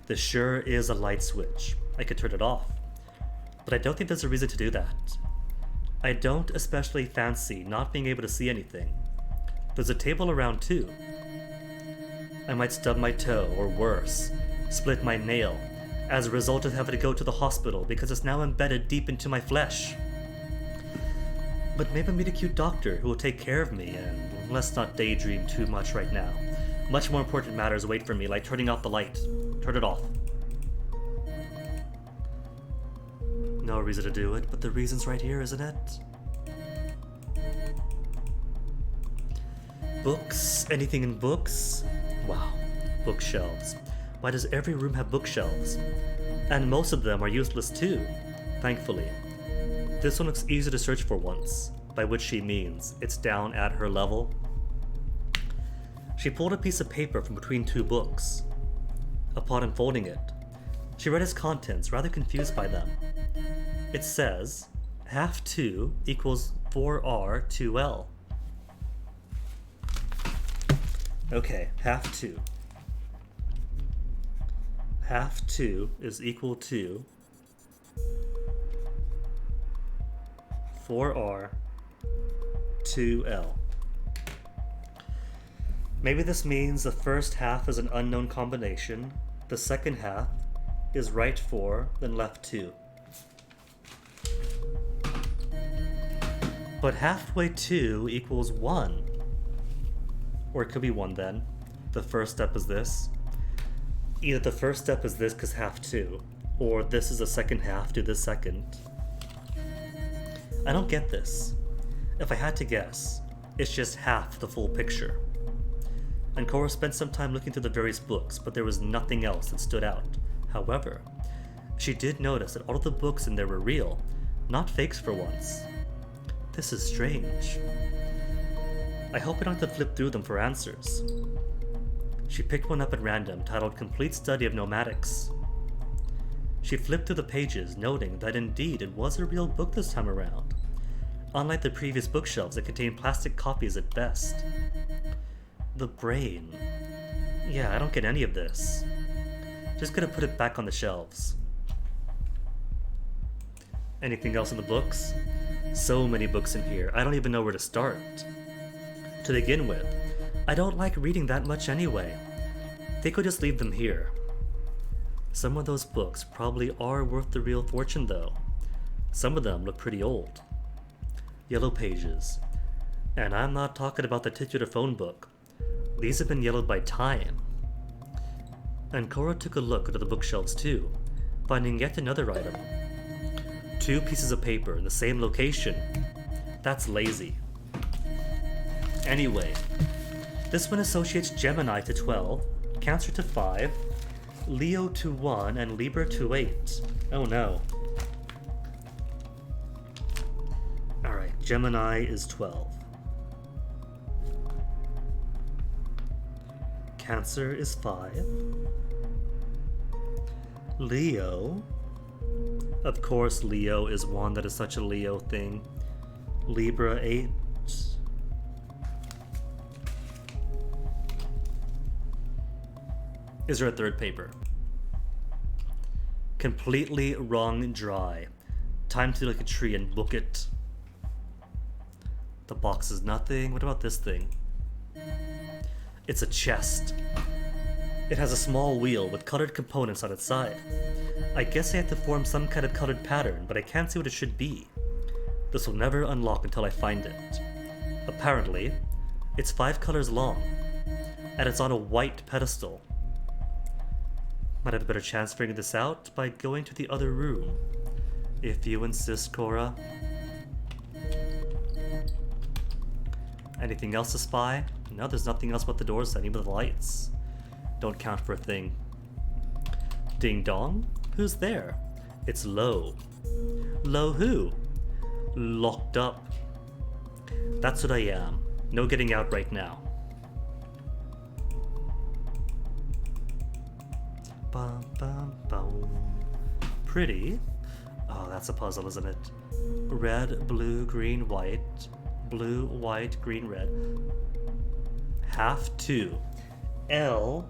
This sure is a light switch. I could turn it off. But I don't think there's a reason to do that. I don't especially fancy not being able to see anything. There's a table around too. I might stub my toe, or worse, split my nail, as a result of having to go to the hospital because it's now embedded deep into my flesh. But maybe I'll meet a cute doctor who will take care of me, and let's not daydream too much right now. Much more important matters wait for me, like turning off the light. Turn it off. No reason to do it, but the reason's right here, isn't it? Books? Anything in books? Wow, bookshelves. Why does every room have bookshelves? And most of them are useless too, thankfully. This one looks easy to search for once, by which she means it's down at her level. She pulled a piece of paper from between 2 books. Upon unfolding it, she read its contents, rather confused by them. It says, half 2 equals 4r 2l. Okay, half 2. Half 2 is equal to 4r 2l. Maybe this means the first half is an unknown combination, the second half is right 4, then left 2. But halfway 2 equals 1. Or it could be 1 then. The first step is this. Either the first step is this because half 2, or this is the second half, do this second. I don't get this. If I had to guess, it's just half the full picture. And Cora spent some time looking through the various books, but there was nothing else that stood out. However, she did notice that all of the books in there were real, not fakes for once. This is strange. I hope I don't have to flip through them for answers. She picked one up at random, titled Complete Study of Nomadics. She flipped through the pages, noting that indeed it was a real book this time around, unlike the previous bookshelves that contained plastic copies at best. The brain. Yeah, I don't get any of this. Just gonna put it back on the shelves. Anything else in the books? So many books in here, I don't even know where to start. To begin with, I don't like reading that much anyway. They could just leave them here. Some of those books probably are worth the real fortune though. Some of them look pretty old. Yellow pages. And I'm not talking about the titular phone book. These have been yellowed by time. And Cora took a look into the bookshelves too, finding yet another item. 2 pieces of paper in the same location. That's lazy. Anyway, this one associates Gemini to 12, Cancer to 5, Leo to 1, and Libra to 8. Oh no. Alright, Gemini is 12. Cancer is 5. Leo. Of course, Leo is one that is such a Leo thing. Libra 8. Is there a third paper? Completely wrong dry. Time to look at a tree and book it. The box is nothing. What about this thing? It's a chest. It has a small wheel with colored components on its side. I guess I have to form some kind of colored pattern, but I can't see what it should be. This will never unlock until I find it. Apparently, it's 5 colors long, and it's on a white pedestal. Might have a better chance figuring this out by going to the other room. If you insist, Cora. Anything else to spy? No, there's nothing else but the doors and even the lights. Don't count for a thing. Ding dong? Who's there? It's Lo. Lo who? Locked up. That's what I am. No getting out right now. Bum, bum, bum. Pretty. Oh, that's a puzzle, isn't it? Red, blue, green, white. Blue, white, green, red. Half 2. L.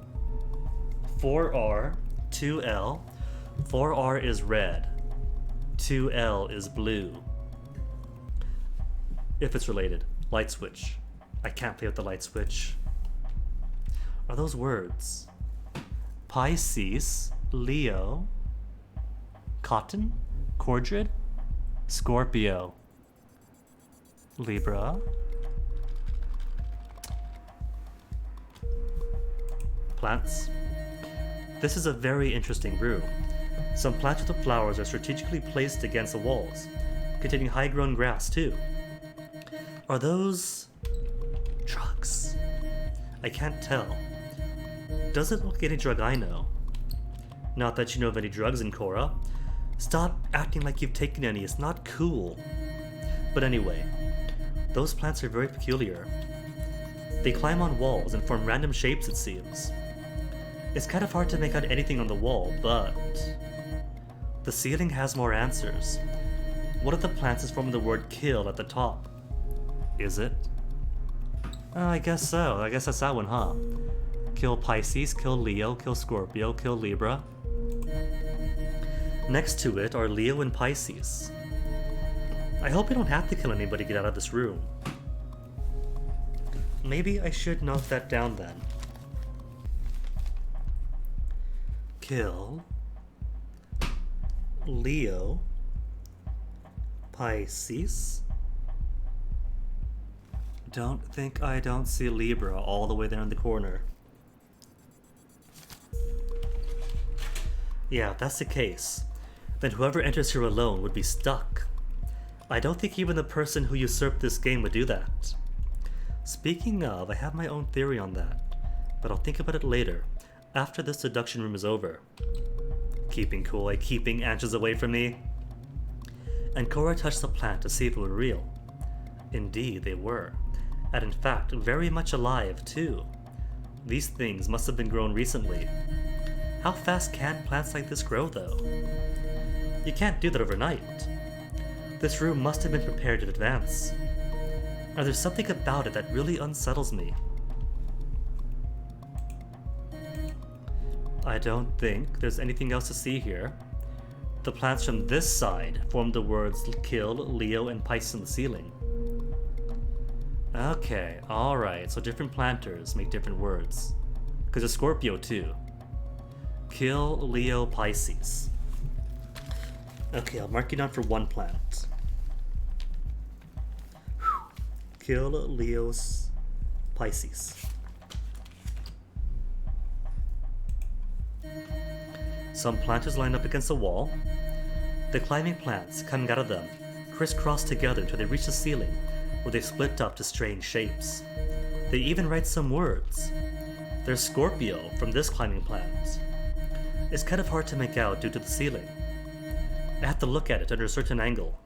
4R. 2L. 4R is red. 2L is blue. If it's related. Light switch. I can't play with the light switch. Are those words? Pisces, Leo, Cotton, Cordrid, Scorpio, Libra, plants. This is a very interesting room. Some plants with the flowers are strategically placed against the walls, containing high-grown grass too. Are those drugs? I can't tell. Doesn't look like any drug I know. Not that you know of any drugs in Cora. Stop acting like you've taken any, it's not cool. But anyway, those plants are very peculiar. They climb on walls and form random shapes, it seems. It's kind of hard to make out anything on the wall, but the ceiling has more answers. One of the plants is forming the word kill at the top. Is it? I guess so. I guess that's that one, huh? Kill Pisces, kill Leo, kill Scorpio, kill Libra. Next to it are Leo and Pisces. I hope you don't have to kill anybody to get out of this room. maybe I should note that down then. Kill Leo Pisces. Don't think I don't see Libra all the way there in the corner. Yeah, if that's the case, then whoever enters here alone would be stuck. I don't think even the person who usurped this game would do that. Speaking of, I have my own theory on that, but I'll think about it later, after this seduction room is over. Keeping cool, keeping Anches away from me. And Cora touched the plant to see if it were real. Indeed, they were. And in fact, very much alive, too. These things must have been grown recently. How fast can plants like this grow, though? You can't do that overnight. This room must have been prepared in advance. And there's something about it that really unsettles me. I don't think there's anything else to see here. The plants from this side form the words Kill, Leo, and Pisces on the ceiling. Okay, alright, so different planters make different words. Because it's Scorpio too. Kill, Leo, Pisces. Okay, I'll mark you down for one plant. Kill, Leo's, Pisces. Some planters line up against a wall. The climbing plants coming out of them crisscross together until they reach the ceiling, where they split up to strange shapes. They even write some words. There's Scorpio from this climbing plant. It's kind of hard to make out due to the ceiling. I have to look at it under a certain angle.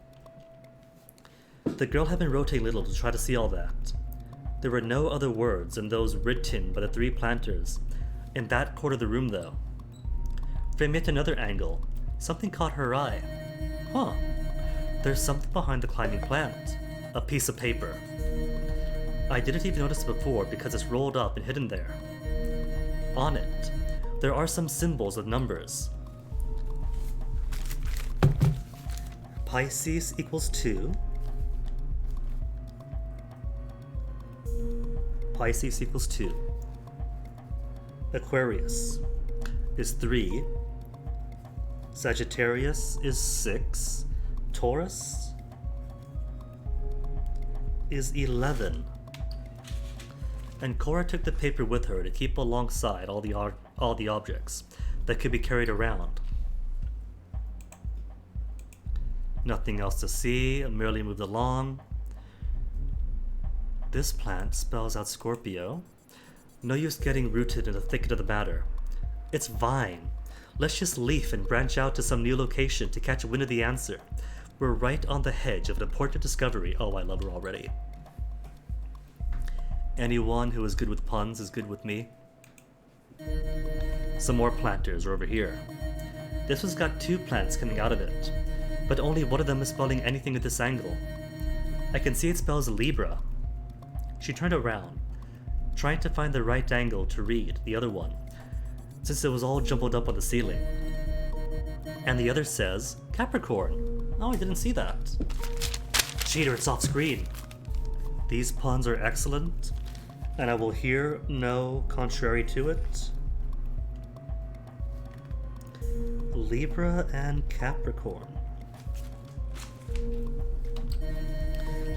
The girl had been rotating a little to try to see all that. There were no other words than those written by the three planters in that corner of the room, though. From yet another angle, something caught her eye. Huh. There's something behind the climbing plant. A piece of paper. I didn't even notice it before because it's rolled up and hidden there. On it, there are some symbols of numbers. Pisces equals 2. Pisces equals 2. Aquarius is 3. Sagittarius is 6. Taurus is 11. And Cora took the paper with her to keep alongside all the objects that could be carried around. Nothing else to see, merely moved along. This plant spells out Scorpio. No use getting rooted in the thicket of the matter. It's vine. Let's just leaf and branch out to some new location to catch wind of the answer. We're right on the hedge of an important discovery. Oh, I love her already. Anyone who is good with puns is good with me. Some more planters are over here. This one's got 2 plants coming out of it, but only one of them is spelling anything at this angle. I can see it spells Libra. She turned around, trying to find the right angle to read the other one, since it was all jumbled up on the ceiling. And the other says Capricorn. Oh, I didn't see that. Cheater, it's off screen. These puns are excellent, and I will hear no contrary to it. Libra and Capricorn.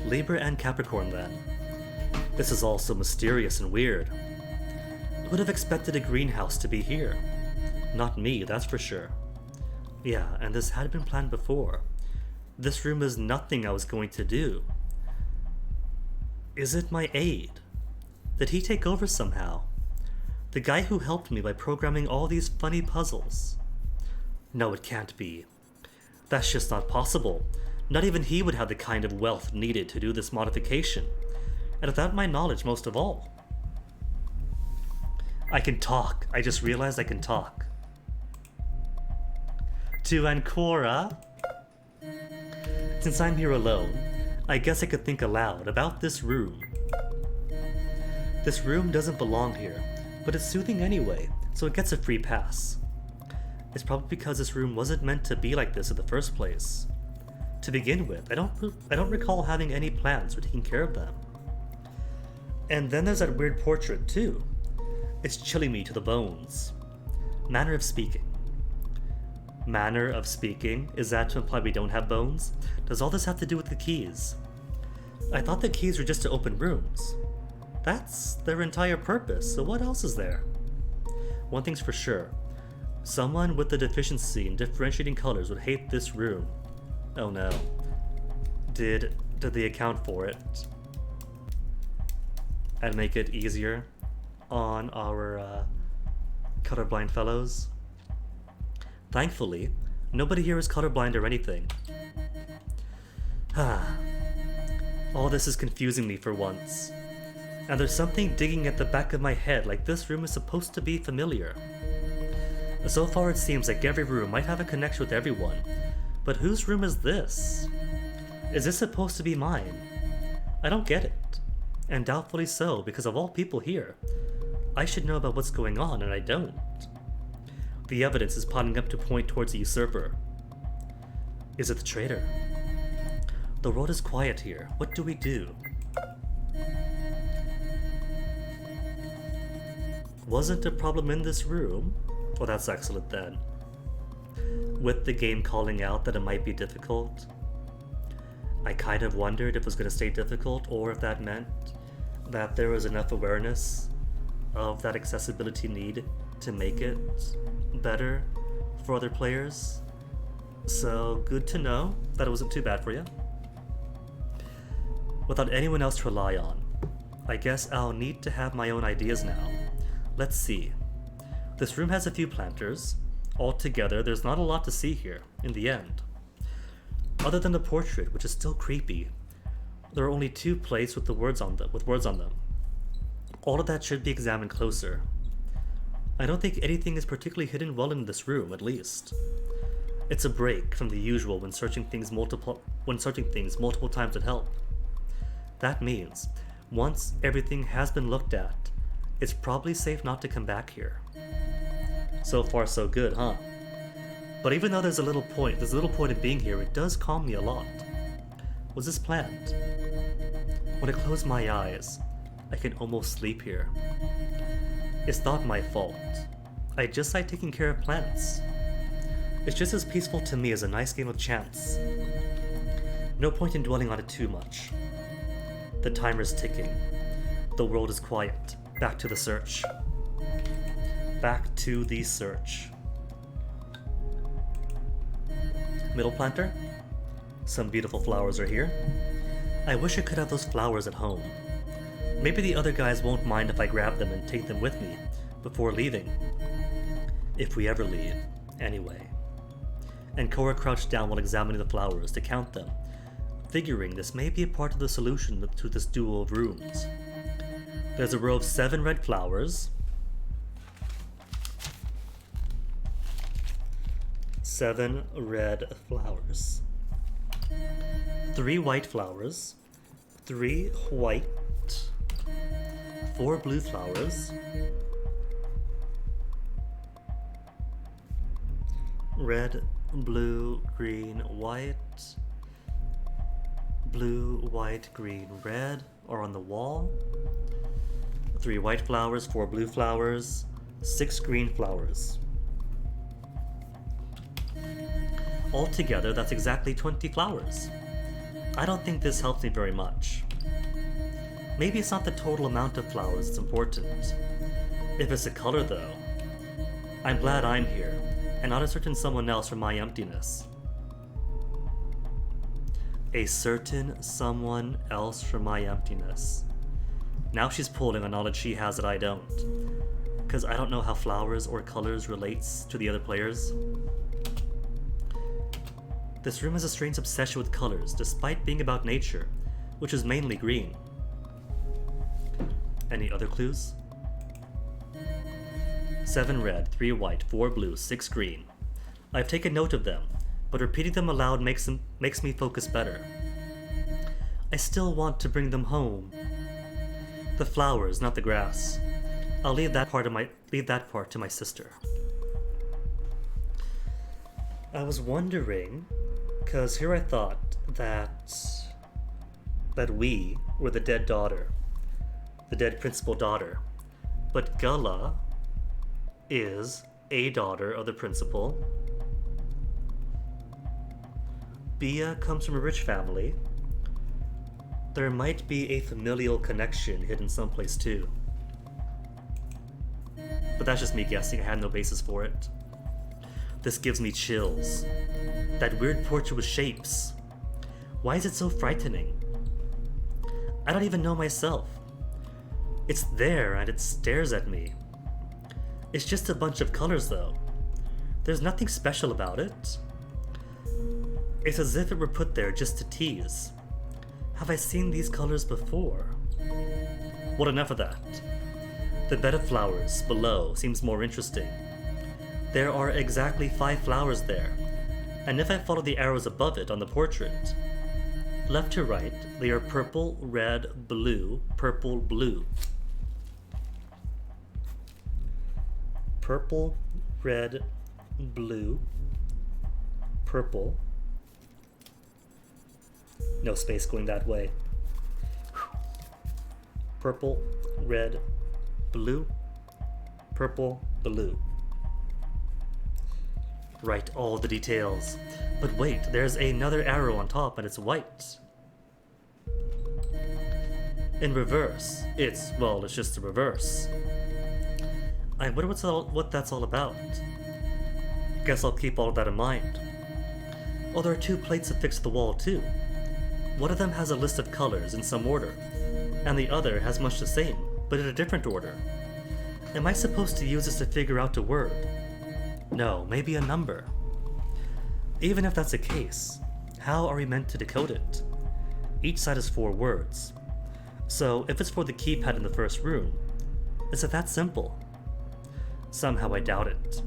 Libra and Capricorn, then. This is all so mysterious and weird. Who would have expected a greenhouse to be here? Not me, that's for sure. Yeah, and this had been planned before. This room is nothing I was going to do. Is it my aide? Did he take over somehow? The guy who helped me by programming all these funny puzzles? No, it can't be. That's just not possible. Not even he would have the kind of wealth needed to do this modification. And without my knowledge most of all. I can talk. I just realized I can talk. To Ancora. Since I'm here alone, I guess I could think aloud about this room. This room doesn't belong here, but it's soothing anyway, so it gets a free pass. It's probably because this room wasn't meant to be like this in the first place. To begin with, I don't recall having any plans for taking care of them. And then there's that weird portrait, too. It's chilling me to the bones. Manner of speaking. Manner of speaking? Is that to imply we don't have bones? Does all this have to do with the keys? I thought the keys were just to open rooms. That's their entire purpose, so what else is there? One thing's for sure. Someone with a deficiency in differentiating colors would hate this room. Oh no. Did they account for it? And make it easier on our colorblind fellows? Thankfully, nobody here is colorblind or anything. All this is confusing me for once. And there's something digging at the back of my head like this room is supposed to be familiar. So far it seems like every room might have a connection with everyone. But whose room is this? Is this supposed to be mine? I don't get it. And doubtfully so, because of all people here. I should know about what's going on, and I don't. The evidence is piling up to point towards the usurper. Is it the traitor? The world is quiet here. What do we do? Wasn't a problem in this room? Well, that's excellent then. With the game calling out that it might be difficult, I kind of wondered if it was going to stay difficult or if that meant that there was enough awareness of that accessibility need to make it better for other players. So good to know that it wasn't too bad for you. Without anyone else to rely on, I guess I'll need to have my own ideas now. Let's see. This room has a few planters. Altogether, there's not a lot to see here, in the end. Other than the portrait, which is still creepy, there are only 2 plates with words on them. All of that should be examined closer. I don't think anything is particularly hidden well in this room, at least. It's a break from the usual when searching things multiple times would help. That means, once everything has been looked at, it's probably safe not to come back here. So far so good, huh? But even though there's a little point in being here, it does calm me a lot. Was this planned? When I close my eyes, I can almost sleep here. It's not my fault. I just like taking care of plants. It's just as peaceful to me as a nice game of chance. No point in dwelling on it too much. The timer's ticking. The world is quiet. Back to the search. Back to the search. Middle planter? Some beautiful flowers are here. I wish I could have those flowers at home. Maybe the other guys won't mind if I grab them and take them with me before leaving. If we ever leave, anyway. And Cora crouched down while examining the flowers to count them, figuring this may be a part of the solution to this duo of rooms. There's a row of 7 red flowers. 7 red flowers. 3 white flowers. 3 white. 4 blue flowers. Red, blue, green, white. Blue, white, green, red are on the wall. 3 white flowers, 4 blue flowers, 6 green flowers. Altogether, that's exactly 20 flowers. I don't think this helps me very much. Maybe it's not the total amount of flowers that's important. If it's the color, though, I'm glad I'm here, and not a certain someone else for my emptiness. A certain someone else for my emptiness. Now she's pulling on knowledge she has that I don't. Because I don't know how flowers or colors relates to the other players. This room has a strange obsession with colors, despite being about nature, which is mainly green. Any other clues? 7 red, 3 white, 4 blue, 6 green. I've taken note of them, but repeating them aloud makes me focus better. I still want to bring them home. The flowers, not the grass. I'll leave that part to my sister. I was wondering, cause here I thought that we were the dead daughter the dead principal daughter. But Gullah is a daughter of the principal. Bia comes from a rich family. There might be a familial connection hidden someplace too. But that's just me guessing, I had no basis for it. This gives me chills. That weird portrait with shapes. Why is it so frightening? I don't even know myself. It's there and it stares at me. It's just a bunch of colors though. There's nothing special about it. It's as if it were put there just to tease. Have I seen these colors before? Well, enough of that. The bed of flowers below seems more interesting. There are exactly 5 flowers there, and if I follow the arrows above it on the portrait, left to right, they are purple, red, blue, purple, blue. Purple, red, blue, purple. No space going that way. Purple, red, blue, purple, blue. Write all the details. But wait, there's another arrow on top and it's white. In reverse, it's just the reverse. I wonder what that's all about. Guess I'll keep all of that in mind. Oh, there are 2 plates affixed to the wall too. One of them has a list of colors in some order, and the other has much the same, but in a different order. Am I supposed to use this to figure out a word? No, maybe a number. Even if that's the case, how are we meant to decode it? Each side is 4 words. So if it's for the keypad in the first room, is it that simple? Somehow I doubt it.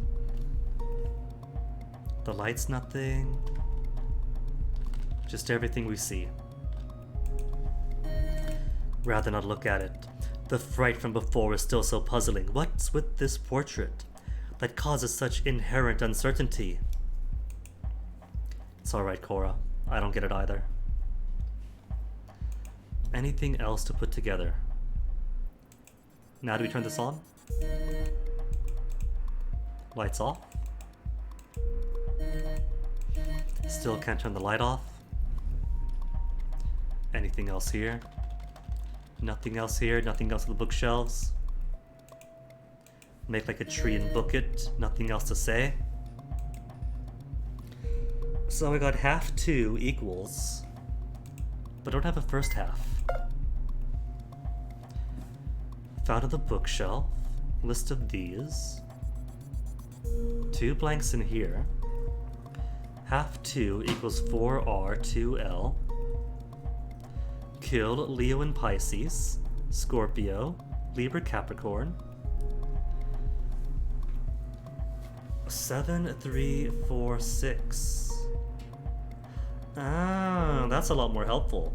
The light's nothing. Just everything we see. Rather not look at it. The fright from before is still so puzzling. What's with this portrait that causes such inherent uncertainty? It's alright, Cora. I don't get it either. Anything else to put together? Now do we turn this on? Lights off. Still can't turn the light off. Anything else here? Nothing else here, nothing else on the bookshelves. Make like a tree and book it, nothing else to say. So I got half 2 equals, but don't have a first half. Found on the bookshelf, list of these. 2 blanks in here. Half 2 equals 4R, 2L. Killed Leo and Pisces, Scorpio, Libra, Capricorn. 7, 3, 4, 6. Ah, that's a lot more helpful.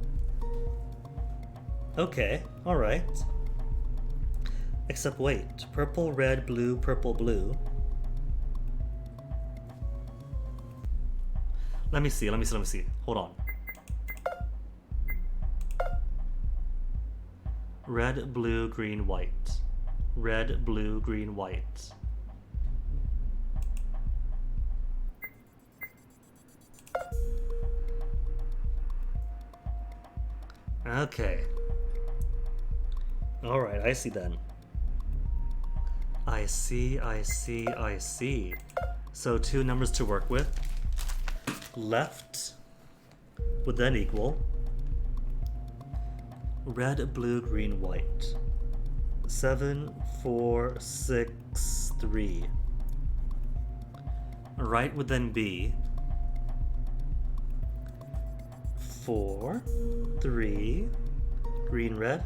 Okay, alright. Except wait, purple, red, blue, purple, blue. Let me see. Hold on. Red, blue, green, white. Red, blue, green, white. Okay. Alright, I see then. I see. So 2 numbers to work with. Left would then equal red, blue, green, white. 7, 4, 6, 3. Right would then be 4, 3, green, red.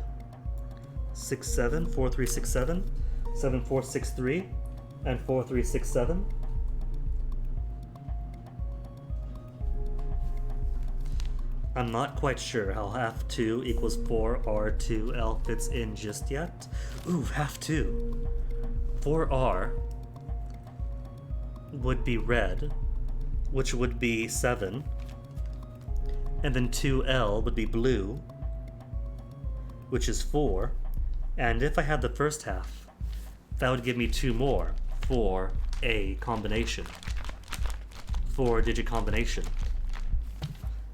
6, 7, 4, 3, 6, 7. 7, 4, 6, 3. And 4, 3, 6, 7. I'm not quite sure how half 2 equals 4R2L fits in just yet. Ooh, half 2. 4R would be red, which would be 7. And then 2L would be blue, which is 4. And if I had the first half, that would give me 2 more for a combination. 4-digit combination.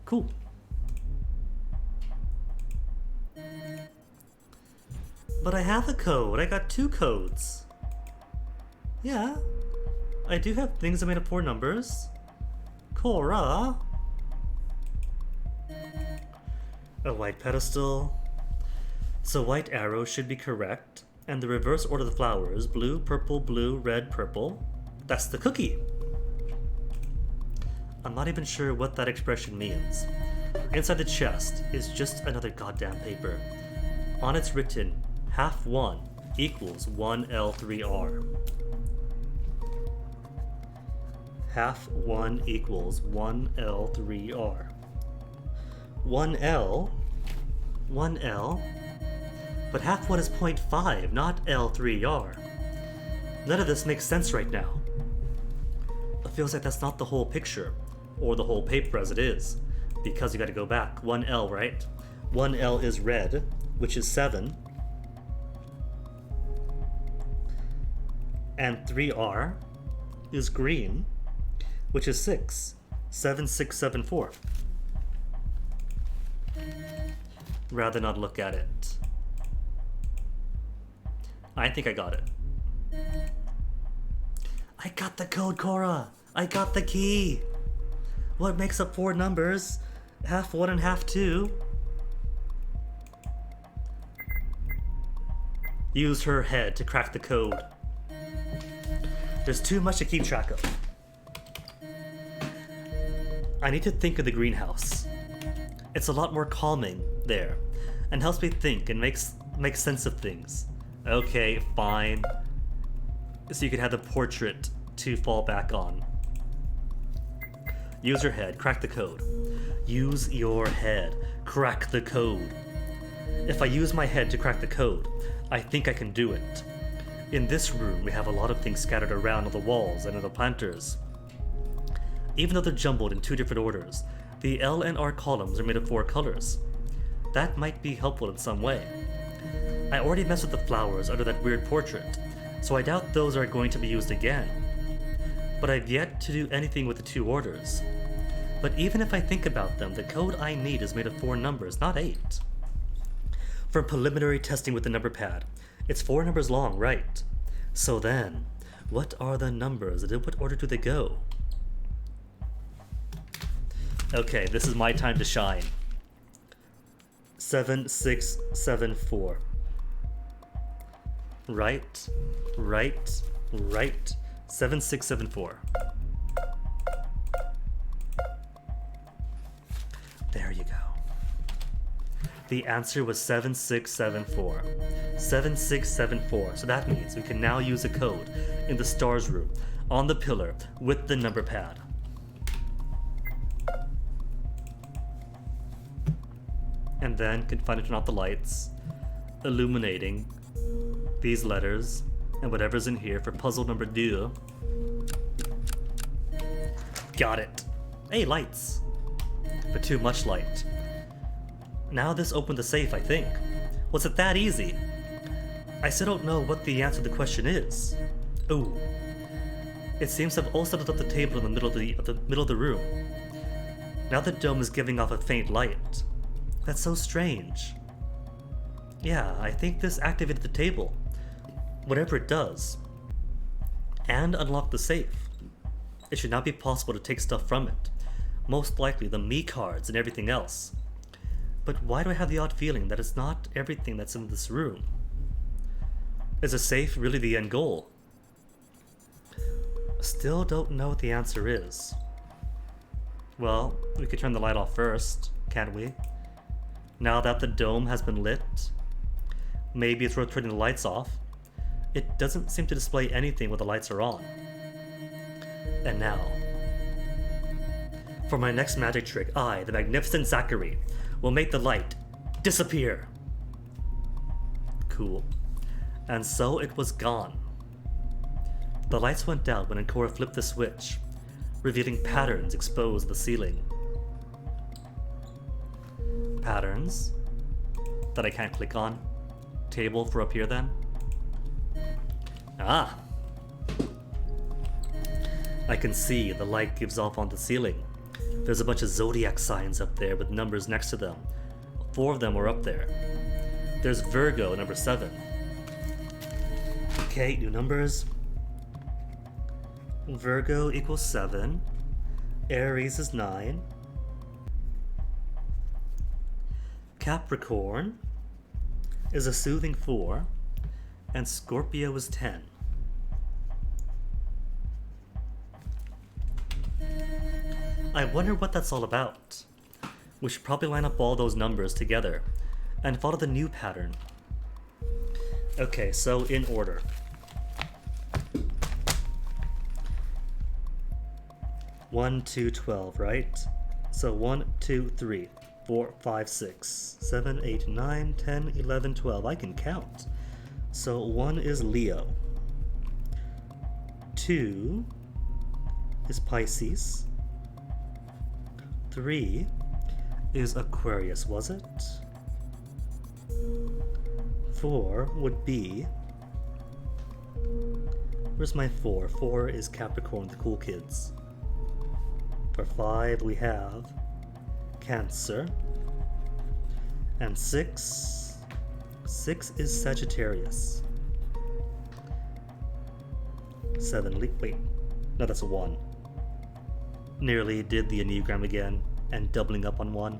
Cool. But I have a code. I got 2 codes. Yeah. I do have things that made up 4 numbers. Cora. A white pedestal. So white arrow should be correct. And the reverse order of the flowers, blue, purple, red, purple. That's the cookie. I'm not even sure what that expression means. Inside the chest is just another goddamn paper. On it's written, half 1 equals 1L3R. Half 1 equals 1L3R. 1L, but half 1 is 0.5, not L3R. None of this makes sense right now. It feels like that's not the whole picture, or the whole paper as it is, because you gotta go back. 1L, right? 1L is red, which is 7. And 3R is green, which is 6. 7, 6, 7, 4. Rather not look at it. I think I got it. I got the code, Cora! I got the key! What makes up 4 numbers? Half 1 and half 2. Use her head to crack the code. There's too much to keep track of. I need to think of the greenhouse. It's a lot more calming there, and helps me think and makes sense of things. Okay, fine. So you could have the portrait to fall back on. Use your head, crack the code. Use your head, crack the code. If I use my head to crack the code, I think I can do it. In this room, we have a lot of things scattered around on the walls and in the planters. Even though they're jumbled in 2 different orders, the L and R columns are made of 4 colors. That might be helpful in some way. I already messed with the flowers under that weird portrait, so I doubt those are going to be used again. But I've yet to do anything with the 2 orders. But even if I think about them, the code I need is made of 4 numbers, not 8. For preliminary testing with the number pad, it's 4 numbers long, right? So then, what are the numbers and in what order do they go? Okay, this is my time to shine. 7, 6, 7, 4. Right, right, right. 7, 6, 7, 4. There you go. The answer was 7, 6, 7, 4. 7, 6, 7, 4. So that means we can now use a code in the stars room on the pillar with the number pad. And then can finally turn off the lights, illuminating these letters and whatever's in here for puzzle number 2. Got it. Hey, lights. But too much light. Now this opened the safe, I think. Was it that easy? I still don't know what the answer to the question is. Ooh. It seems to have all settled up the table in the middle of the room. Now the dome is giving off a faint light. That's so strange. Yeah, I think this activated the table. Whatever it does. And unlocked the safe. It should not be possible to take stuff from it. Most likely the me cards and everything else. But why do I have the odd feeling that it's not everything that's in this room? Is a safe really the end goal? Still don't know what the answer is. Well, we could turn the light off first, can't we? Now that the dome has been lit, maybe it's worth turning the lights off. It doesn't seem to display anything when the lights are on. And now, for my next magic trick, I, the magnificent Zachary, will make the light disappear. Cool. And so it was gone. The lights went out when Ancora flipped the switch, revealing patterns exposed on the ceiling. Patterns that I can't click on. table for up here then? Ah! I can see the light gives off on the ceiling. There's a bunch of zodiac signs up there with numbers next to them. 4 of them are up there. There's Virgo, number 7. Okay, new numbers. Virgo equals 7. Aries is 9. Capricorn is a soothing 4. And Scorpio is 10. I wonder what that's all about. We should probably line up all those numbers together and follow the new pattern. Okay, so in order. One, 2, 12, right? So 1, 2, 3, 4, 5, 6, 7, 8, 9, 10, 11, 12. I can count. So 1 is Leo. 2 is Pisces. 3 is Aquarius, was it? 4 would be... Where's my 4? 4 is Capricorn, the cool kids. For 5 we have Cancer. And 6 is Sagittarius. 7, wait, no, that's a 1. Nearly did the Enneagram again, and doubling up on 1.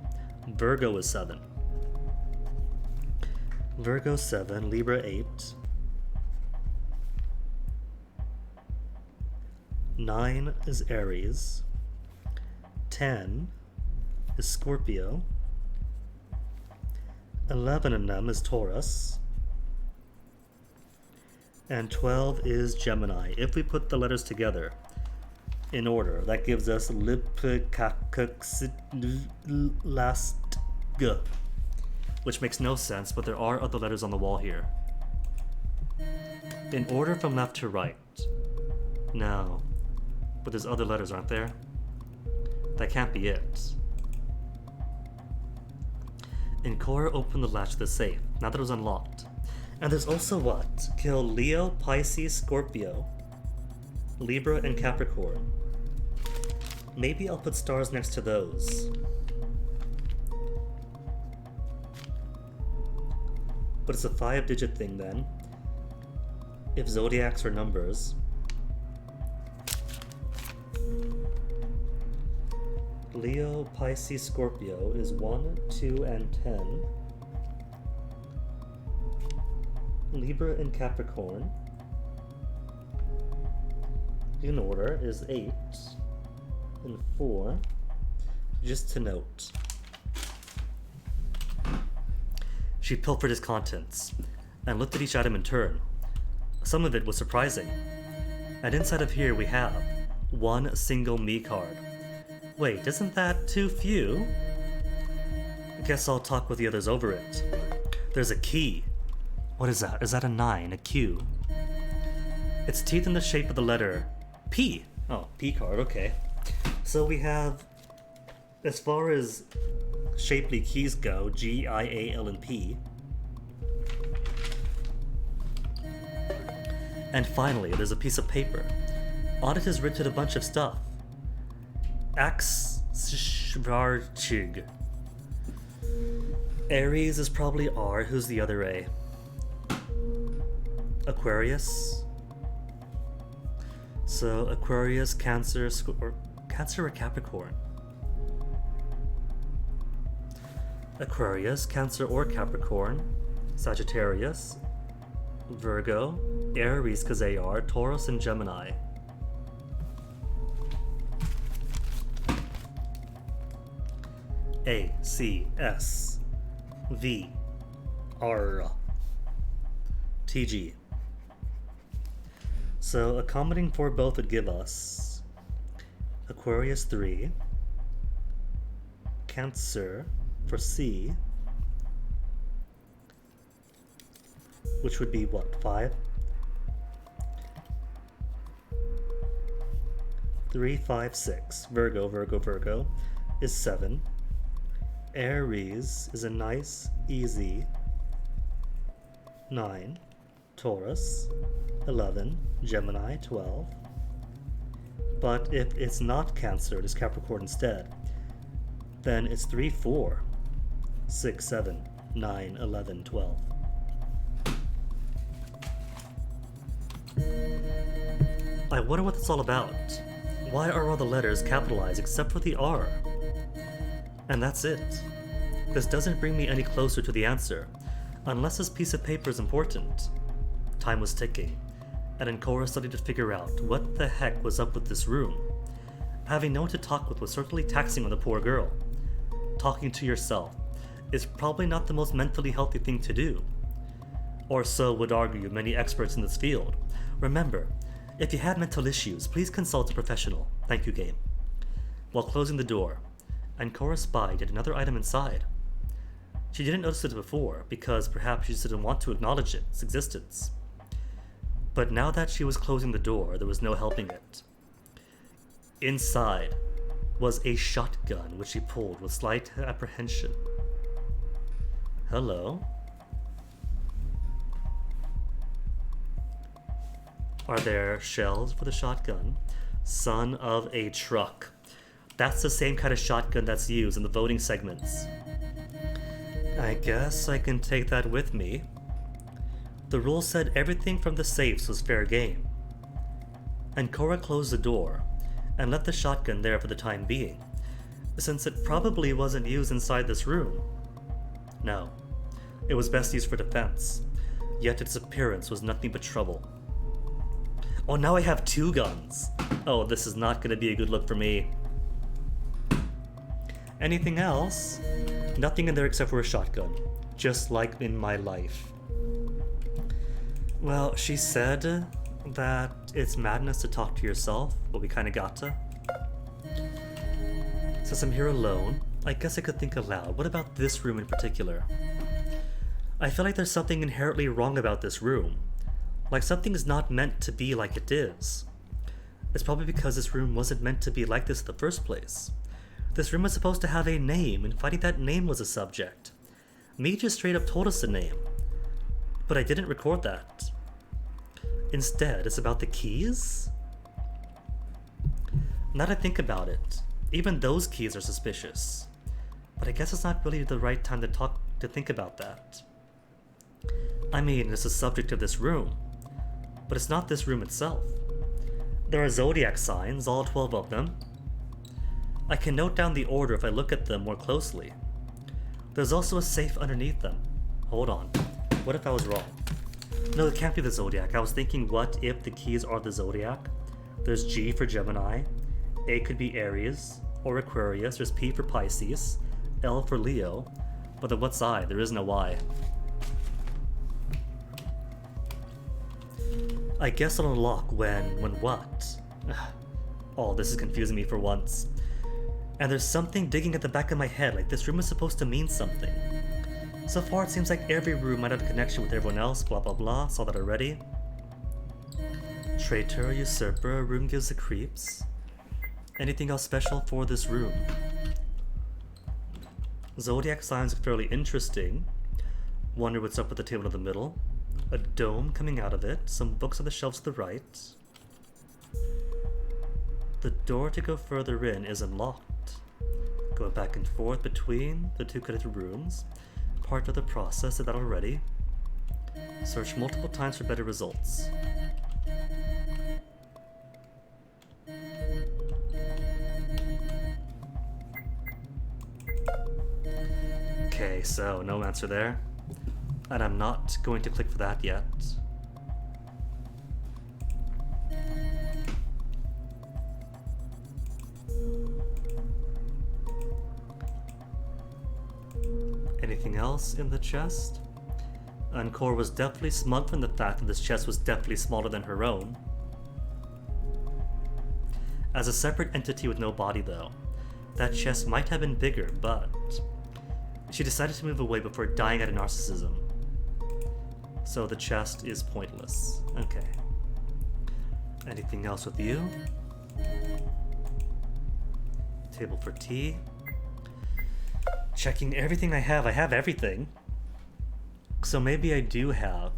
Virgo is 7. Virgo 7, Libra 8. 9 is Aries. 10 is Scorpio. 11 in them is Taurus. And 12 is Gemini. If we put the letters together in order, that gives us Lipkakakslastg, which makes no sense, but there are other letters on the wall here. In order from left to right. No. But there's other letters, aren't there? That can't be it. Encore opened the latch to the safe, now that it was unlocked. And there's also what? Kill Leo, Pisces, Scorpio, Libra, and Capricorn. Maybe I'll put stars next to those. But it's a 5-digit thing then. If zodiacs are numbers. Leo, Pisces, Scorpio is 1, 2, and 10. Libra and Capricorn, in order, is 8 and 4. Just to note. She pilfered his contents and looked at each item in turn. Some of it was surprising. And inside of here we have 1 single me card. Wait, isn't that too few? I guess I'll talk with the others over it. There's a key. What is that? Is that a 9? A Q? Its teeth in the shape of the letter P. Oh, P card, okay. So we have, as far as shapely keys go, G, I, A, L, and P. And finally, there's a piece of paper. On it is written a bunch of stuff. Axvarchig. Aries is probably R. Who's the other A? Aquarius. So Aquarius, Cancer, Cancer or Capricorn? Aquarius, Cancer or Capricorn, Sagittarius, Virgo, Aries because they are, Taurus and Gemini. A, C, S, V, R, T, G. So accommodating for both would give us Aquarius 3, Cancer for C, which would be what, 5? 3, 5, 6. Virgo is 7. Aries is a nice, easy 9, Taurus, 11, Gemini, 12. But if it's not Cancer, it is Capricorn instead, then it's 3, 4, 6, 7, 9, 11, 12. I wonder what that's all about. Why are all the letters capitalized except for the R? And that's it. This doesn't bring me any closer to the answer, unless this piece of paper is important. Time was ticking, and Ancora started to figure out what the heck was up with this room. Having no one to talk with was certainly taxing on the poor girl. Talking to yourself is probably not the most mentally healthy thing to do. Or so would argue many experts in this field. Remember, if you have mental issues, please consult a professional. Thank you, game. While closing the door, Ancora spied yet another item inside. She didn't notice it before, because perhaps she just didn't want to acknowledge its existence. But now that she was closing the door, there was no helping it. Inside was a shotgun, which she pulled with slight apprehension. Hello? Are there shells for the shotgun? Son of a truck. That's the same kind of shotgun that's used in the voting segments. I guess I can take that with me. The rule said everything from the safes was fair game. Ancora closed the door and left the shotgun there for the time being, since it probably wasn't used inside this room. No, it was best used for defense, yet its appearance was nothing but trouble. Oh, now I have 2 guns. Oh, this is not going to be a good look for me. Anything else? Nothing in there except for a shotgun, just like in my life. Well, she said that it's madness to talk to yourself, but we kinda gotta. Since I'm here alone, I guess I could think aloud. What about this room in particular? I feel like there's something inherently wrong about this room. Like something is not meant to be like it is. It's probably because this room wasn't meant to be like this in the first place. This room was supposed to have a name, and finding that name was a subject. Me just straight up told us the name, but I didn't record that. Instead, it's about the keys? Now that I think about it, even those keys are suspicious. But I guess it's not really the right time to think about that. I mean, it's the subject of this room, but it's not this room itself. There are zodiac signs, all 12 of them. I can note down the order if I look at them more closely. There's also a safe underneath them. Hold on. What if I was wrong? No, it can't be the zodiac. I was thinking, what if the keys are the zodiac? There's G for Gemini, A could be Aries or Aquarius, there's P for Pisces, L for Leo, but then what's I? There is no Y. I guess it'll unlock when what? Oh, this is confusing me for once. And there's something digging at the back of my head, like this room is supposed to mean something. So far it seems like every room might have a connection with everyone else, blah blah blah, saw that already. Traitor, usurper, room gives the creeps. Anything else special for this room? Zodiac signs are fairly interesting. Wonder what's up with the table in the middle. A dome coming out of it, some books on the shelves to the right. The door to go further in is unlocked. Go back and forth between the 2 connected rooms. Part of the process, did that already. Search multiple times for better results. Okay, so no answer there. And I'm not going to click for that yet. Anything else in the chest? Ancora was definitely smug from the fact that this chest was definitely smaller than her own. As a separate entity with no body though, that chest might have been bigger, but she decided to move away before dying out of narcissism. So the chest is pointless. Okay. Anything else with you? Table for tea. Checking everything I have everything. So maybe I do have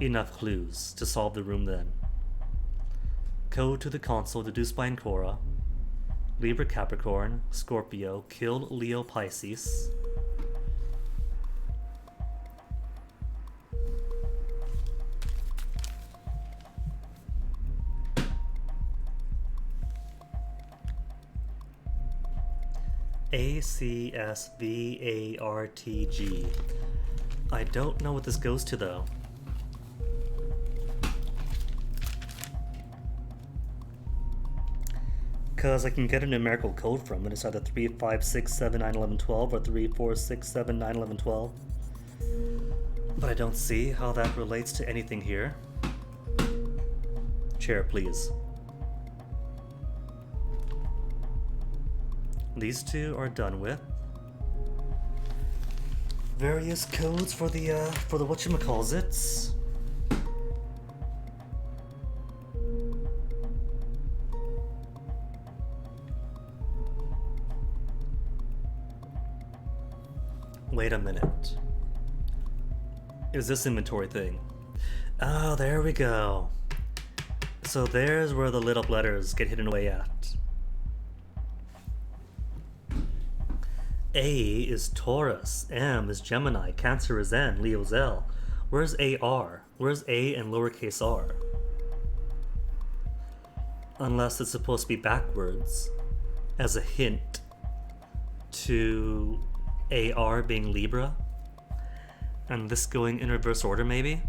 enough clues to solve the room then. Code to the console, deduced by Ancora. Libra Capricorn, Scorpio, kill Leo Pisces. ACSVARTG. I don't know what this goes to though. Because I can get a numerical code from it. It's either 3, 5, 6, 7, 9, 11, 12 or 3, 4, 6, 7, 9, 11, 12. But I don't see how that relates to anything here. Chair, please. These two are done with. Various codes for the whatchamacallits. Wait a minute. Is this inventory thing? Oh, there we go. So there's where the lit up letters get hidden away at. A is Taurus, M is Gemini, Cancer is N, Leo's L. Where's AR? Where's A and lowercase r? Unless it's supposed to be backwards as a hint to AR being Libra, and this going in reverse order maybe?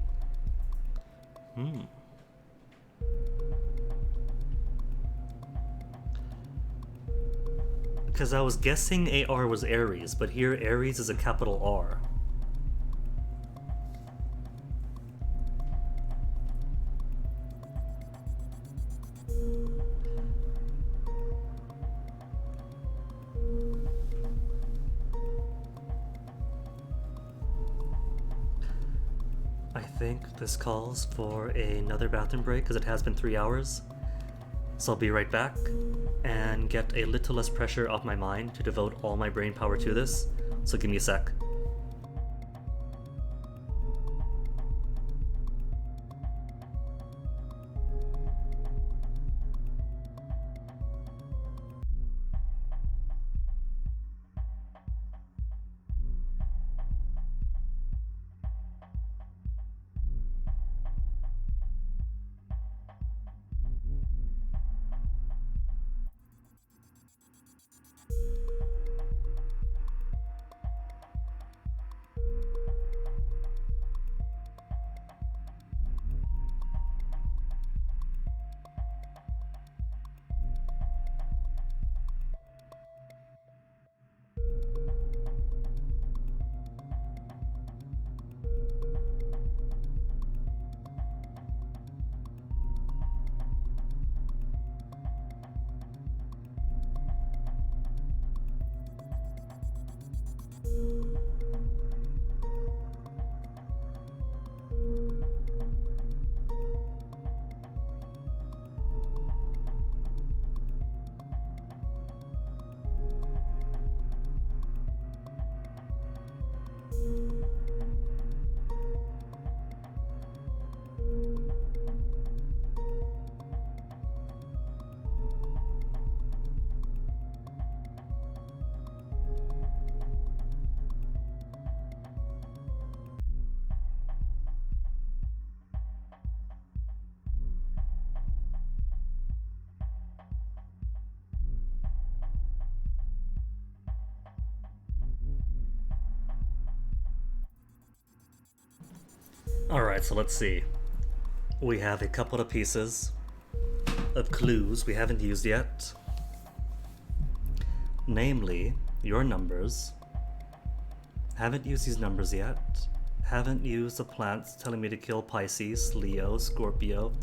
Because I was guessing AR was Aries, but here Aries is a capital R. I think this calls for another bathroom break because it has been 3 hours. So I'll be right back and get a little less pressure off my mind to devote all my brain power to this. So give me a sec. Alright, so let's see. We have a couple of pieces of clues we haven't used yet. Namely, your numbers. Haven't used these numbers yet. Haven't used the plants telling me to kill Pisces, Leo, Scorpio,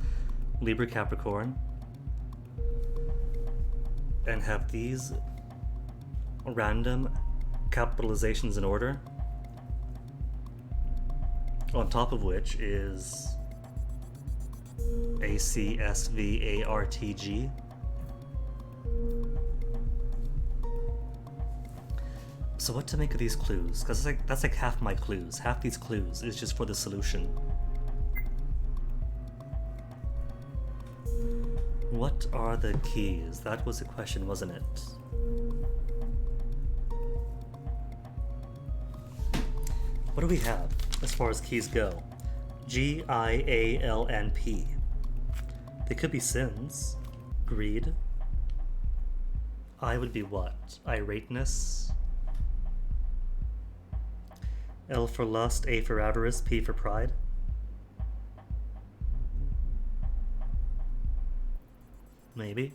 Libra, Capricorn. And have these random capitalizations in order. On top of which is ACSVARTG. So what to make of these clues? Because that's like half my clues. Half these clues is just for the solution. What are the keys? That was the question, wasn't it? What do we have as far as keys go? G, I, A, L, and P. They could be sins. Greed. I would be what? Irateness. L for lust, A for avarice, P for pride. Maybe.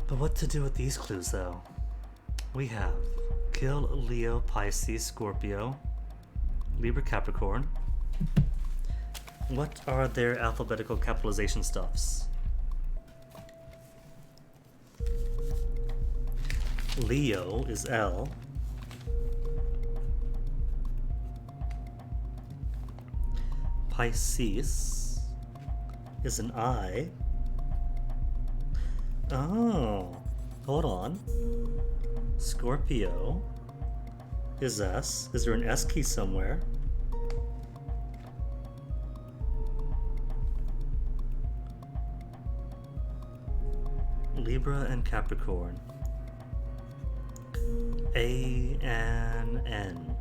But what to do with these clues, though? We have kill Leo, Pisces, Scorpio, Libra, Capricorn. What are their alphabetical capitalization stuffs? Leo is L. Pisces is an I. Oh, hold on. Scorpio is S. Is there an S key somewhere? Libra and Capricorn. A and N.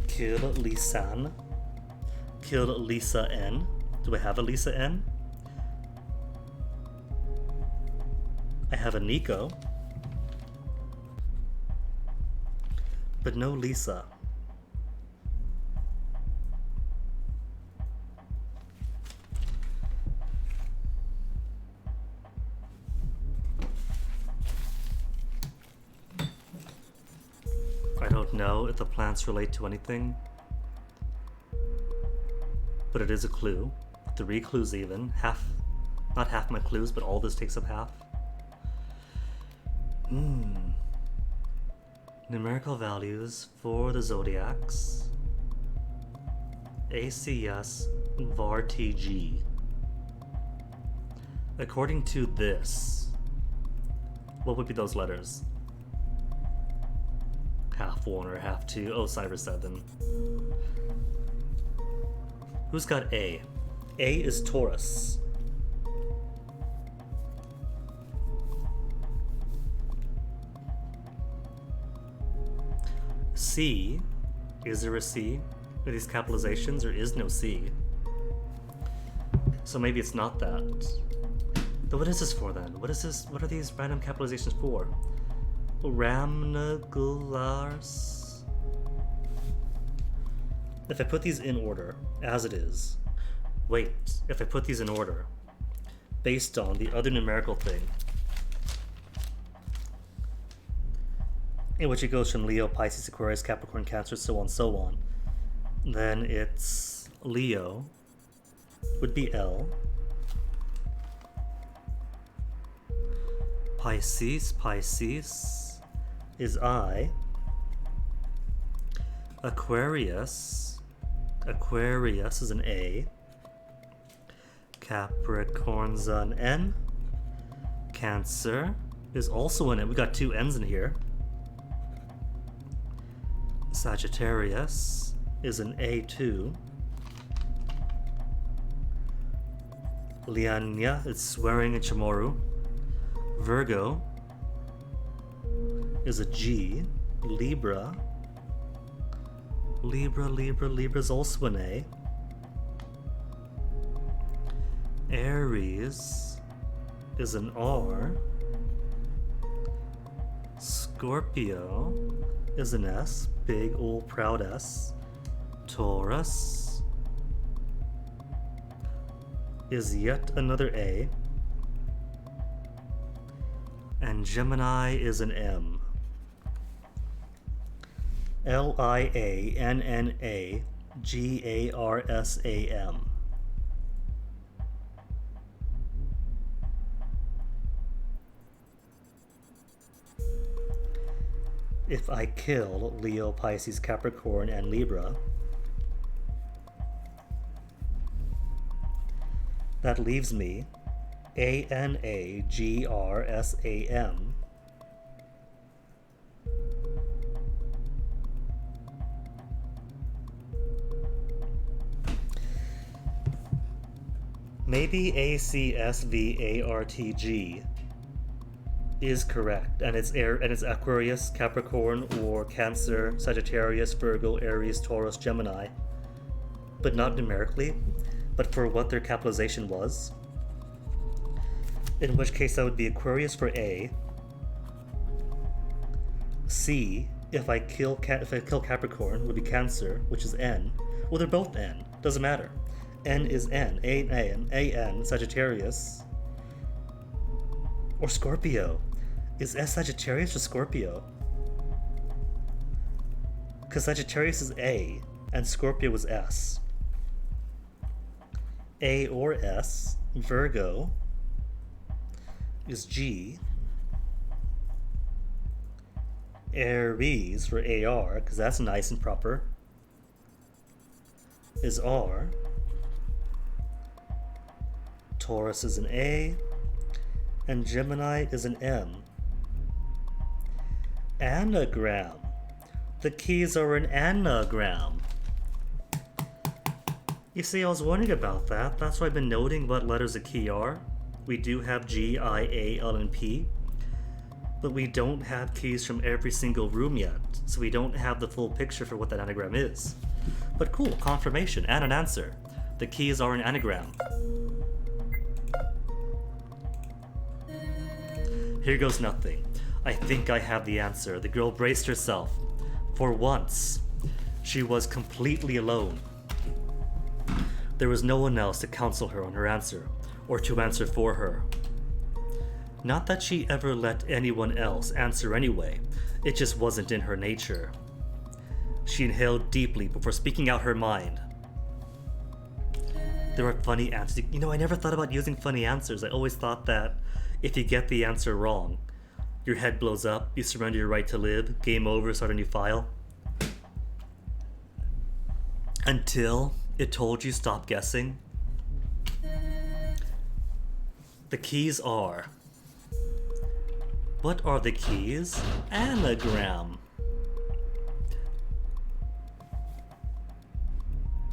Kill Lisan. Kill Lisa N. Do I have a Lisa N? I have a Nico. But no Lisa. I don't know if the plants relate to anything, but it is a clue. 3 clues even. Half, not half my clues, but all this takes up half. Numerical values for the zodiacs. ACS VAR-TG. According to this, what would be those letters? Half 1 or half 2? Oh, Cyber 7. Who's got A? A is Taurus. C, is there a C? Are these capitalizations? There is no C. So maybe it's not that. But what is this for then? What is this? What are these random capitalizations for? Ramnagulars? If I put these in order, as it is, wait, if I put these in order, based on the other numerical thing, in which it goes from Leo, Pisces, Aquarius, Capricorn, Cancer, so on, then it's Leo would be L, Pisces is I, Aquarius is an A, Capricorn's an N, Cancer is also an N. We got 2 N's in here. Sagittarius is an A2. Lianya is swearing in Chamorro. Virgo is a G. Libra is also an A. Aries is an R. Scorpio is an S, big old proud S. Taurus is yet another A. And Gemini is an M. LIANNAGARSAM. If I kill Leo, Pisces, Capricorn, and Libra, that leaves me ANAGRSAM Maybe ACSVARTG is correct, and it's Aquarius, Capricorn, or Cancer, Sagittarius, Virgo, Aries, Taurus, Gemini, but not numerically, but for what their capitalization was. In which case that would be Aquarius for A. C, if I kill Capricorn, would be Cancer, which is N. Well, they're both N. Doesn't matter. N is N. A-N, Sagittarius. Or Scorpio. Is S Sagittarius or Scorpio? Because Sagittarius is A, and Scorpio is S. A or S. Virgo is G. Aries for AR, because that's nice and proper, is R. Taurus is an A, and Gemini is an M. Anagram. The keys are an anagram. You see, I was wondering about that. That's why I've been noting what letters a key are. We do have G, I, A, L, and P, but we don't have keys from every single room yet, so we don't have the full picture for what that anagram is. But cool, confirmation and an answer. The keys are an anagram. Here goes nothing. I think I have the answer. The girl braced herself. For once, she was completely alone. There was no one else to counsel her on her answer, or to answer for her. Not that she ever let anyone else answer anyway, it just wasn't in her nature. She inhaled deeply before speaking out her mind. There are funny answers. You know, I never thought about using funny answers. I always thought that if you get the answer wrong, your head blows up, you surrender your right to live, game over, start a new file. Until it told you stop guessing. The keys are... What are the keys? Anagram.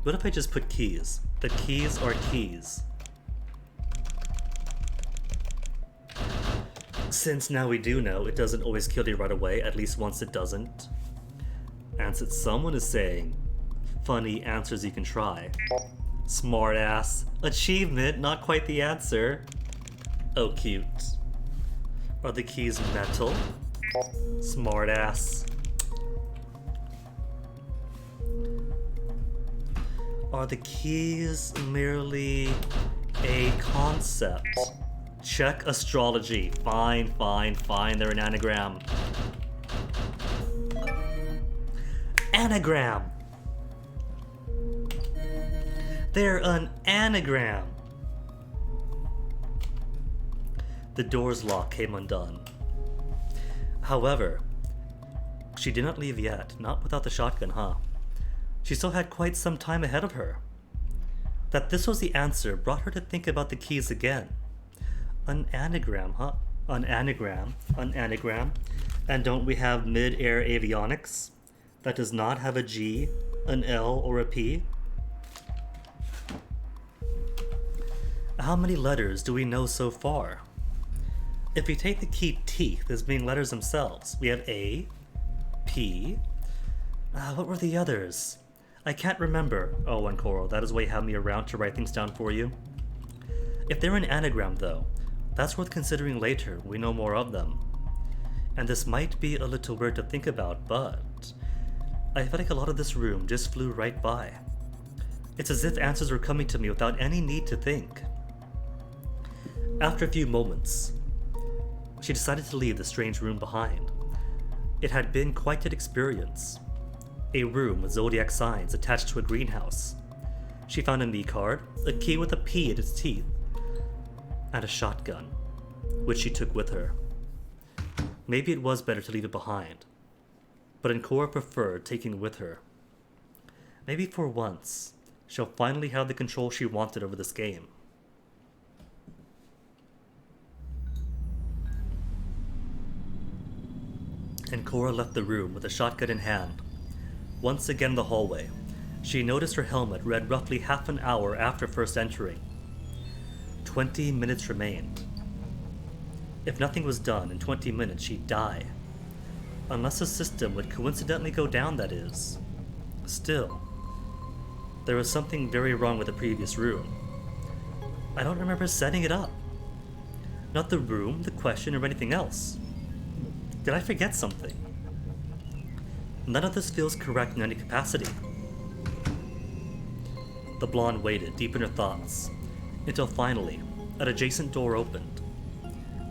What if I just put keys? The keys are keys. Since now we do know it doesn't always kill you right away, at least once it doesn't. And since someone is saying, funny answers you can try. Smartass. Achievement, not quite the answer. Oh, cute. Are the keys metal? Smartass. Are the keys merely a concept? Check astrology. Fine, fine, fine. They're an anagram. Anagram! They're an anagram! The door's lock came undone. However, she did not leave yet. Not without the shotgun, huh? She still had quite some time ahead of her. That this was the answer brought her to think about the keys again. An anagram, huh? An anagram. And don't we have mid-air avionics? That does not have a G, an L, or a P? How many letters do we know so far? If we take the key teeth as being letters themselves, we have A, P... what were the others? I can't remember. Oh, and Coral, that is why you have me around to write things down for you. If they're an anagram, though, that's worth considering later when we know more of them. And this might be a little weird to think about, but I feel like a lot of this room just flew right by. It's as if answers were coming to me without any need to think. After a few moments, she decided to leave the strange room behind. It had been quite an experience. A room with zodiac signs attached to a greenhouse. She found a me card, a key with a P in its teeth, and a shotgun, which she took with her. Maybe it was better to leave it behind, but Ancora preferred taking it with her. Maybe for once, she'll finally have the control she wanted over this game. Ancora left the room with a shotgun in hand. Once again the hallway. She noticed her helmet read roughly half an hour after first entering. 20 minutes remained. If nothing was done in 20 minutes, she'd die. Unless the system would coincidentally go down, that is. Still, there was something very wrong with the previous room. I don't remember setting it up. Not the room, the question, or anything else. Did I forget something? None of this feels correct in any capacity. The blonde waited, deep in her thoughts, until finally, an adjacent door opened.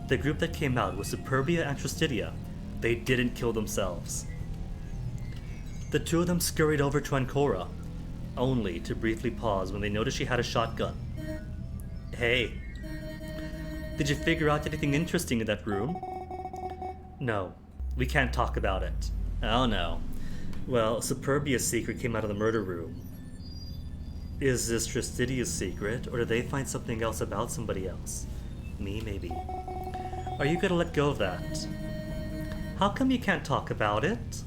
The group that came out was Superbia and Tristidia. They didn't kill themselves. The two of them scurried over to Ancora, only to briefly pause when they noticed she had a shotgun. Hey, did you figure out anything interesting in that room? No, we can't talk about it. Oh no. Well, Superbia's secret came out of the murder room. Is this Tristidia's secret, or did they find something else about somebody else? Me, maybe. Are you gonna let go of that? How come you can't talk about it?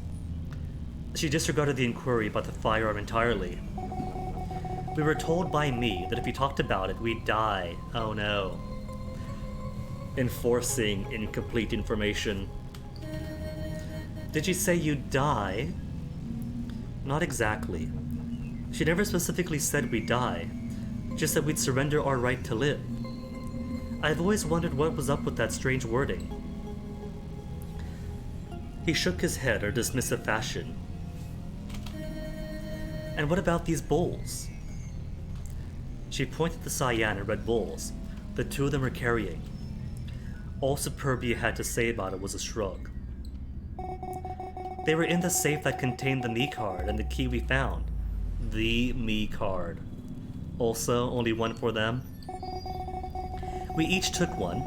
She disregarded the inquiry about the firearm entirely. We were told by me that if you talked about it, we'd die. Oh no. Enforcing incomplete information. Did she say you'd die? Not exactly. She never specifically said we'd die, just that we'd surrender our right to live. I've always wondered what was up with that strange wording. He shook his head in a dismissive fashion. And what about these bowls? She pointed the cyan and red bowls the two of them were carrying. All Superbia had to say about it was a shrug. They were in the safe that contained the me card and the key we found. The me card. Also, only one for them. We each took one,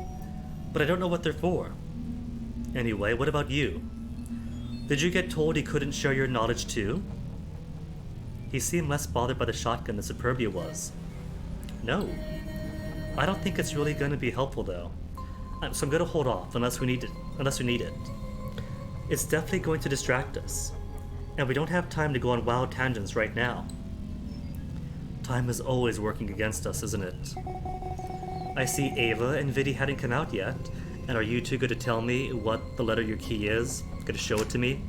but I don't know what they're for. Anyway, what about you? Did you get told you couldn't share your knowledge too? He seemed less bothered by the shotgun than Superbia was. No. I don't think it's really going to be helpful though. So I'm going to hold off unless we need it. It's definitely going to distract us. And we don't have time to go on wild tangents right now. Time is always working against us, isn't it? I see Ava and Vidi hadn't come out yet, and are you two going to tell me what the letter your key is? Going to show it to me?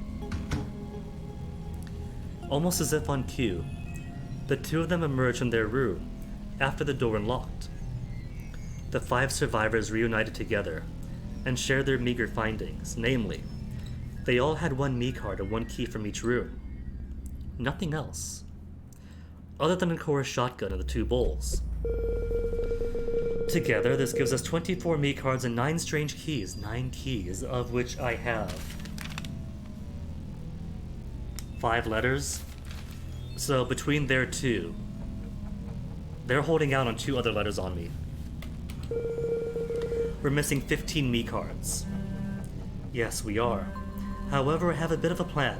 Almost as if on cue, the two of them emerged from their room after the door unlocked. The 5 survivors reunited together and shared their meager findings, namely, they all had one me card and one key from each room. Nothing else. Other than Ancora's shotgun and the 2 bowls. Together, this gives us 24 me cards and 9 strange keys. 9 keys, of which I have 5 letters. So between their 2, they're holding out on 2 other letters on me. We're missing 15 me cards. Yes, we are. However, I have a bit of a plan.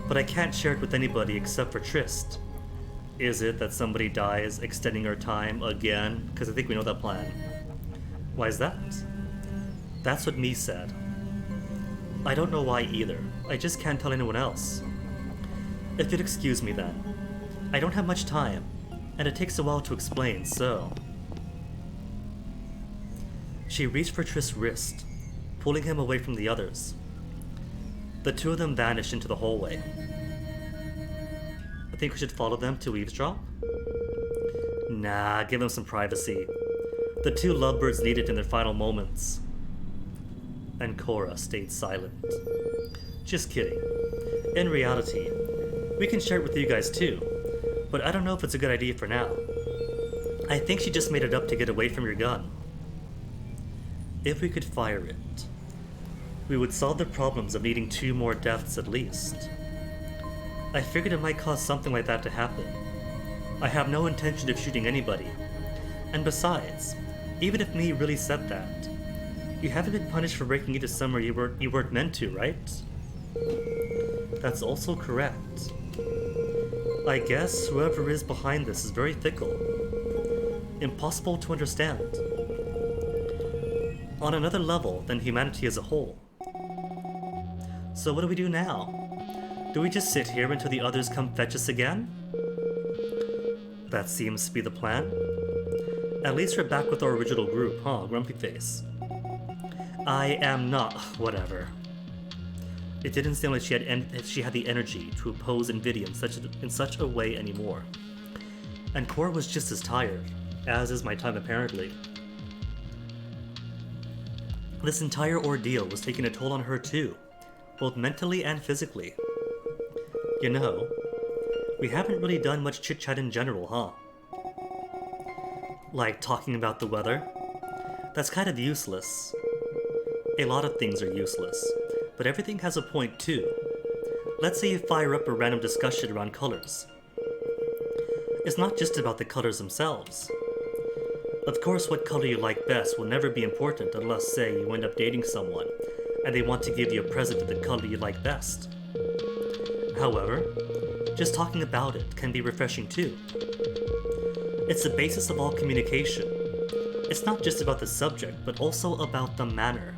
But I can't share it with anybody except for Trist. Is it that somebody dies, extending our time again? Because I think we know that plan. Why is that? That's what me said. I don't know why either. I just can't tell anyone else. If you'd excuse me then. I don't have much time, and it takes a while to explain, so... She reached for Trist's wrist, pulling him away from the others. The 2 of them vanished into the hallway. I think we should follow them to eavesdrop? Nah, give them some privacy. The 2 lovebirds need it in their final moments. And Cora stayed silent. Just kidding. In reality, we can share it with you guys too, but I don't know if it's a good idea for now. I think she just made it up to get away from your gun. If we could fire it, we would solve the problems of needing 2 more deaths at least. I figured it might cause something like that to happen. I have no intention of shooting anybody. And besides, even if me really said that, you haven't been punished for breaking into somewhere you weren't meant to, right? That's also correct. I guess whoever is behind this is very fickle. Impossible to understand. On another level than humanity as a whole. So what do we do now? Do we just sit here until the others come fetch us again? That seems to be the plan. At least we're back with our original group, huh, Grumpy Face? I am not. Whatever. It didn't seem like she had the energy to oppose NVIDIA in such a way anymore. And Cora was just as tired, as is my time apparently. This entire ordeal was taking a toll on her too, both mentally and physically. You know, we haven't really done much chit-chat in general, huh? Like talking about the weather? That's kind of useless. A lot of things are useless, but everything has a point too. Let's say you fire up a random discussion around colors. It's not just about the colors themselves. Of course, what color you like best will never be important unless, say, you end up dating someone, and they want to give you a present of the color you like best. However, just talking about it can be refreshing too. It's the basis of all communication. It's not just about the subject, but also about the manner.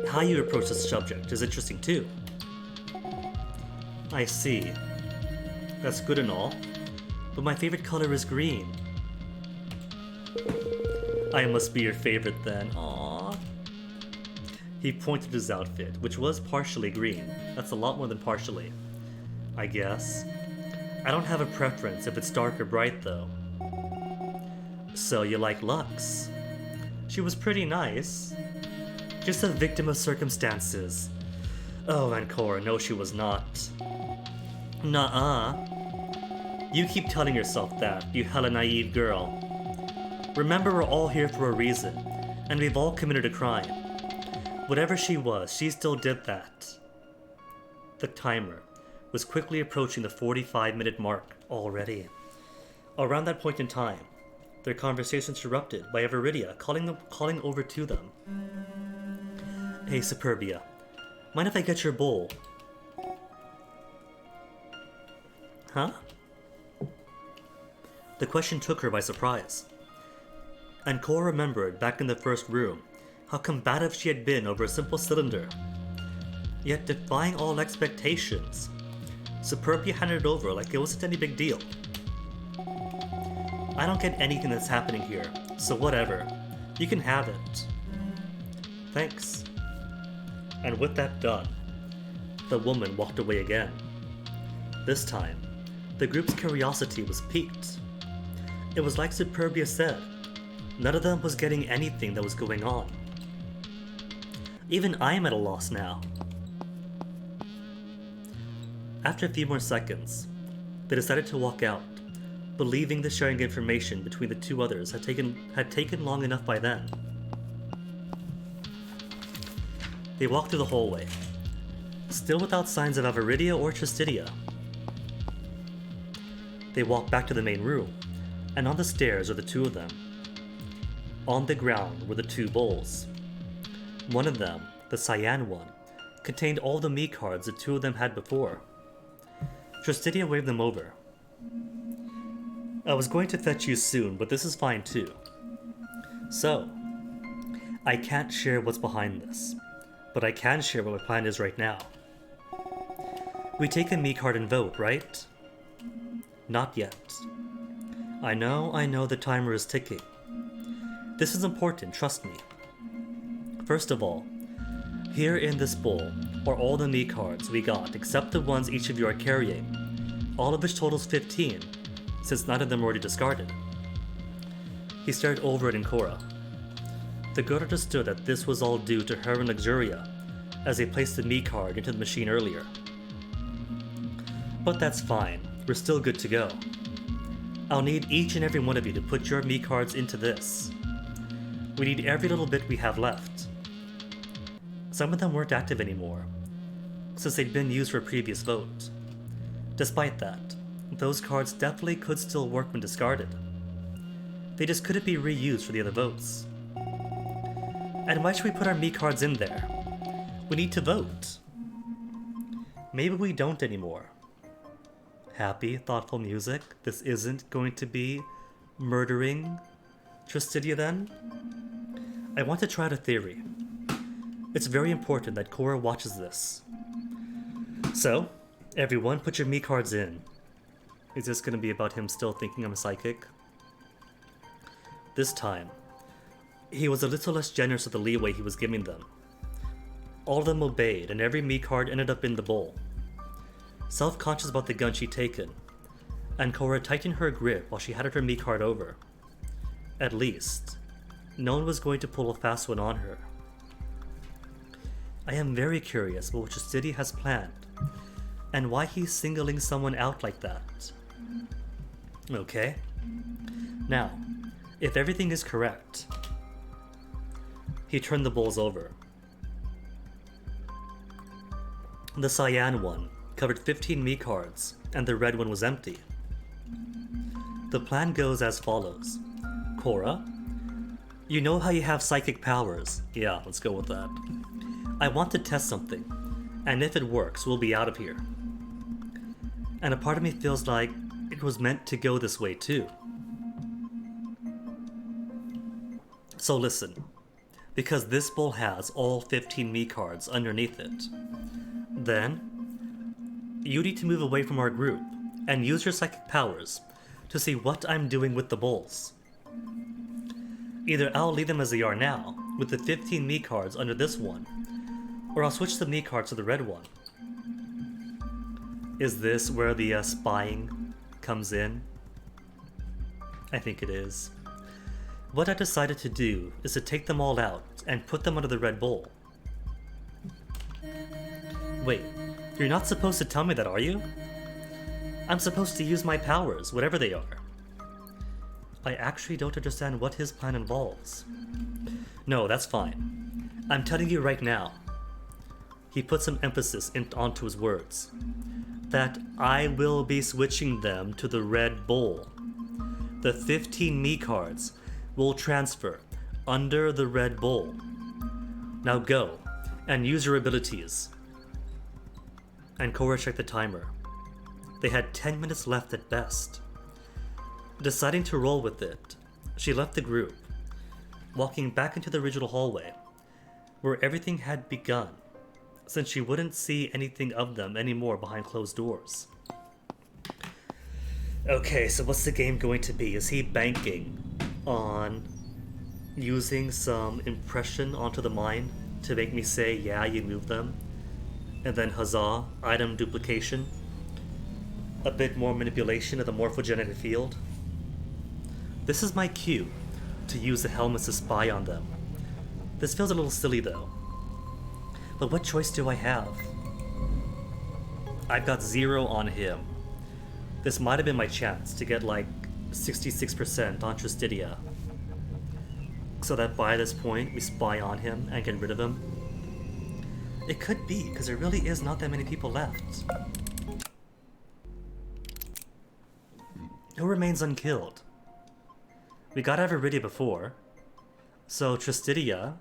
How you approach the subject is interesting too. I see. That's good and all, but my favorite color is green. I must be your favorite then, aww. He pointed his outfit, which was partially green. That's a lot more than partially, I guess. I don't have a preference if it's dark or bright though. So you like Lux? She was pretty nice. Just a victim of circumstances. Oh, and Cora, no she was not. Nuh-uh. You keep telling yourself that, you hella naive girl. Remember, we're all here for a reason, and we've all committed a crime. Whatever she was, she still did that. The timer was quickly approaching the 45-minute mark already. Around that point in time, their conversation interrupted by Everidia calling over to them. Hey, Superbia, mind if I get your bowl? Huh? The question took her by surprise. And Cora remembered back in the first room how combative she had been over a simple cylinder. Yet defying all expectations, Superbia handed it over like it wasn't any big deal. I don't get anything that's happening here, so whatever. You can have it. Thanks. And with that done, the woman walked away again. This time, the group's curiosity was piqued. It was like Superbia said, none of them was getting anything that was going on. Even I am at a loss now. After a few more seconds, they decided to walk out, believing the sharing information between the two others had taken long enough by then. They walked through the hallway, still without signs of Everidia or Tristidia. They walked back to the main room, and on the stairs were the two of them. On the ground were the two bowls. One of them, the cyan one, contained all the Mii cards the two of them had before. Tristidia waved them over. I was going to fetch you soon, but this is fine too. So, I can't share what's behind this, but I can share what my plan is right now. We take a Mii card and vote, right? Not yet. I know the timer is ticking. This is important, trust me. First of all, here in this bowl are all the Mii cards we got except the ones each of you are carrying, all of which totals 15, since none of them were already discarded. He stared over at Cora. The girl understood that this was all due to her and Luxuria, as they placed the Mii card into the machine earlier. But that's fine, we're still good to go. I'll need each and every one of you to put your Mii cards into this. We need every little bit we have left. Some of them weren't active anymore, since they'd been used for a previous vote. Despite that, those cards definitely could still work when discarded. They just couldn't be reused for the other votes. And why should we put our Mii cards in there? We need to vote. Maybe we don't anymore. Happy, thoughtful music. This isn't going to be murdering Tristidia then? I want to try out a theory. It's very important that Cora watches this. So, everyone, put your Mii cards in. Is this going to be about him still thinking I'm a psychic? This time, he was a little less generous with the leeway he was giving them. All of them obeyed, and every Mii card ended up in the bowl. Self-conscious about the gun she'd taken, and Cora tightened her grip while she handed her Mii card over. At least, no one was going to pull a fast one on her. I am very curious about what Justitia has planned, and why he's singling someone out like that. Okay. Now, if everything is correct... He turned the bowls over. The cyan one covered 15 Mii cards, and the red one was empty. The plan goes as follows. Cora, you know how you have psychic powers. Yeah, let's go with that. I want to test something, and if it works, we'll be out of here. And a part of me feels like it was meant to go this way too. So listen, because this bowl has all 15 Mii cards underneath it, then you need to move away from our group and use your psychic powers to see what I'm doing with the bowls. Either I'll leave them as they are now, with the 15 Mii cards under this one, or I'll switch the Mii cards to the red one. Is this where the spying comes in? I think it is. What I decided to do is to take them all out and put them under the red bowl. Wait, you're not supposed to tell me that, are you? I'm supposed to use my powers, whatever they are. I actually don't understand what his plan involves. No, that's fine. I'm telling you right now. He put some emphasis onto his words. That I will be switching them to the red bowl. The 15 Mii cards will transfer under the red bowl. Now go and use your abilities. And Cora checked the timer. They had 10 minutes left at best. Deciding to roll with it, she left the group, walking back into the original hallway, where everything had begun, since she wouldn't see anything of them anymore behind closed doors. Okay, so what's the game going to be? Is he banking on using some impression onto the mind to make me say, yeah, you moved them? And then huzzah, item duplication? A bit more manipulation of the morphogenetic field? This is my cue to use the helmets to spy on them. This feels a little silly though. But what choice do I have? I've got 0 on him. This might have been my chance to get like 66% on Justitia, so that by this point we spy on him and get rid of him. It could be, because there really is not that many people left. Who remains unkilled? We got Averidia before, so Justitia,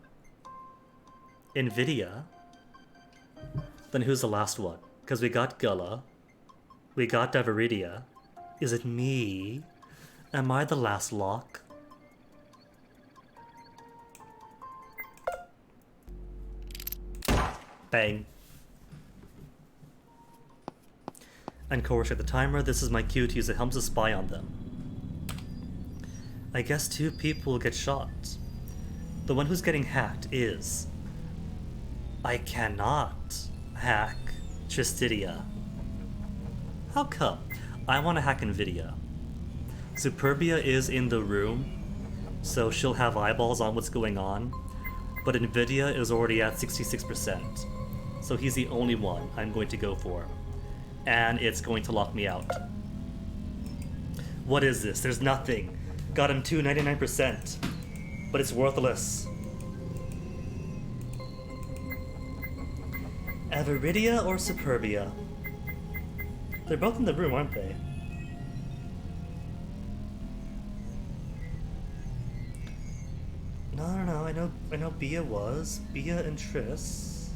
Nvidia, then who's the last one? Because we got Gullah, we got Averidia. Is it me? Am I the last lock? Bang. And Cora checked the timer. This is my cue to use the helm to spy on them. I guess 2 people will get shot. The one who's getting hacked is... I cannot hack Justitia. How come? I want to hack Nvidia. Superbia is in the room, so she'll have eyeballs on what's going on, but Nvidia is already at 66%, so he's the only one I'm going to go for, and it's going to lock me out. What is this? There's nothing. Got him to 99%, but it's worthless. Averidia or Superbia? They're both in the room, aren't they? No, I know Bia was. Bia and Triss.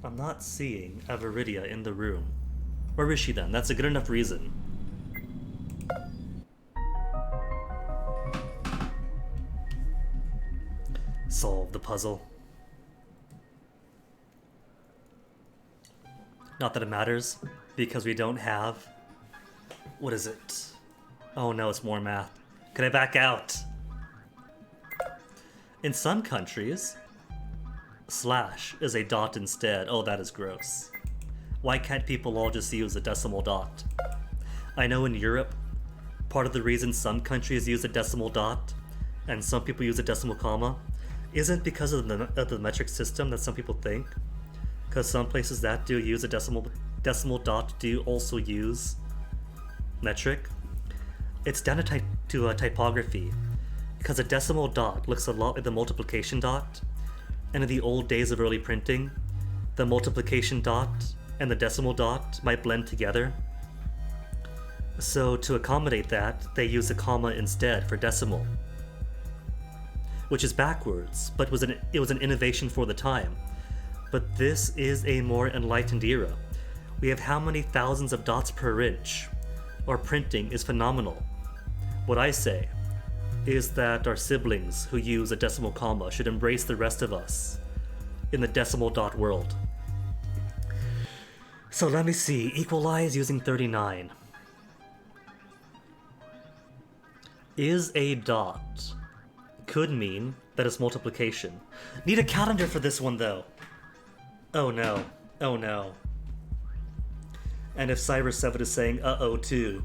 I'm not seeing Averidia in the room. Where is she then? That's a good enough reason. Solve the puzzle. Not that it matters, because we don't have What is it? Oh no, it's more math. Can I back out? In some countries, slash is a dot instead. Oh, that is gross. Why can't people all just use a decimal dot? I know in Europe, part of the reason some countries use a decimal dot and some people use a decimal comma isn't because of the metric system that some people think. Because some places that do use a decimal dot do also use metric. It's down to typography. Because a decimal dot looks a lot like the multiplication dot. And in the old days of early printing, the multiplication dot and the decimal dot might blend together. So to accommodate that, they use a comma instead for decimal. Which is backwards, but it was an innovation for the time. But this is a more enlightened era. We have how many thousands of dots per inch? Our printing is phenomenal. What I say is that our siblings who use a decimal comma should embrace the rest of us in the decimal dot world. So let me see, equalize using 39. Is a dot could mean that it's multiplication. Need a calendar for this one though. Oh no, oh no. And if Cyber7 is saying uh-oh too.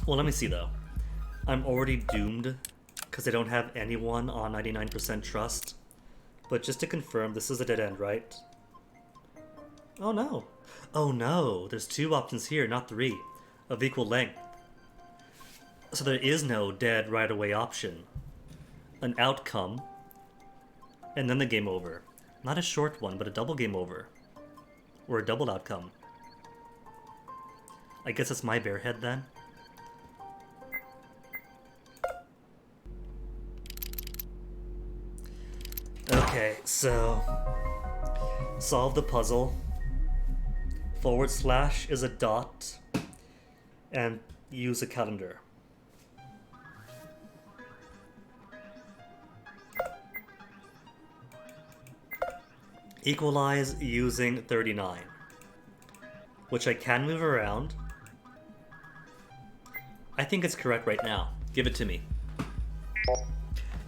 Well, let me see though. I'm already doomed because I don't have anyone on 99% trust. But just to confirm, this is a dead end, right? Oh no. Oh no, there's 2 options here, not 3, of equal length. So there is no dead right away option. An outcome, and then the game over. Not a short one, but a double game over. Or a double outcome. I guess it's my bare head then. Okay, so solve the puzzle. / is a dot, and use a calendar. Equalize using 39, which I can move around. I think it's correct right now. Give it to me.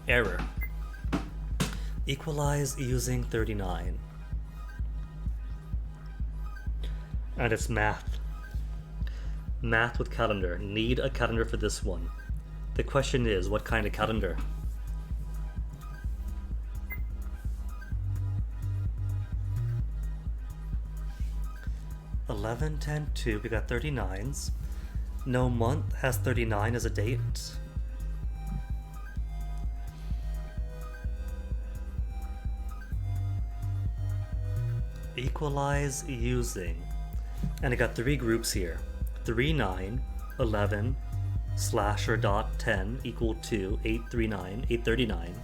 Error. Equalize using 39. And it's math. Math with calendar. Need a calendar for this one. The question is, what kind of calendar? (11, 10, 2). We got 39s. No month has 39 as a date. Equalize using. And I got 3 groups here. 3, 9, 11, / or dot 10 equal to 839, 839.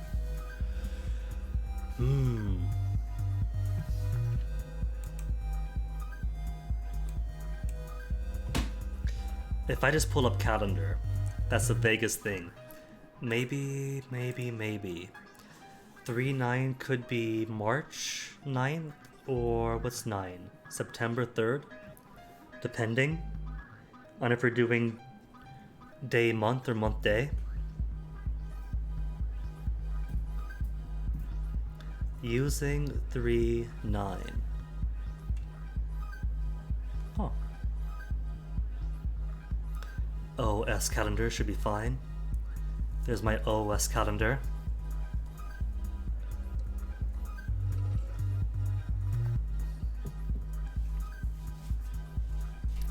If I just pull up calendar, that's the vaguest thing. Maybe. 3, 9 could be March 9th, or what's 9? September 3rd? Depending on if we're doing day month or month day. Using 3, 9. Oh. OS calendar should be fine. There's my OS calendar.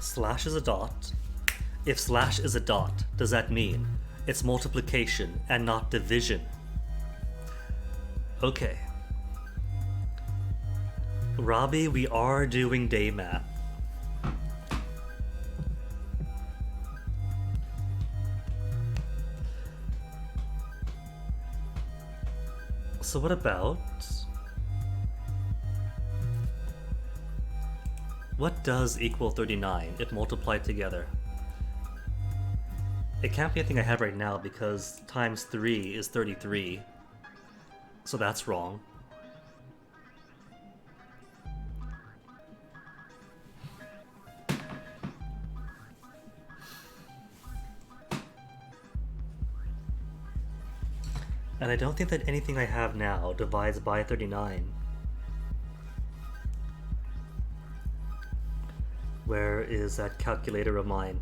/ is a dot. If / is a dot, does that mean it's multiplication and not division? Okay. Robbie, we are doing day math. So what about... What does equal 39 if multiplied together? It can't be anything I have right now because times 3 is 33. So that's wrong. And I don't think that anything I have now divides by 39. Where is that calculator of mine?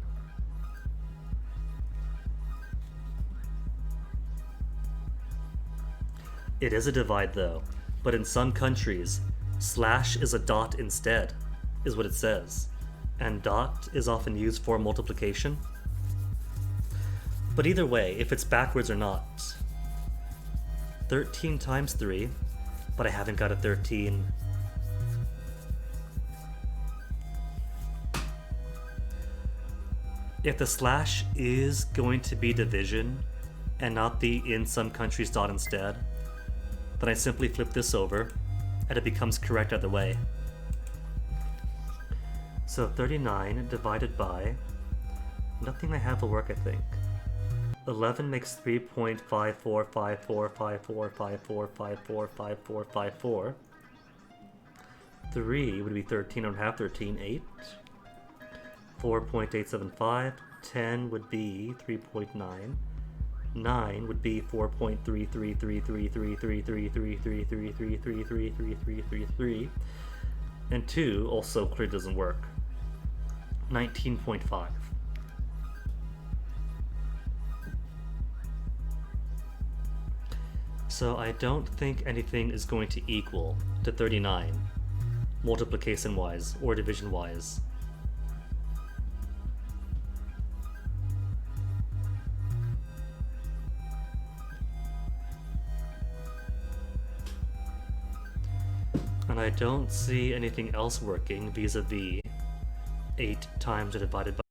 It is a divide though, but in some countries, slash is a dot instead, is what it says. And dot is often used for multiplication. But either way, if it's backwards or not, 13 times 3, but I haven't got a 13. If the slash is going to be division and not the in some countries dot instead, then I simply flip this over and it becomes correct either way. So 39 divided by, nothing I have will work, I think. 11 makes 3.5454545454545454. 3 would be 13, I don't have 13, 8. 4.875, 10 would be 3.9, 9 would be 4.333333333333333333, and 2 also clearly doesn't work. 19.5. So I don't think anything is going to equal to 39, multiplication-wise or division-wise. And I don't see anything else working vis-a-vis 8 times divided by